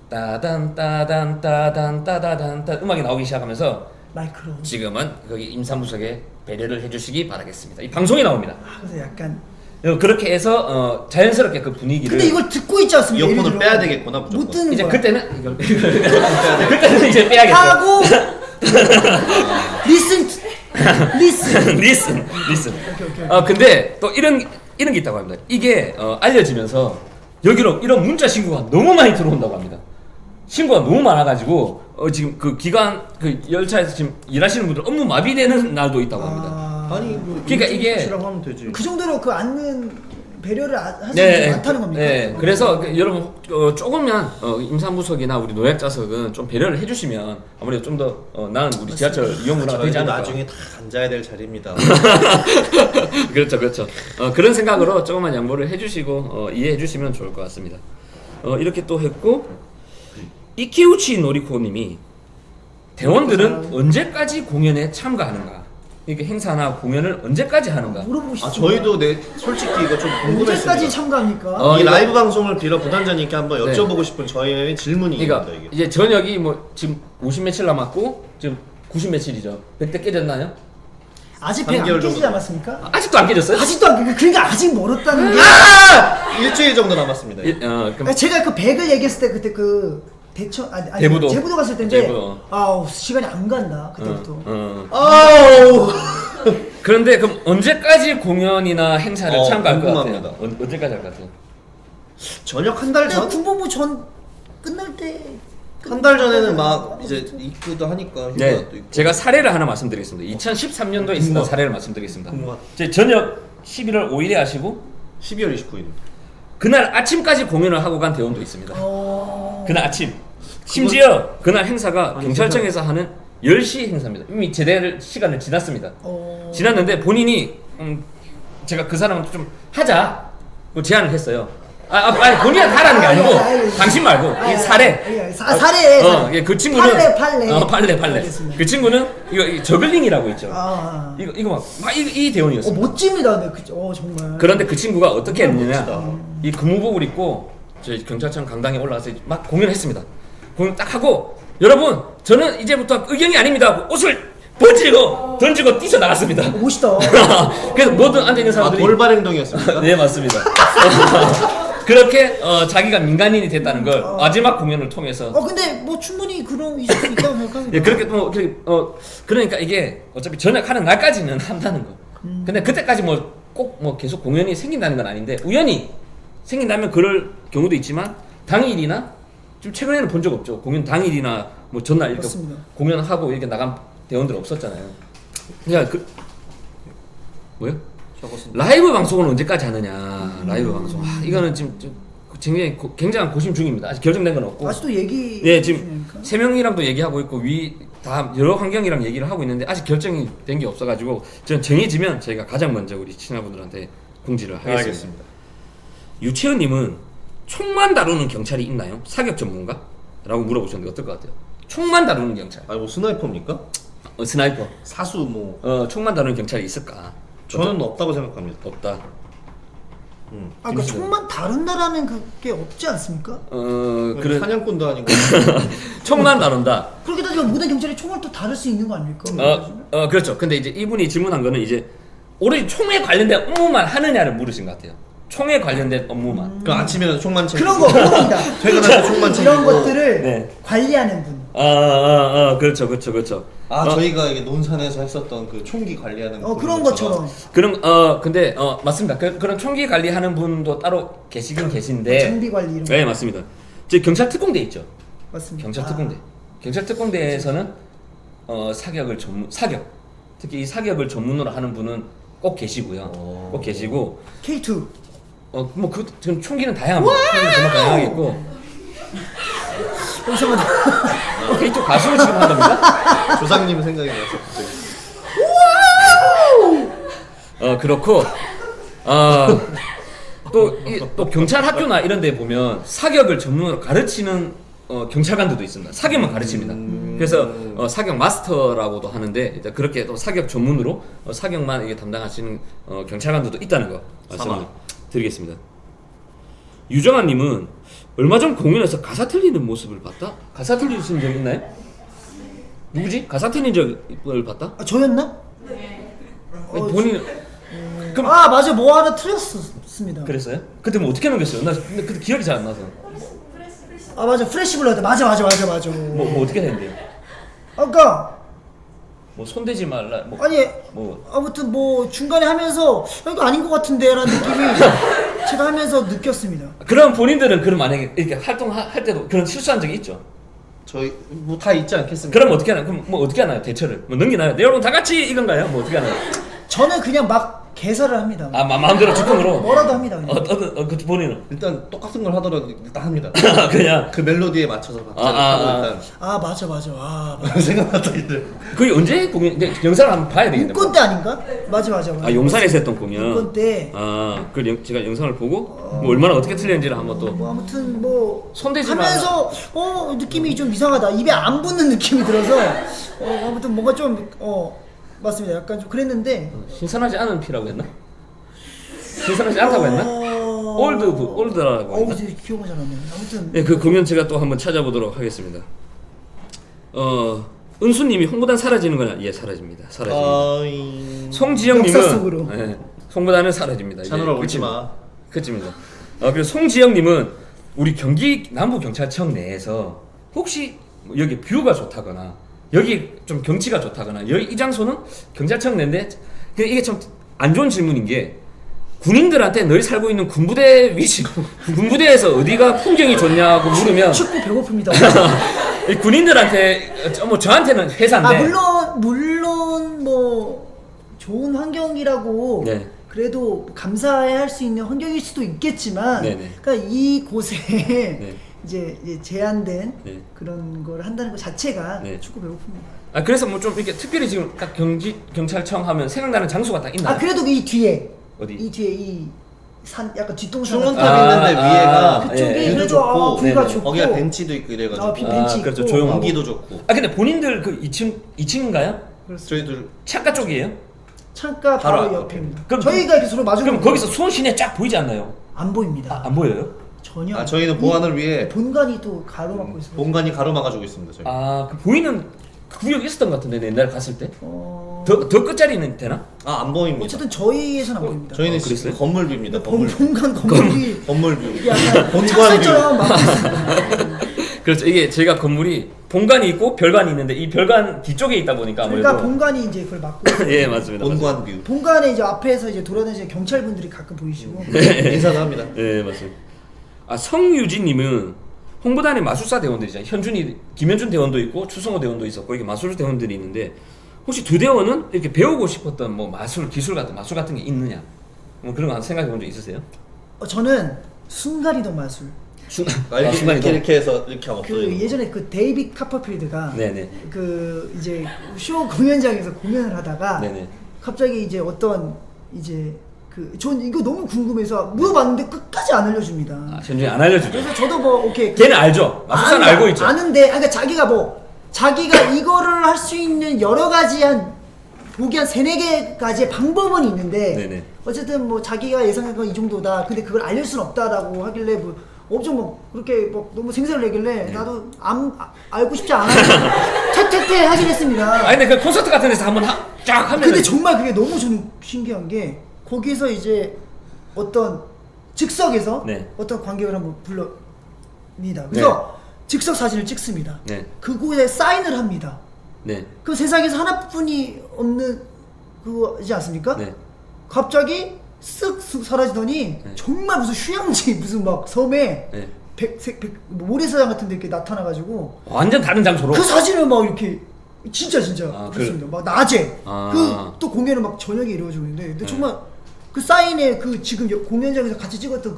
따단 따단 따단 따다단 따 음악이 나오기 시작하면서 마이크로. 지금은 거기 임산부석에 배려를 해주시기 바라겠습니다. 이 방송이 나옵니다. 그래서 약간. 그렇게 해서 자연스럽게 그 분위기를. 근데 이걸 듣고 있지 않습니까? 이어폰을 빼야 되겠구나 무조건. 못 듣는 이제 거야. 그때는 이걸 그때는 이제 빼야겠죠. 하고 리슨. 리슨. 근데 또 이런 게 있다고 합니다. 이게 알려지면서 여기로 이런 문자 신고가 너무 많이 들어온다고 합니다. 신고가 너무 많아가지고 지금 그 기관 그 열차에서 지금 일하시는 분들 업무 마비되는 날도 있다고 합니다. 아니 뭐 그러니까 이게 하면 되지. 그 정도로 그 앉는 배려를 하시는 게 많다는 겁니까? 네, 그래서 여러분 조금만 임산부석이나 우리 노약자석은 좀 배려를 해주시면 아무래도 좀 더 나은 우리 지하철 이용 문화가 되지 않을까. 나중에 다 앉아야 될 자리입니다. 그렇죠. 그런 생각으로 조금만 양보를 해주시고 이해해주시면 좋을 것 같습니다. 이렇게 또 했고 이키우치 노리코님이 대원들은 언제까지 공연에 참가하는가? 이렇게 행사나 공연을 언제까지 하는가? 물어보고 싶습니다. 저희도 솔직히 이거 좀 궁금했습니다. 언제까지 참가합니까? 이 라이브 방송을 빌어 부단장님께 한번 여쭤보고 싶은 저희의 질문입니다. 그러니까 이제 저녁이 뭐 지금 50 며칠 남았고 지금 90 며칠이죠. 100대 깨졌나요? 아직 100 안 깨지지 않았습니까? 아직도 안 깨졌어요? 아직도 안 깨. 그러니까 아직 멀었다는 게. 일주일 정도 남았습니다. 제가 그 100을 얘기했을 때 그때 그 대천 제부도 갔을 때인데 제부도. 시간이 안 간다 그때부터. 그런데 그럼 언제까지 공연이나 행사를 참가할 것 궁금합니다. 같아요? 언제까지 할 것 같아요? 저녁 한 달 전? 군복무 전 끝날 때. 한 달 전에는 막 이제 입구도 하니까 휴가도 있고. 제가 사례를 하나 말씀드리겠습니다. 2013년도에 있었던 사례를 말씀드리겠습니다. 제 저녁 11월 5일에 하시고 12월 29일 그날 아침까지 공연을 하고 간 대원도 있습니다. 그날 아침. 심지어 그날 행사가 경찰청에서 하는 10시 행사입니다. 이미 제대 시간을 지났습니다. 지났는데 본인이 제가 그 사람한테 좀 하자 제안을 했어요. 아니 본인이 하라는 게 아니고 당신 말고 이 사례. 사례. 그 친구는 팔레. 팔레. 그 친구는 이거 저글링이라고 있죠. 이거 이 대원이었어요. 멋집니다. 네, 정말. 그런데 그 친구가 어떻게 했느냐? 이 근무복을 입고 저희 경찰청 강당에 올라가서 막 공연했습니다. 공연 딱 하고 여러분 저는 이제부터 의경이 아닙니다. 옷을 번지고 던지고 뛰쳐 나갔습니다. 멋있다. 그래서 모든 앉아 있는 사람들이 돌발 행동이었습니까? 네 맞습니다. 그렇게 자기가 민간인이 됐다는 걸 마지막 공연을 통해서. 근데 뭐 충분히 그런 있을 수 있다고 생각합니다. 예, 그렇게 그러니까 이게 어차피 전역하는 날까지는 한다는 거. 근데 그때까지 꼭 계속 공연이 생긴다는 건 아닌데 우연히 생긴다면 그럴 경우도 있지만 당일이나 지금 최근에는 본 적 없죠. 공연 당일이나 뭐 전날 이렇게 공연하고 이렇게 나간 대원들 없었잖아요. 그러니까 뭐요? 라이브 방송은 언제까지 하느냐? 라이브 방송. 이거는 지금 굉장히 굉장한 고심 중입니다. 아직 결정된 건 없고. 아직도 얘기. 네, 지금 3명이랑도 얘기하고 있고 다 여러 환경이랑 얘기를 하고 있는데 아직 결정이 된 게 없어가지고 저는 정해지면 저희가 가장 먼저 우리 친구분들한테 공지를 하겠습니다. 알겠습니다. 유채은님은 총만 다루는 경찰이 있나요? 사격 전문가? 라고 물어보셨는데 어떨 것 같아요? 총만 다루는 경찰. 뭐 스나이퍼입니까? 스나이퍼. 사수 뭐. 총만 다루는 경찰이 있을까? 저는 없다고 생각합니다. 없다. 그러니까 총만 다룬다라는 그게 없지 않습니까? 그래. 사냥꾼도 아니고. 총만 다룬다. 그렇게 따지면 모든 경찰이 총을 또 다룰 수 있는 거 아닙니까? 그렇죠. 근데 이제 이분이 질문한 거는 이제 오로지 총에 관련된 업무만 하느냐를 물으신 것 같아요. 총에 관련된 업무만. 그 아침에는 총만 챙기고. 그런 거 그겁니다. 퇴근할 때 총만 챙기고. 이런 것들을 관리하는 분. 그렇죠. 저희가 이게 논산에서 했었던 그 총기 관리하는 그런 것처럼. 근데 맞습니다. 그런 총기 관리하는 분도 따로 계시긴 계신데. 장비 관리 이런 거. 네, 맞습니다. 저 경찰 특공대 있죠. 맞습니다. 경찰 특공대. 경찰 특공대에서는 사격 특히 이 사격을 전문으로 하는 분은 꼭 계시고요. 꼭 계시고. K2. 지금 총기는 다양합니다. 총기는 정말 다양하겠고. K2 가수를 지금 한답니까? 조상님 생각이 나서 갑자기. 그렇고 또 경찰 학교나 이런 데 보면 사격을 전문으로 가르치는 경찰관들도 있습니다. 사격만 가르칩니다. 그래서 사격 마스터라고도 하는데 일단 그렇게 또 사격 전문으로 사격만 이게 담당하시는 경찰관들도 있다는 거 말씀드리겠습니다. 유정아님은 얼마 전 공연에서 가사 틀리는 모습을 봤다? 가사 틀리신 적 있나요? 누구지? 가사 틀린 적을 봤다? 저였나? 본인 맞아 뭐 하나 틀렸습니다. 그랬어요? 그때 뭐 어떻게 넘겼어요? 나 근데 그때 기억이 잘 안 나서. 맞아 프레시 불러야 돼. 맞아. 뭐 어떻게 됐는데요? 그러니까 뭐 손대지 말라. 아무튼 뭐 중간에 하면서 이거 아닌 것 같은데라는 느낌이 제가 하면서 느꼈습니다. 그럼 본인들은 그럼 만약에 이렇게 활동할 때도 그런 실수한 적이 있죠? 저희 뭐 다 있지 않겠습니까? 그럼 어떻게 하나요? 그럼 뭐 어떻게 하나요? 대처를 뭐 넘기나요? 네, 여러분 다 같이 이건가요? 뭐 어떻게 하나요? 저는 그냥 막 개설을 합니다. 마음대로 즉흥으로. 뭐라도 합니다. 그 본인은 일단 똑같은 걸 하더라도 일단 합니다. 그냥 그 멜로디에 맞춰서 하고 일단. 맞아. 생각났다 이들. 그게 언제 공연? 영상을 한번 봐야 되겠네. 인권 때 아닌가? 맞아. 용산에서 했던 공연. 인권 때. 그걸 제가 영상을 보고 뭐 얼마나 어떻게 틀렸는지를 한번 또. 아무튼 손대지 하면서 느낌이 좀 이상하다. 입에 안 붙는 느낌이 들어서 아무튼 뭔가 좀 맞습니다. 약간 좀 그랬는데 신선하지 않은 피라고 했나? 신선하지 않다고 했나? 올드라고 했나? 기억이 잘 안 나네. 아무튼 네, 그 공연 제가 또 한번 찾아보도록 하겠습니다. 은수님이 홍보단 사라지는 거냐? 예, 사라집니다. 송지영님은 네, 홍보단은 사라집니다. 채널을 올지 마. 그렇습니다. 그래서 송지영님은 우리 경기 남부경찰청 내에서 혹시 여기 뷰가 좋다거나 여기 좀 경치가 좋다거나 이 장소는 경찰청 내인데 이게 참 안 좋은 질문인 게 군인들한테 너희 살고 있는 군부대 위치 군부대에서 어디가 풍경이 좋냐고 물으면 춥고 배고픕니다. 군인들한테 뭐 저한테는 회사인데 물론 뭐 좋은 환경이라고 그래도 감사해야 할 수 있는 환경일 수도 있겠지만 그러니까 이 곳에 이제 제한된 그런 걸 한다는 것 자체가 춥고 배고픕니다. 아 그래서 뭐 좀 이렇게 특별히 지금 딱 경찰청 하면 생각나는 장소가 딱 있나요? 아 그래도 이 뒤에 어디? 이 뒤에 이 산 약간 뒷동산 충원탑 있는데 위에가 그쪽이 뷰도 그래도 좋고 뷰가 좋고 거기가 벤치도 있고 이래가지고 벤치 그렇죠. 있고. 조용하고. 공기도 좋고. 아 근데 본인들 그 2층인가요? 저희들 창가 쪽이에요? 창가 바로 바로 앞에. 옆입니다. 그럼 저희가 이렇게 서로 마주 그럼 거기서 수원 시내 쫙 보이지 않나요? 안 보입니다. 안 보여요? 전혀. 아 저희는 보안을 위해 본관이 또 가로막고 있어요. 본관이 가로막아주고 있습니다. 저희. 그 보이는 구역 있었던 것 같은데 옛날에 갔을 때? 더 끝자리는 되나? 아 안 보입니다. 어쨌든 저희에서는 안 보입니다. 저희는 그랬어요? 건물뷰입니다. 건물뷰. 건물이 건물뷰. 약간 본관뷰. 착살처럼 막고 있습니다. 그렇죠. 이게 저희가 건물이 본관이 있고 별관이 있는데 이 별관 뒤쪽에 있다 보니까 아무래도 그러니까 본관이 이제 그걸 막고 있어요. 예 맞습니다. 본관뷰. 본관에 이제 앞에서 이제 돌아다니는 경찰분들이 가끔 보이시고 인사도 합니다. 예 맞습니다. 아 성유진님은 홍보단의 마술사 대원들이잖아요. 현준이 김현준 대원도 있고 추성호 대원도 있었고 이게 마술 대원들이 있는데 혹시 두 대원은 이렇게 배우고 싶었던 뭐 마술 기술 같은 마술 같은 게 있느냐? 뭐 그런 거 생각해 본 적 있으세요? 저는 순간이동 마술. 이렇게 해서 이렇게 하고 그 예전에 그 데이빗 카퍼필드가 네네. 그 이제 쇼 공연장에서 공연을 하다가 네네. 갑자기 이제 어떤 이제 전 이거 너무 궁금해서 물어봤는데 끝까지 안 알려줍니다. 현준이 안 알려주죠. 그래서 저도 뭐 오케이. 걔는 알죠. 마술사는 알고 있죠. 아는데 그러니까 자기가 이거를 할 수 있는 여러 가지 보기 한 3-4개까지의 방법은 있는데 네네. 어쨌든 뭐 자기가 예상한 건 이 정도다. 근데 그걸 알릴 순 없다라고 하길래 뭐 엄청 뭐 그렇게 뭐 너무 생색을 내길래 나도 알고 싶지 않아. 퇴퇴퇴 하긴 했습니다. 아니 근데 그 콘서트 같은 데서 한번 쫙 하면 근데 정말 그게 너무 저는 신기한 게 거기서 이제 어떤 즉석에서 네. 어떤 관객을 한번 불러니다. 그래서 즉석 사진을 찍습니다. 네. 그곳에 사인을 합니다. 네. 그 세상에서 하나뿐이 없는 그거지 않습니까? 네. 갑자기 쓱 사라지더니 정말 무슨 휴양지 무슨 막 섬에 네. 모래사장 같은 데 이렇게 나타나가지고 완전 다른 장소로. 그 사진을 막 이렇게 진짜 그렇습니다. 막 낮에 그 또 공연은 막 저녁에 이루어지고 있는데 근데 정말 그 사인에 그 지금 공연장에서 같이 찍었던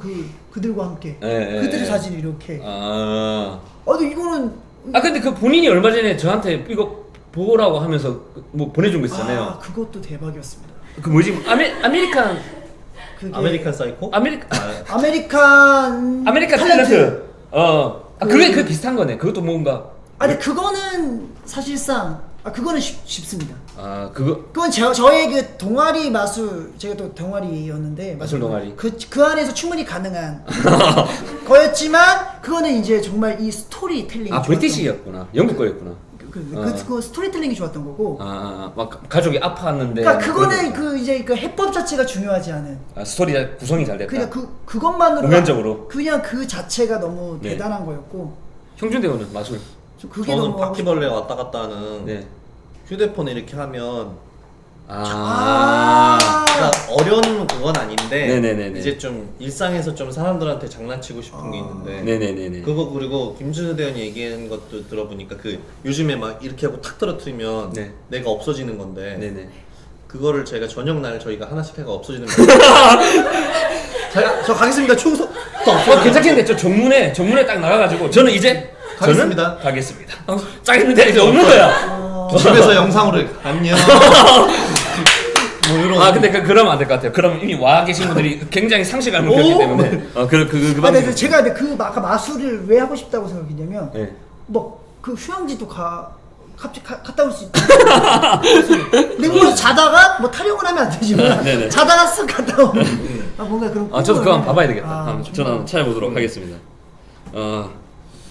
그들과 함께 그들의 사진이 이렇게 근데 이거는 근데 그 본인이 얼마 전에 저한테 이거 보라고 하면서 뭐 보내준 거 있잖아요. 그것도 대박이었습니다. 그 뭐지? 아메리칸 사이코? 아메리칸 탤런트. 그게 그 비슷한 거네. 그것도 뭔가. 근데 그거는 사실상 그거는 쉽습니다. 그건 저의 그 동아리 마술 제가 또 동아리였는데 마술 동아리. 그 안에서 충분히 가능한 거였지만 그거는 이제 정말 이 스토리텔링이 브리티시였구나. 영국 거였구나. 그 스토리텔링이 좋았던 거고. 막 가족이 아팠는데. 그러니까 그거는 그 이제 그 해법 자체가 중요하지 않은. 스토리 구성이 잘 됐다. 그냥 그것만으로. 공연적으로. 그냥 그 자체가 너무 대단한 거였고. 형준 대원은 마술. 그게 저는 너무 바퀴벌레가 왔다 갔다 하는 휴대폰에 이렇게 하면 그러니까 어려운 그건 아닌데 네네네네. 이제 좀 일상에서 좀 사람들한테 장난치고 싶은 게 있는데 네네네네. 그거 그리고 김준우 대원이 얘기한 것도 들어보니까 그 요즘에 막 이렇게 하고 탁 떨어뜨리면 내가 없어지는 건데 그거를 제가 저녁날 저희가 하나씩 해가 없어지는 거예요. 저 가겠습니다. 충성. 괜찮겠는데 저 정문에 딱 나가가지고 저는 이제 가겠습니다. 가겠습니다. 짜겠는데 이제 없는 거야. 집에서 영상으로 안녕. 뭐 이런. 근데 그러면 안 될 것 같아요. 그럼 이미 와 계신 분들이 굉장히 상실감을 겪기 때문에. 근데 제가 아까 마술을 왜 하고 싶다고 생각했냐면 뭐 그 휴양지도 갑자기 갔다 올 수 있다. 근데 뭐 자다가 뭐 타령을 하면 안 되지만 자다가 쓱 갔다 오는 뭔가 그런. 저도 그거 한번 봐봐야 되겠다. 저는 한번 찾아보도록 하겠습니다.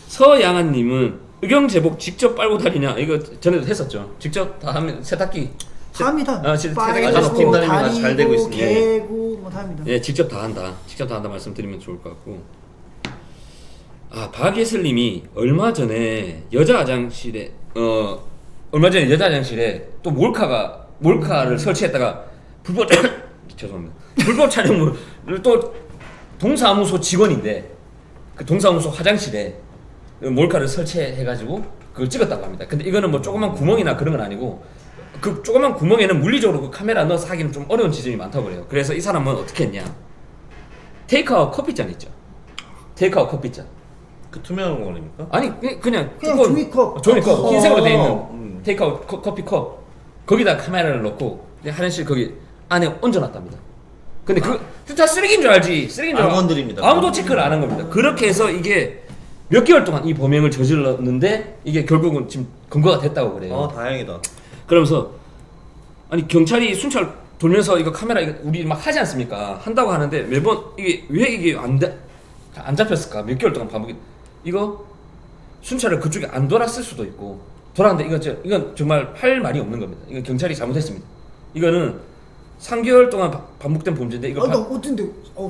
서양한님은 의경 제복 직접 빨고 다니냐? 이거 전에도 했었죠. 직접 다 하면 세탁기. 다 합니다. 빨고 팀 다니면 잘 되고 있습니다. 개고 뭐 다 합니다. 직접 다 한다. 말씀드리면 좋을 것 같고. 박예슬님이 얼마 전에 여자 화장실에 또 몰카를 설치했다가 죄송합니다. 불법 촬영을 또 동사무소 직원인데 그 동사무소 화장실에 몰카를 설치해가지고 그걸 찍었다고 합니다. 근데 이거는 뭐 조그만 구멍이나 그런 건 아니고 그 조그만 구멍에는 물리적으로 그 카메라 넣어서 하기는 좀 어려운 지점이 많다고 그래요. 그래서 이 사람은 어떻게 했냐? 테이크아웃 커피잔 있죠. 테이크아웃 커피잔. 그 투명한 거입니까? 아니 그냥 종이컵 흰색으로 돼 있는 테이크아웃 커피컵 거기다 카메라를 넣고 화장실 거기 안에 얹어놨답니다. 근데 다 쓰레기인 줄 알지. 쓰레기인 줄 안 건드립니다. 아무도 체크를 안 한 겁니다. 그렇게 해서 이게 몇 개월 동안 이 범행을 저질렀는데 이게 결국은 지금 검거가 됐다고 그래요. 다행이다. 그러면서 아니 경찰이 순찰 돌면서 이거 카메라 이거 우리 막 하지 않습니까? 한다고 하는데 매번 이게 왜 이게 안 잡혔을까? 몇 개월 동안 반복이 이거 순찰을 그쪽에 안 돌았을 수도 있고 돌았는데 이건 정말 할 말이 없는 겁니다. 이건 경찰이 잘못했습니다. 이거는 3개월 동안 반복된 범죄인데 이거 어떤데?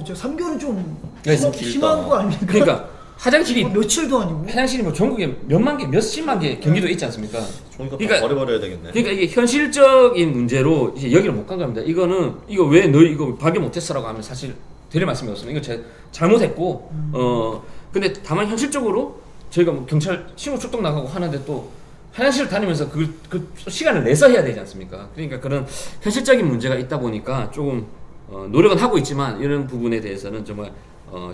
저 3개월은 좀 야, 심한 거 아닙니까? 그러니까 화장실이 며칠도 아니고 화장실이 뭐 전국에 몇만 개, 몇십만 개 경기도 있지 않습니까? 그러니까 버려야 되겠네. 그러니까 이게 현실적인 문제로 이제 여기를 못 간 겁니다. 이거 왜 너희 이거 발견 못했어라고 하면 사실 드릴 말씀이 없습니다. 이거 제가 잘못했고 근데 다만 현실적으로 저희가 뭐 경찰 신고 출동 나가고 하는데 또 화장실을 다니면서 그 시간을 내서 해야 되지 않습니까? 그러니까 그런 현실적인 문제가 있다 보니까 조금 노력은 하고 있지만 이런 부분에 대해서는 정말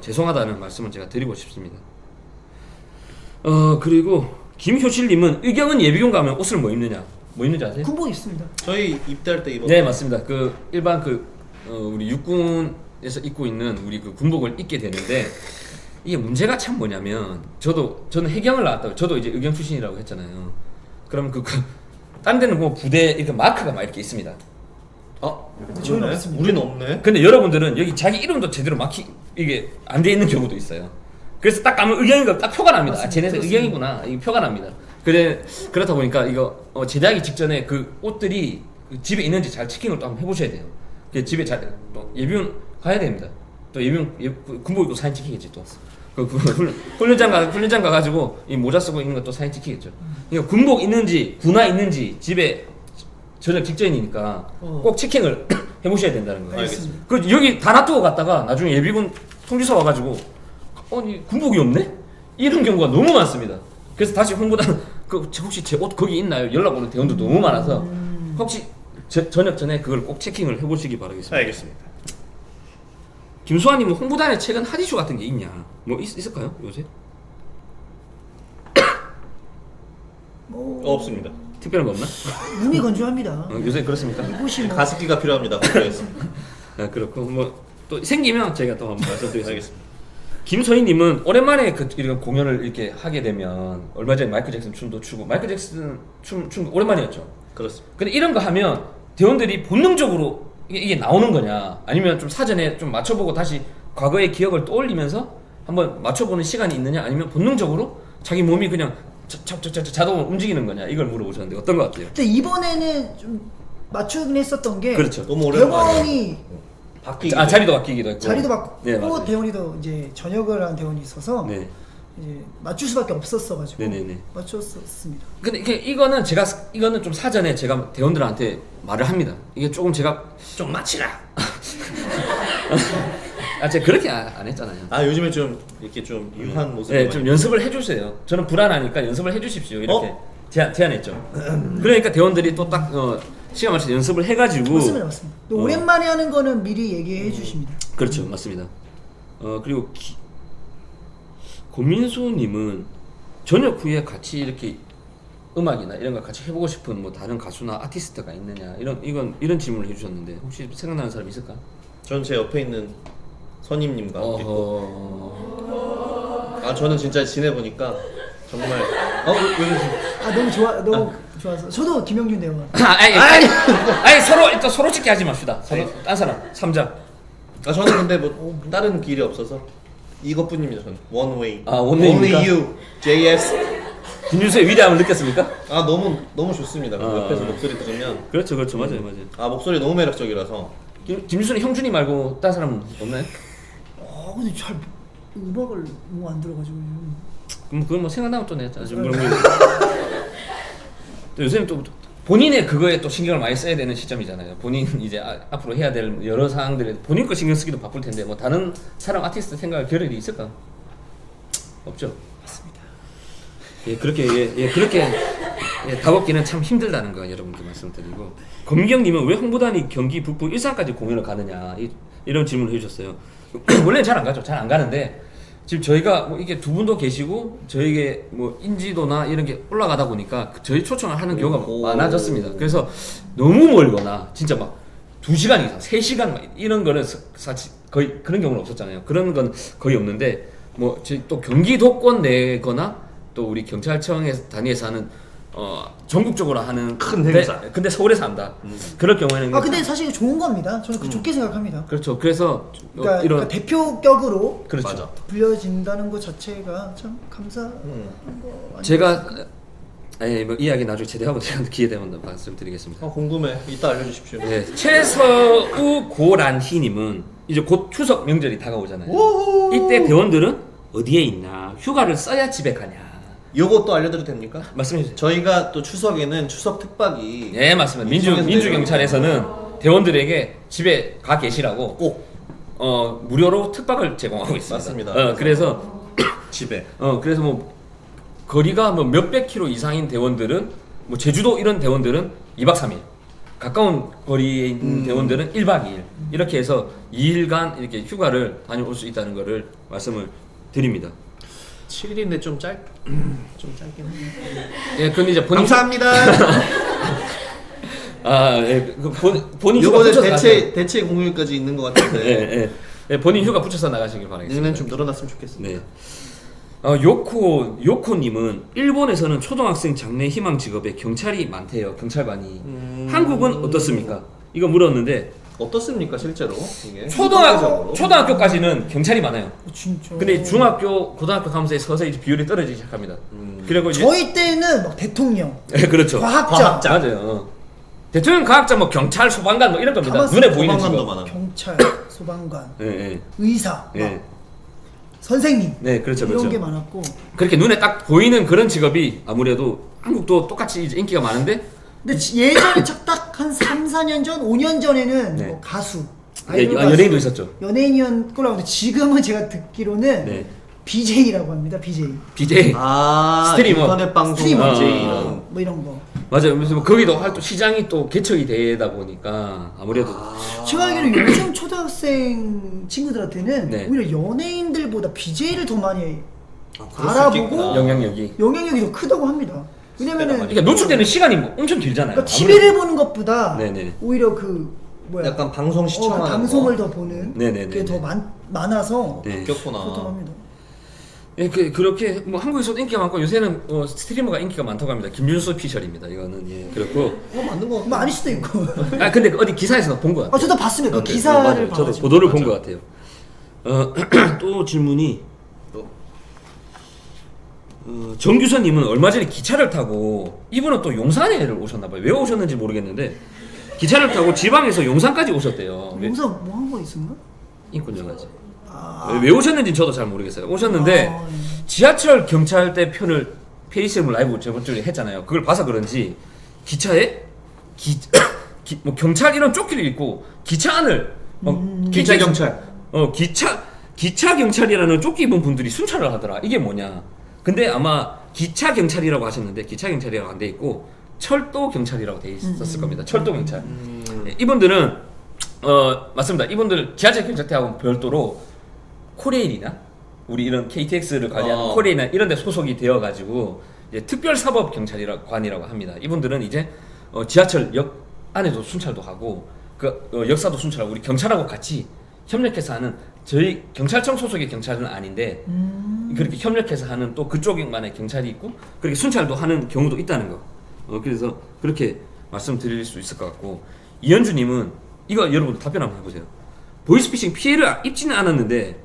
죄송하다는 말씀을 제가 드리고 싶습니다. 그리고 김효실님은 의경은 예비군 가면 옷을 뭐 입느냐? 뭐 입는지 아세요? 군복 입습니다. 저희 입대할 때 입었어요. 네 맞습니다. 그 일반 우리 육군에서 입고 있는 우리 그 군복을 입게 되는데 이게 문제가 참 뭐냐면 저는 해경을 나왔다고 저도 이제 의경 출신이라고 했잖아요. 그럼 딴 데는 뭐 부대 이렇게 마크가 막 이렇게 있습니다. 저희는 없습니다. 우리는 없네. 근데 여러분들은 여기 자기 이름도 제대로 이게 안 돼 있는 경우도 있어요. 그래서 딱 가면 의경이가 딱 표가 납니다. 아, 쟤네들 의경이구나. 이게 표가 납니다. 그렇다 보니까 이거 제대하기 직전에 그 옷들이 집에 있는지 잘 체킹을 또 한번 해보셔야 돼요. 집에 또 예비군 가야 됩니다. 또 군복 입고 사진 찍히겠지 또. 훈련장 가가지고 이 모자 쓰고 있는 것도 사진 찍히겠죠. 그러니까 군복 있는지 군화 있는지 집에 저녁 직전이니까 꼭 체킹을 해보셔야 된다는 거예요. 알겠습니다. 여기 다 놔두고 갔다가 나중에 예비군 통지서 와가지고 군복이 없네? 이런 경우가 너무 많습니다. 그래서 다시 홍보단 혹시 제 옷 거기 있나요? 연락 오는 대원도 너무 많아서 혹시 저녁 전에 그걸 꼭 체킹을 해보시기 바라겠습니다. 알겠습니다. 김수환님은 홍보단에 최근 핫 이슈 같은 게 있냐? 뭐 있을까요 요새? 없습니다. 특별한 거 없나? 몸이 건조합니다. 요새 그렇습니까? 이곳이 뭐 가습기가 필요합니다. 필요했습니다. 그렇고 뭐 또 생기면 제가 또 한번 말씀드리겠습니다. 알겠습니다. 김소희님은 오랜만에 이런 공연을 이렇게 하게 되면 얼마 전에 마이클 잭슨 춤도 추고 마이클 잭슨 춤 오랜만이었죠. 그렇습니다. 근데 이런 거 하면 대원들이 본능적으로 이게 나오는 거냐 아니면 좀 사전에 좀 맞춰보고 다시 과거의 기억을 떠올리면서 한번 맞춰보는 시간이 있느냐 아니면 본능적으로 자기 몸이 그냥 자동으로 움직이는 거냐 이걸 물어보셨는데 어떤 것 같아요? 근데 이번에는 좀 맞추긴 했었던 게 그렇죠. 너무 오랜만에 대원이 자리도 바뀌기도 했고 자리도 바꾸고 네, 맞아요. 대원이도 이제 전역을 한 대원이 있어서 네. 이제 맞출 수밖에 없었어가지고 네네네. 맞췄었습니다. 근데 이거는 좀 사전에 제가 대원들한테 말을 합니다. 이게 조금 제가 좀 맞히라. 제가 그렇게 안 했잖아요. 요즘에 좀 이렇게 좀 유한 모습. 네, 좀 연습을 해주세요. 저는 불안하니까 연습을 해주십시오. 이렇게 제안했죠. 그러니까 대원들이 또 딱 시간 맞춰서 연습을 해가지고. 맞습니다. 또 오랜만에 하는 거는 미리 얘기해 주십니다. 그렇죠, 맞습니다. 그리고 고민수님은 저녁 후에 같이 이렇게 음악이나 이런 걸 같이 해보고 싶은 뭐 다른 가수나 아티스트가 있느냐 이런 질문을 해주셨는데 혹시 생각나는 사람 있을까? 전 제 옆에 있는 선임님과 함께 저는 진짜 지내보니까 정말 너무 좋아서 저도 김영준 대원. 아니 서로 찍게 하지 맙시다. 딴 사람 3자. 저는 근데 뭐 다른 길이 없어서 이것뿐입니다. 저는 one way. 원웨이입니까? Only you, JS. 김윤수의 위대함을 느꼈습니까? 너무 좋습니다. 옆에서 목소리 들으면. 그렇죠, 맞아요. 목소리 너무 매력적이라서. 김윤수는 형준이 말고 다른 사람 없나요? 근데 잘 음악을 너무 안 들어가지고. 그럼 그건 뭐 생각나면 또 내자. 또 요새는 또 본인의 그거에 또 신경을 많이 써야 되는 시점이잖아요. 본인 이제 앞으로 해야 될 여러 사항들에 본인 거 신경 쓰기도 바쁠 텐데 뭐 다른 사람 아티스트 생각할 겨를이 있을까? 없죠. 맞습니다. 그렇게 다벗기는 참 힘들다는 거 여러분께 말씀드리고 검경님은 왜 홍보단이 경기 북부 일산까지 공연을 가느냐 이런 질문을 해주셨어요. 원래는 잘 안 가죠. 잘 안 가는데 지금 저희가 뭐 이게 두 분도 계시고 저에게 뭐 인지도나 이런 게 올라가다 보니까 저희 초청을 하는 경우가 많아졌습니다. 그래서 너무 멀거나 진짜 막 2시간 이상, 3시간 막 이런 거는 사실 거의 그런 경우는 없었잖아요. 그런 건 거의 없는데 뭐 저희 또 경기도권 내거나 또 우리 경찰청 단위에서 하는 전국적으로 하는 큰 행사. 근데 서울에서 한다. 그럴 경우에는 근데 사실 좋은 겁니다. 저는 그 좋게 생각합니다. 그렇죠. 그래서 그러니까, 이런 그러니까 대표격으로 그렇죠. 불려진다는 것 자체가 참 감사한 거 아니에요? 제가 뭐 이야기 나중에 제대하고 제가 기회 되면 말씀드리겠습니다. 궁금해. 이따 알려주십시오. 네, 최서우 고란희님은 이제 곧 추석 명절이 다가오잖아요. 이때 대원들은 어디에 있나? 휴가를 써야 집에 가냐? 요것도 알려드려도 됩니까? 말씀해주세요. 저희가 또 추석에는 추석 특박이 네, 맞습니다. 민주경찰에서는 대원들에게 집에 가 계시라고 꼭 무료로 특박을 제공하고 있습니다. 맞습니다. 그래서 집에 그래서 뭐 거리가 뭐 몇백 킬로 이상인 대원들은 뭐 제주도 이런 대원들은 2박 3일, 가까운 거리에 있는 대원들은 1박 2일 이렇게 해서 2일간 이렇게 휴가를 다녀올 수 있다는 것을 말씀을 드립니다. 7일인데 좀 짧긴 해. 예, 근데 이제 본인 감사합니다. 예, 본인 휴가 요번에 붙여서 대체 공휴일까지 있는 것 같은데. 예, 본인 휴가 붙여서 나가시길 바라겠습니다. 내년엔 좀 늘어났으면 좋겠습니다. 네. 요코님은 일본에서는 초등학생 장래 희망 직업에 경찰이 많대요. 경찰관이. 한국은 어떻습니까? 이거 물었는데 어떻습니까 실제로 이게? 초등학교까지는 경찰이 많아요. 진짜. 근데 중학교, 고등학교 가면서 서서히 비율이 떨어지기 시작합니다. 그리고 이제 저희 때는 막 대통령, 네, 그렇죠. 과학자. 맞아요. 대통령, 과학자, 뭐 경찰, 소방관 뭐 이런 겁니다. 눈에 보이는 직업. 경찰, 소방관, 네. 의사, 네. 선생님. 네, 그렇죠, 이런 그렇죠. 게 많았고. 그렇게 눈에 딱 보이는 그런 직업이 아무래도 한국도 똑같이 이제 인기가 많은데. 근데 예전에 딱 한 3, 4년 전, 5년 전에는 네. 뭐 가수, 네, 아이돌 가수, 연예인도 있었죠. 연예인이었 거라고 하는데 지금은 제가 듣기로는 네. BJ라고 합니다. BJ. BJ. 스트리머. 인터넷 방송 스트리머. BJ 뭐 이런 거. 맞아요. 그래서 뭐 거기도 활동 시장이 또 개척이 되다 보니까 아무래도 제가 알기로 요즘 초등학생 친구들한테는 네. 오히려 연예인들보다 BJ를 더 많이 그럴 수 알아보고 있겠구나. 영향력이 더 크다고 합니다. 왜냐면은 그러니까 노출되는 시간이 뭐 엄청 길잖아요. 그러니까 TV를 보는 것보다 네네. 오히려 그 뭐야 약간 방송 시청하는 그 방송을 더 보는 네네네. 게 더 많아서 네. 그렇다고 합니다. 예, 그렇게 뭐 한국에서도 인기가 많고 요새는 스트리머가 인기가 많다고 합니다. 김준수 피셜입니다. 이거는 예 그렇고. 맞는 거. 뭐 아닐 수도 있고. 근데 어디 기사에서 본 것 같아요. 저도 봤습니다. 그 네, 기사를 맞아요. 저도 봐가지고. 보도를 본 것 같아요. 또 질문이 정규선님은 얼마 전에 기차를 타고 이분은 또 용산에를 오셨나봐요. 왜 오셨는지 모르겠는데 기차를 타고 지방에서 용산까지 오셨대요. 용산 뭐 한 거 있었나? 인권영화제. 왜 오셨는지 저도 잘 모르겠어요. 오셨는데 지하철 경찰대 편을 페이스북 라이브 저번 주에 했잖아요. 그걸 봐서 그런지 기차에 뭐 경찰 이런 조끼를 입고 기차 안을 기차 경찰. 기차 경찰이라는 조끼 입은 분들이 순찰을 하더라. 이게 뭐냐? 근데 아마 기차 경찰이라고 하셨는데 기차 경찰이라고 안 돼 있고 철도 경찰이라고 돼 있었을 겁니다. 철도 경찰. 네, 이분들은 맞습니다. 이분들 지하철 경찰대하고 별도로 코레일이나 우리 이런 KTX를 관리하는 코레일이나 이런 데 소속이 되어 가지고 특별사법 관이라고 합니다. 이분들은 이제 지하철역 안에도 순찰도 하고 역사도 순찰하고 우리 경찰하고 같이 협력해서 하는 저희 경찰청 소속의 경찰은 아닌데 그렇게 협력해서 하는 또 그쪽만의 경찰이 있고 그렇게 순찰도 하는 경우도 있다는 거. 그래서 그렇게 말씀드릴 수 있을 것 같고 이현주님은 이거 여러분 답변 한번 해보세요. 보이스피싱 피해를 입지는 않았는데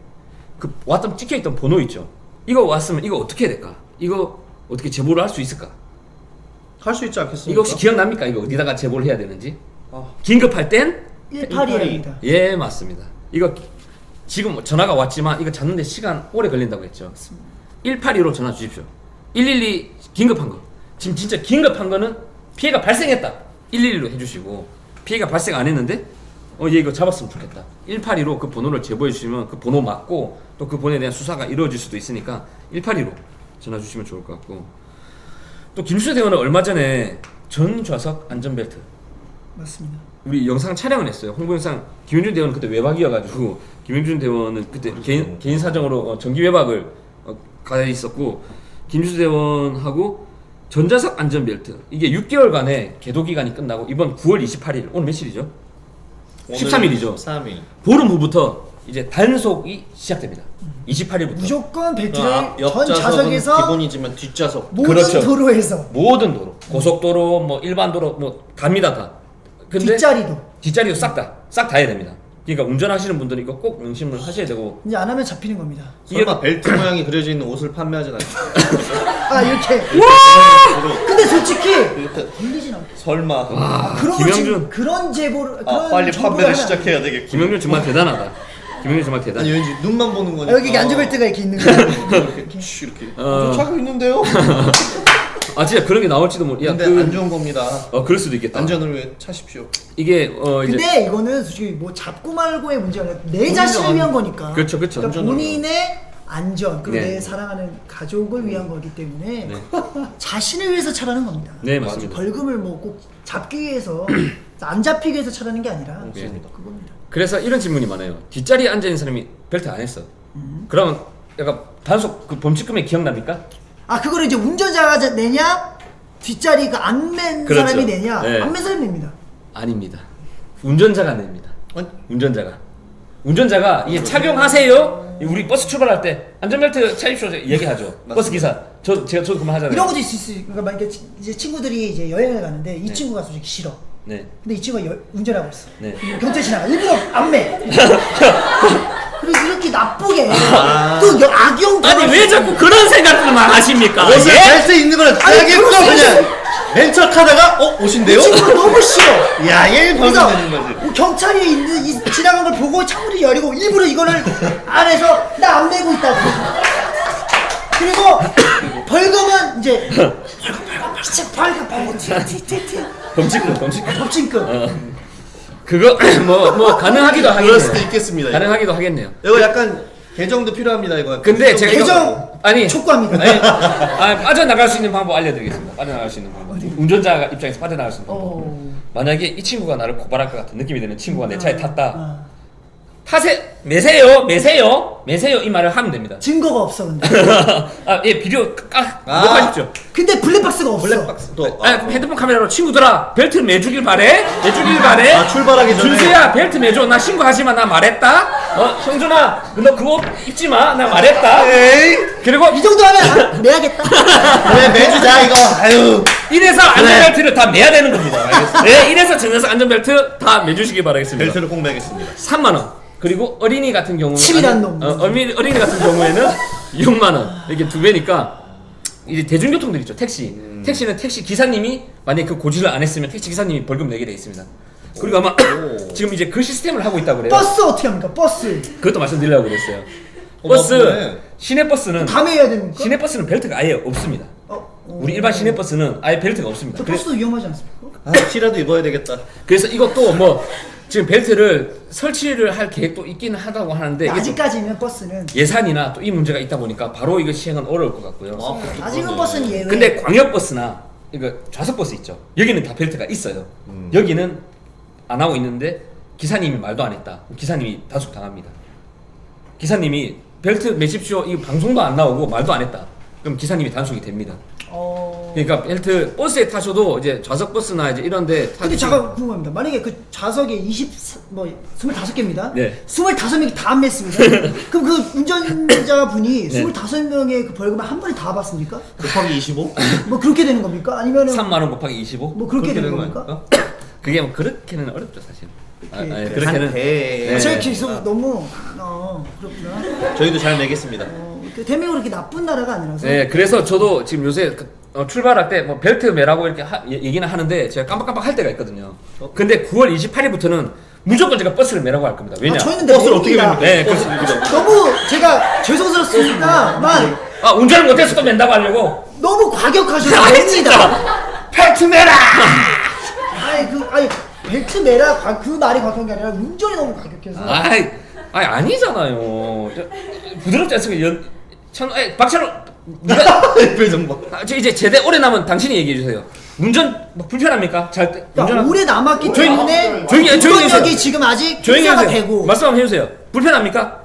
그 왔던 찍혀있던 번호 있죠. 이거 왔으면 이거 어떻게 해야 될까? 이거 어떻게 제보를 할 수 있을까? 할 수 있지 않겠습니까? 이거 혹시 기억납니까? 이거 어디다가 제보를 해야 되는지? 긴급할 땐 182입니다. 예, 맞습니다. 이거 지금 전화가 왔지만 이거 잡는데 시간 오래 걸린다고 했죠. 182로 전화 주십시오. 112 긴급한 거. 지금 진짜 긴급한 거는 피해가 발생했다. 112로 해주시고 피해가 발생 안 했는데 얘 이거 잡았으면 좋겠다. 182로 그 번호를 제보해 주시면 그 번호 맞고 또 그 번호에 대한 수사가 이루어질 수도 있으니까 182로 전화 주시면 좋을 것 같고 또 김수재 대원은 얼마 전에 전 좌석 안전벨트 맞습니다. 우리 영상 촬영을 했어요. 홍보 영상. 김현준 대원은 그때 외박이어가지고 김현준 대원은 그때 개인 사정으로 정기 외박을 가 있었고 김주수 대원하고 전자석 안전벨트 이게 6개월간의 계도 기간이 끝나고 이번 9월 28일 오늘 며칠이죠? 13일이죠. 13일. 보름 후부터 이제 단속이 시작됩니다. 28일부터. 무조건 벨트를 전 옆좌석은 좌석에서 기본이지만 뒷좌석 모든 그렇죠. 도로에서 모든 도로, 고속도로, 뭐 일반 도로, 뭐 갑니다 다. 근데 뒷자리도 싹 다 해야 됩니다. 그러니까 운전하시는 분들은 이거 꼭 명심을 하셔야 되고. 이제 안 하면 잡히는 겁니다. 설마 벨트 모양이 그려져 있는 옷을 판매하진 않겠죠? 아 이렇게. 와! 근데 솔직히 걸리진 않고. 설마. 와, 그런 김영준. 그런 제보를 그런 빨리 정보를 판매를 하면 시작해야 되겠고. 김영준 정말 대단하다. 김영준 정말 대단. 아니 왠지 눈만 보는 거니까. 여기 안전벨트가 이렇게 있는 거야. 이렇게. 저 차고 있는데요? 아 진짜 그런 게 나올지도 모르. 근데 안 좋은 겁니다. 그럴 수도 있겠다. 안전을 위해 차십시오. 이게 이제. 근데 이거는 솔직히 뭐 잡고 말고의 문제가 아니라 내 자신을 위한 거니까. 그렇죠. 그러니까 본인의 안전 그리고 네. 내 사랑하는 가족을 위한 거기 때문에 네. 자신을 위해서 차라는 겁니다. 네, 맞습니다. 벌금을 뭐 꼭 잡기 위해서 안 잡히기 위해서 차라는 게 아니라 네. 그겁니다. 그래서 이런 질문이 많아요. 뒷자리에 앉아 있는 사람이 벨트 안 했어. 그러면 약간 단속 그 범칙금액 기억납니까? 아 그거를 이제 운전자가 내냐 뒷자리 그 안 맨 그렇죠. 사람이 내냐 네. 안 맨 사람이 냅니다. 아닙니다. 운전자가 냅니다. 운전자가 이게 착용하세요. 우리 버스 출발할 때 안전벨트 차입시오 얘기하죠. 버스 기사. 저도 그만 하잖아요. 이런 것도 있을 수 있어요. 그러니까 만약에 이제 친구들이 이제 여행을 가는데 이 친구가 솔직히 싫어. 네. 근데 이 친구가 운전하고 있어. 네. 경찰 지나가 일부러 안 매. 그리고 이렇게 나쁘게 또 악용. 아니 왜 자꾸 그런 생각들만 하십니까? 옷을 예? 벨트 있는 거는 알겠어 그냥. 맨척하다가 옷인데요? 이 친구가 너무 싫어. 야, 얘 그래서 벌금 내는 거지. 경찰이 지나간 걸 보고 창문을 열고 일부러 이거를 안에서 나 안 메고 있다고. 그리고 벌금은 이제 벌금 범칙금. 그거 뭐 가능하기도 하겠네요. 그럴 수도 있겠습니다. 가능하기도 하겠네요. 이거 약간 개정도 필요합니다 이거. 근데 제가 개정 촉구합니다. 빠져나갈 수 있는 방법 알려드리겠습니다. 빠져나갈 수 있는 방법. 운전자 입장에서 빠져나갈 수 있는 방법. 만약에 이 친구가 나를 고발할 것 같은 느낌이 드는 친구가 내 차에 탔다. 매세요 이 말을 하면 됩니다. 증거가 없어 근데. 예 비디오 녹화하십시오. 근데 블랙박스가 없어. 블랙박스 또. 핸드폰 카메라로 친구들아 벨트 매주길 바래. 출발하기 전에. 준수야 벨트 매줘. 나 신고하지마. 나 말했다. 형준아 너 그거 입지마. 나 말했다. 에이. 그리고 이 정도 하면 매야겠다. 그래 매주자 이거. 아유. 이래서 안전벨트를 다 매야 되는 겁니다. 네, 이래서 정해서 안전벨트 다 매주시기 바라겠습니다. 벨트를 꼭 매겠습니다. 3만 원. 그리고 어린이 같은 경우는 치밀한 놈. 어린이 같은 경우에는 6만 원. 이게 두 배니까 이제 대중교통들 있죠. 택시는 택시 기사님이 만약에 그 고지를 안 했으면 택시 기사님이 벌금 내게 돼 있습니다. 그리고 아마 지금 이제 그 시스템을 하고 있다고 그래요. 버스 어떻게 합니까? 버스. 그것도 말씀드리려고 그랬어요. 버스 시내버스는 다 매야 됩니까? 시내버스는 벨트가 아예 없습니다. 우리 일반 시내버스는 아예 벨트가 없습니다. 버스도 위험하지 않습니까? 티라도 입어야 되겠다. 그래서 이것도 뭐 지금 벨트를 설치를 할 계획도 있긴 하다고 하는데 이게 아직까지는 버스는 예산이나 또 이 문제가 있다 보니까 바로 이거 시행은 어려울 것 같고요. 아직은 버스는 예외. 근데 광역버스나 이거 좌석버스 있죠. 여기는 다 벨트가 있어요. 여기는 안 하고 있는데 기사님이 말도 안 했다. 기사님이 단속 당합니다. 기사님이 벨트 매십시오. 이 방송도 안 나오고 말도 안 했다. 그럼 기사님이 단속이 됩니다. 그러니까 벨트 버스에 타셔도 이제 좌석 버스나 이제 이런데 근데 잠깐 궁금합니다. 만약에 그 좌석에 25개입니다. 네. 25명이 다 안 맸습니다. 그럼 그 운전자분이 네. 25명의 그 벌금을 한 번에 다 받습니까? 곱하기 25? 뭐 그렇게 되는 겁니까? 아니면은 3만 원 곱하기 25? 뭐 그렇게 되는 겁니까? 그게 뭐 그렇게는 어렵죠 사실. 그렇게는 돼. 제가 계속 너무 그렇구나. 저희도 잘 내겠습니다. 대한민국은 그렇게 나쁜 나라가 아니라서. 네, 그래서 저도 지금 요새 출발할 때 뭐 벨트 매라고 이렇게 얘기는 하는데 제가 깜빡깜빡 할 때가 있거든요. 근데 9월 28일부터는 무조건 제가 버스를 매라고 할 겁니다. 왜냐? 저희는 버스를 어떻게 맵니까? 네, 너무 제가 죄송스럽습니다만 운전을 못해서 또 맨다고 하려고 너무 과격하셔서 아닙니다. 벨트 매라. 아니 벨트 매라 그 말이 과격한 게 아니라 운전이 너무 과격해서. 아니잖아요. 부드럽지 않습니까? 박찬호 네가 표정 봐. 이제 제대 오래 남은 당신이 얘기해 주세요. 운전 뭐 불편합니까? 잘 때. 그러니까 오래 남았기 때문에 조용히 운전력이 해주세요. 지금 아직 조용히 행사가 해주세요. 되고. 말씀 한번 해주세요. 불편합니까?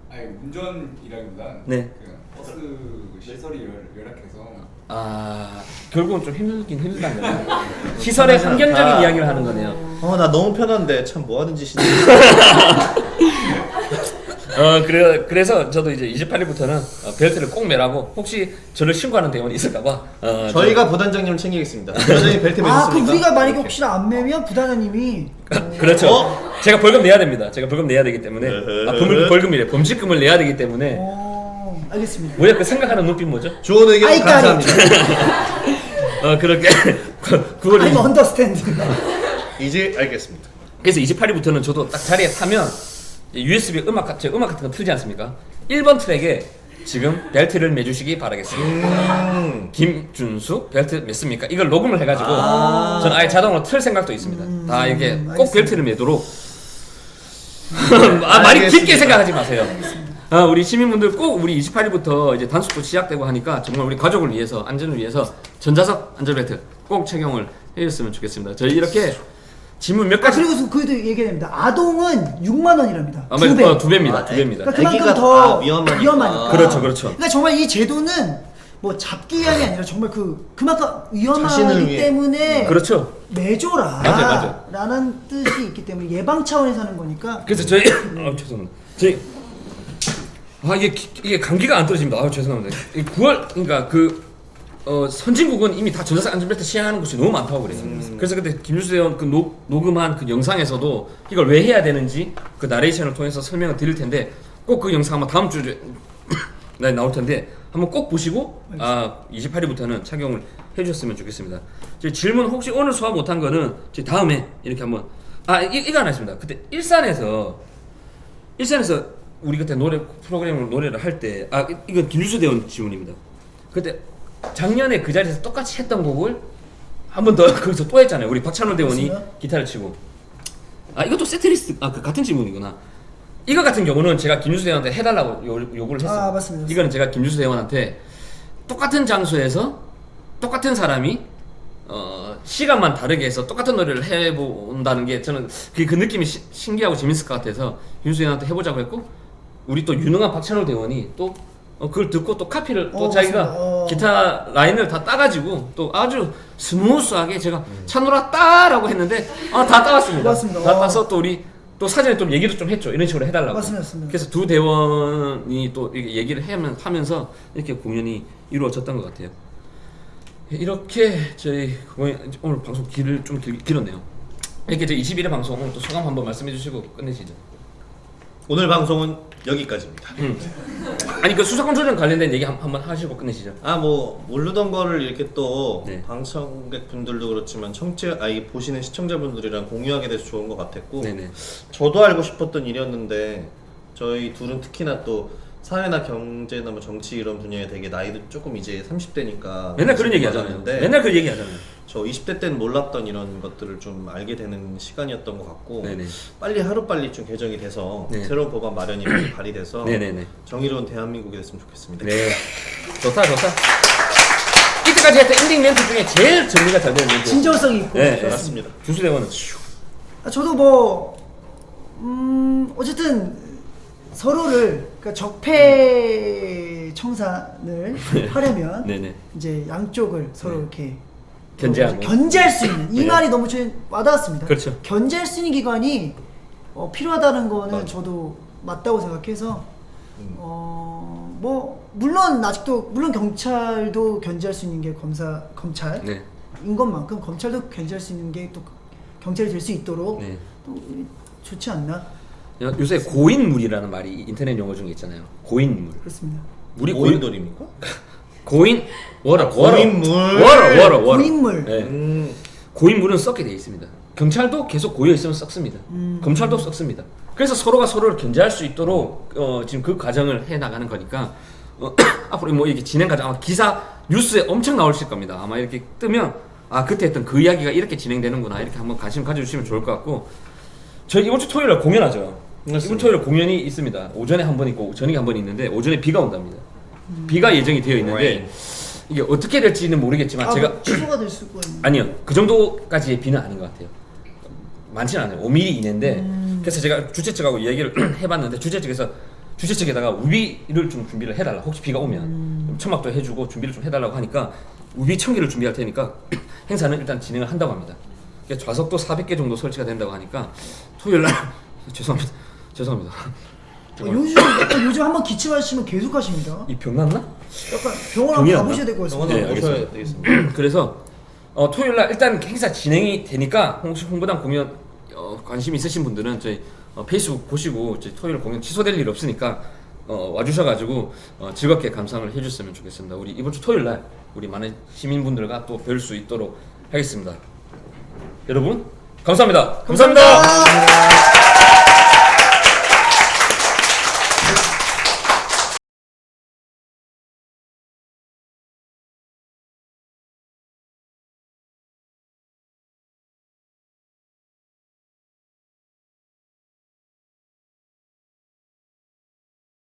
아니 운전이라기보다 네. 그 버스 시설이 열악해서 결국은 좀 힘들다는 거네요. 시설의 환경적인 이야기를 하는 거네요. 나 너무 편한데 참 뭐 하는 짓이지. 그래서 저도 이제 28일부터는 벨트를 꼭 매라고 혹시 저를 신고하는 대원이 있을까봐 저희가 부단장님을 챙기겠습니다. 부단장님 벨트 매셨습니까? 그럼 우리가 만약에 혹시나 안 매면 부단장님이 그렇죠. 제가 벌금 내야 됩니다. 제가 벌금 내야 되기 때문에 벌금이래. 범칙금을 내야 되기 때문에. 알겠습니다. 뭐야 그 생각하는 눈빛 뭐죠? 좋은 의견 감사합니다. 그렇게 9월 I'm understand. 이제 알겠습니다. 그래서 28일부터는 저도 딱 자리에 타면 USB 음악 같은 거 틀지 않습니까? 1번 트랙에 지금 벨트를 매주시기 바라겠습니다. 김준수 벨트 맸습니까? 이걸 녹음을 해가지고 저는 아예 자동으로 틀 생각도 있습니다. 다 이렇게 꼭 벨트를 매도록 많이 깊게 생각하지 마세요. 우리 시민분들 꼭 우리 28일부터 이제 단속도 시작되고 하니까 정말 우리 가족을 위해서 안전을 위해서 전자석 안전벨트 꼭 착용을 해줬으면 좋겠습니다. 저희 이렇게 질문 몇 가지. 그리고 그것도 얘기됩니다. 아동은 6만 원이랍니다. 두 배. 두 배입니다. 두 배입니다. 그러니까 그만큼 더 위험하니까. 그렇죠. 그러니까 정말 이 제도는 뭐 잡기 위함이 아니라 정말 그만큼 위험하기 때문에 그렇죠. 내줘라. 맞아요. 라는 뜻이 있기 때문에 예방 차원에서 하는 거니까. 그래서 저희 죄송합니다. 저희 이게 감기가 안 떨어집니다. 죄송합니다. 9월 그러니까 선진국은 이미 다 전자석 안전벨트 시행하는 곳이 너무 많다고 그래요. 그래서 그때 김준수 대원 그 녹음한 그 영상에서도 이걸 왜 해야 되는지 그 나레이션을 통해서 설명을 드릴 텐데 꼭 그 영상 한번 다음 주에 나올 텐데 한번 꼭 보시고 28일부터는 착용을 해주셨으면 좋겠습니다. 제 질문 혹시 오늘 소화 못한 거는 제 다음에 이렇게 한번 이거 하나 있습니다. 그때 일산에서 우리 그때 노래 프로그램을 노래를 할 때 이건 김준수 대원 질문입니다. 그때 작년에 그 자리에서 똑같이 했던 곡을 한 번 더 거기서 또 했잖아요. 우리 박찬호 대원이 맞습니다. 기타를 치고. 이것도 세트리스트 그 같은 질문이구나. 이거 같은 경우는 제가 김준수 대원한테 해달라고 요구를 했어요. 맞습니다. 이거는 제가 김준수 대원한테 똑같은 장소에서 똑같은 사람이 시간만 다르게 해서 똑같은 노래를 해본다는 게 저는 그 느낌이 신기하고 재밌을 것 같아서 김준수 대원한테 해보자고 했고 우리 또 유능한 박찬호 대원이 또 그걸 듣고 또 카피를 또 자기가 기타 라인을 다 따가지고 또 아주 스무스하게 제가 찬노라 따라고 했는데 다 따왔습니다. 맞습니다. 다 따서 또 우리 또 사전에 좀 얘기도 좀 했죠. 이런 식으로 해달라고. 맞습니다. 그래서 두 대원이 또 이렇게 얘기를 하면서 이렇게 공연이 이루어졌던 것 같아요. 이렇게 저희 오늘 방송 좀 길었네요. 이렇게 저희 21회 방송 오늘 또 소감 한번 말씀해 주시고 끝내시죠. 오늘 방송은 여기까지입니다. 아니 그 수사권 조정 관련된 얘기 한번 하시고 끝내시죠. 뭐 모르던 거를 이렇게 또 방청객 분들도 그렇지만 보시는 시청자분들이랑 공유하게 돼서 좋은 것 같았고 저도 알고 싶었던 일이었는데 저희 둘은 특히나 또 사회나 경제나 뭐 정치 이런 분야에 되게 나이도 조금 이제 30대니까 맨날 그런 얘기 하잖아요. 맨날 그 얘기 하잖아요. 저 20대 때는 몰랐던 이런 것들을 좀 알게 되는 시간이었던 것 같고 네네. 빨리 하루빨리 좀 개정이 돼서 새로운 법안 마련이 빨리 발의돼서 정의로운 대한민국이 됐으면 좋겠습니다. 네, 좋다. 이때까지 했던 엔딩 멘트 중에 제일 정리가 잘 되는 멘트. 진정성이 있고. 네, 맞습니다. 준수 대원은 저도 어쨌든 서로를 그러니까 적폐 청산을 하려면 이제 양쪽을 서로 이렇게 견제할 수 있는 이 말이 너무 와닿았습니다. 그렇죠. 견제할 수 있는 기관이 필요하다는 거는 저도 맞다고 생각해서 뭐 물론 경찰도 견제할 수 있는 게 검찰인 것만큼 검찰도 견제할 수 있는 게 또 경찰이 될 수 있도록 또 좋지 않나? 요새 고인물이라는 말이 인터넷 용어 중에 있잖아요. 고인물. 그렇습니다. 우리 고인돌입니까? 고인물. 고인물은 썩게 돼 있습니다. 경찰도 계속 고여 있으면 썩습니다. 검찰도 썩습니다. 그래서 서로가 서로를 견제할 수 있도록 지금 그 과정을 해 나가는 거니까 앞으로 뭐 이렇게 진행 과정 기사 뉴스에 엄청 나오실 겁니다. 아마 이렇게 뜨면 그때 했던 그 이야기가 이렇게 진행되는구나 이렇게 한번 관심 가져주시면 좋을 것 같고 저희 이번 주 토요일에 공연하죠. 이번 토요일에 공연이 있습니다. 오전에 한 번 있고 저녁에 한 번 있는데 오전에 비가 온답니다. 비가 예정이 되어 있는데 이게 어떻게 될지는 모르겠지만 제가 뭐 취소가 될 수가 있는. 아니요 그 정도까지의 비는 아닌 것 같아요. 많지는 않아요. 5mm 이내인데 그래서 제가 주최 측하고 이야기를 해봤는데 주최 측에다가 우비를 좀 준비를 해달라. 혹시 비가 오면 천막도 해주고 준비를 좀 해달라고 하니까 우비 1000개를 준비할 테니까 행사는 일단 진행을 한다고 합니다. 그러니까 좌석도 400개 정도 설치가 된다고 하니까 토요일 날 죄송합니다. 요즘 한번 기침하시면 계속 하십니다. 이 병 났나? 약간 병원 한번 가보셔야 될 것 같습니다. 네, 오셔야 되겠습니다. 그래서 토요일 날 일단 행사 진행이 되니까 혹시 홍보단 공연 관심 있으신 분들은 저희 페이스북 보시고 저희 토요일 공연 취소될 일 없으니까 와주셔가지고 즐겁게 감상을 해주셨으면 좋겠습니다. 우리 이번 주 토요일 날 우리 많은 시민분들과 또 뵐 수 있도록 하겠습니다. 여러분 감사합니다. 감사합니다.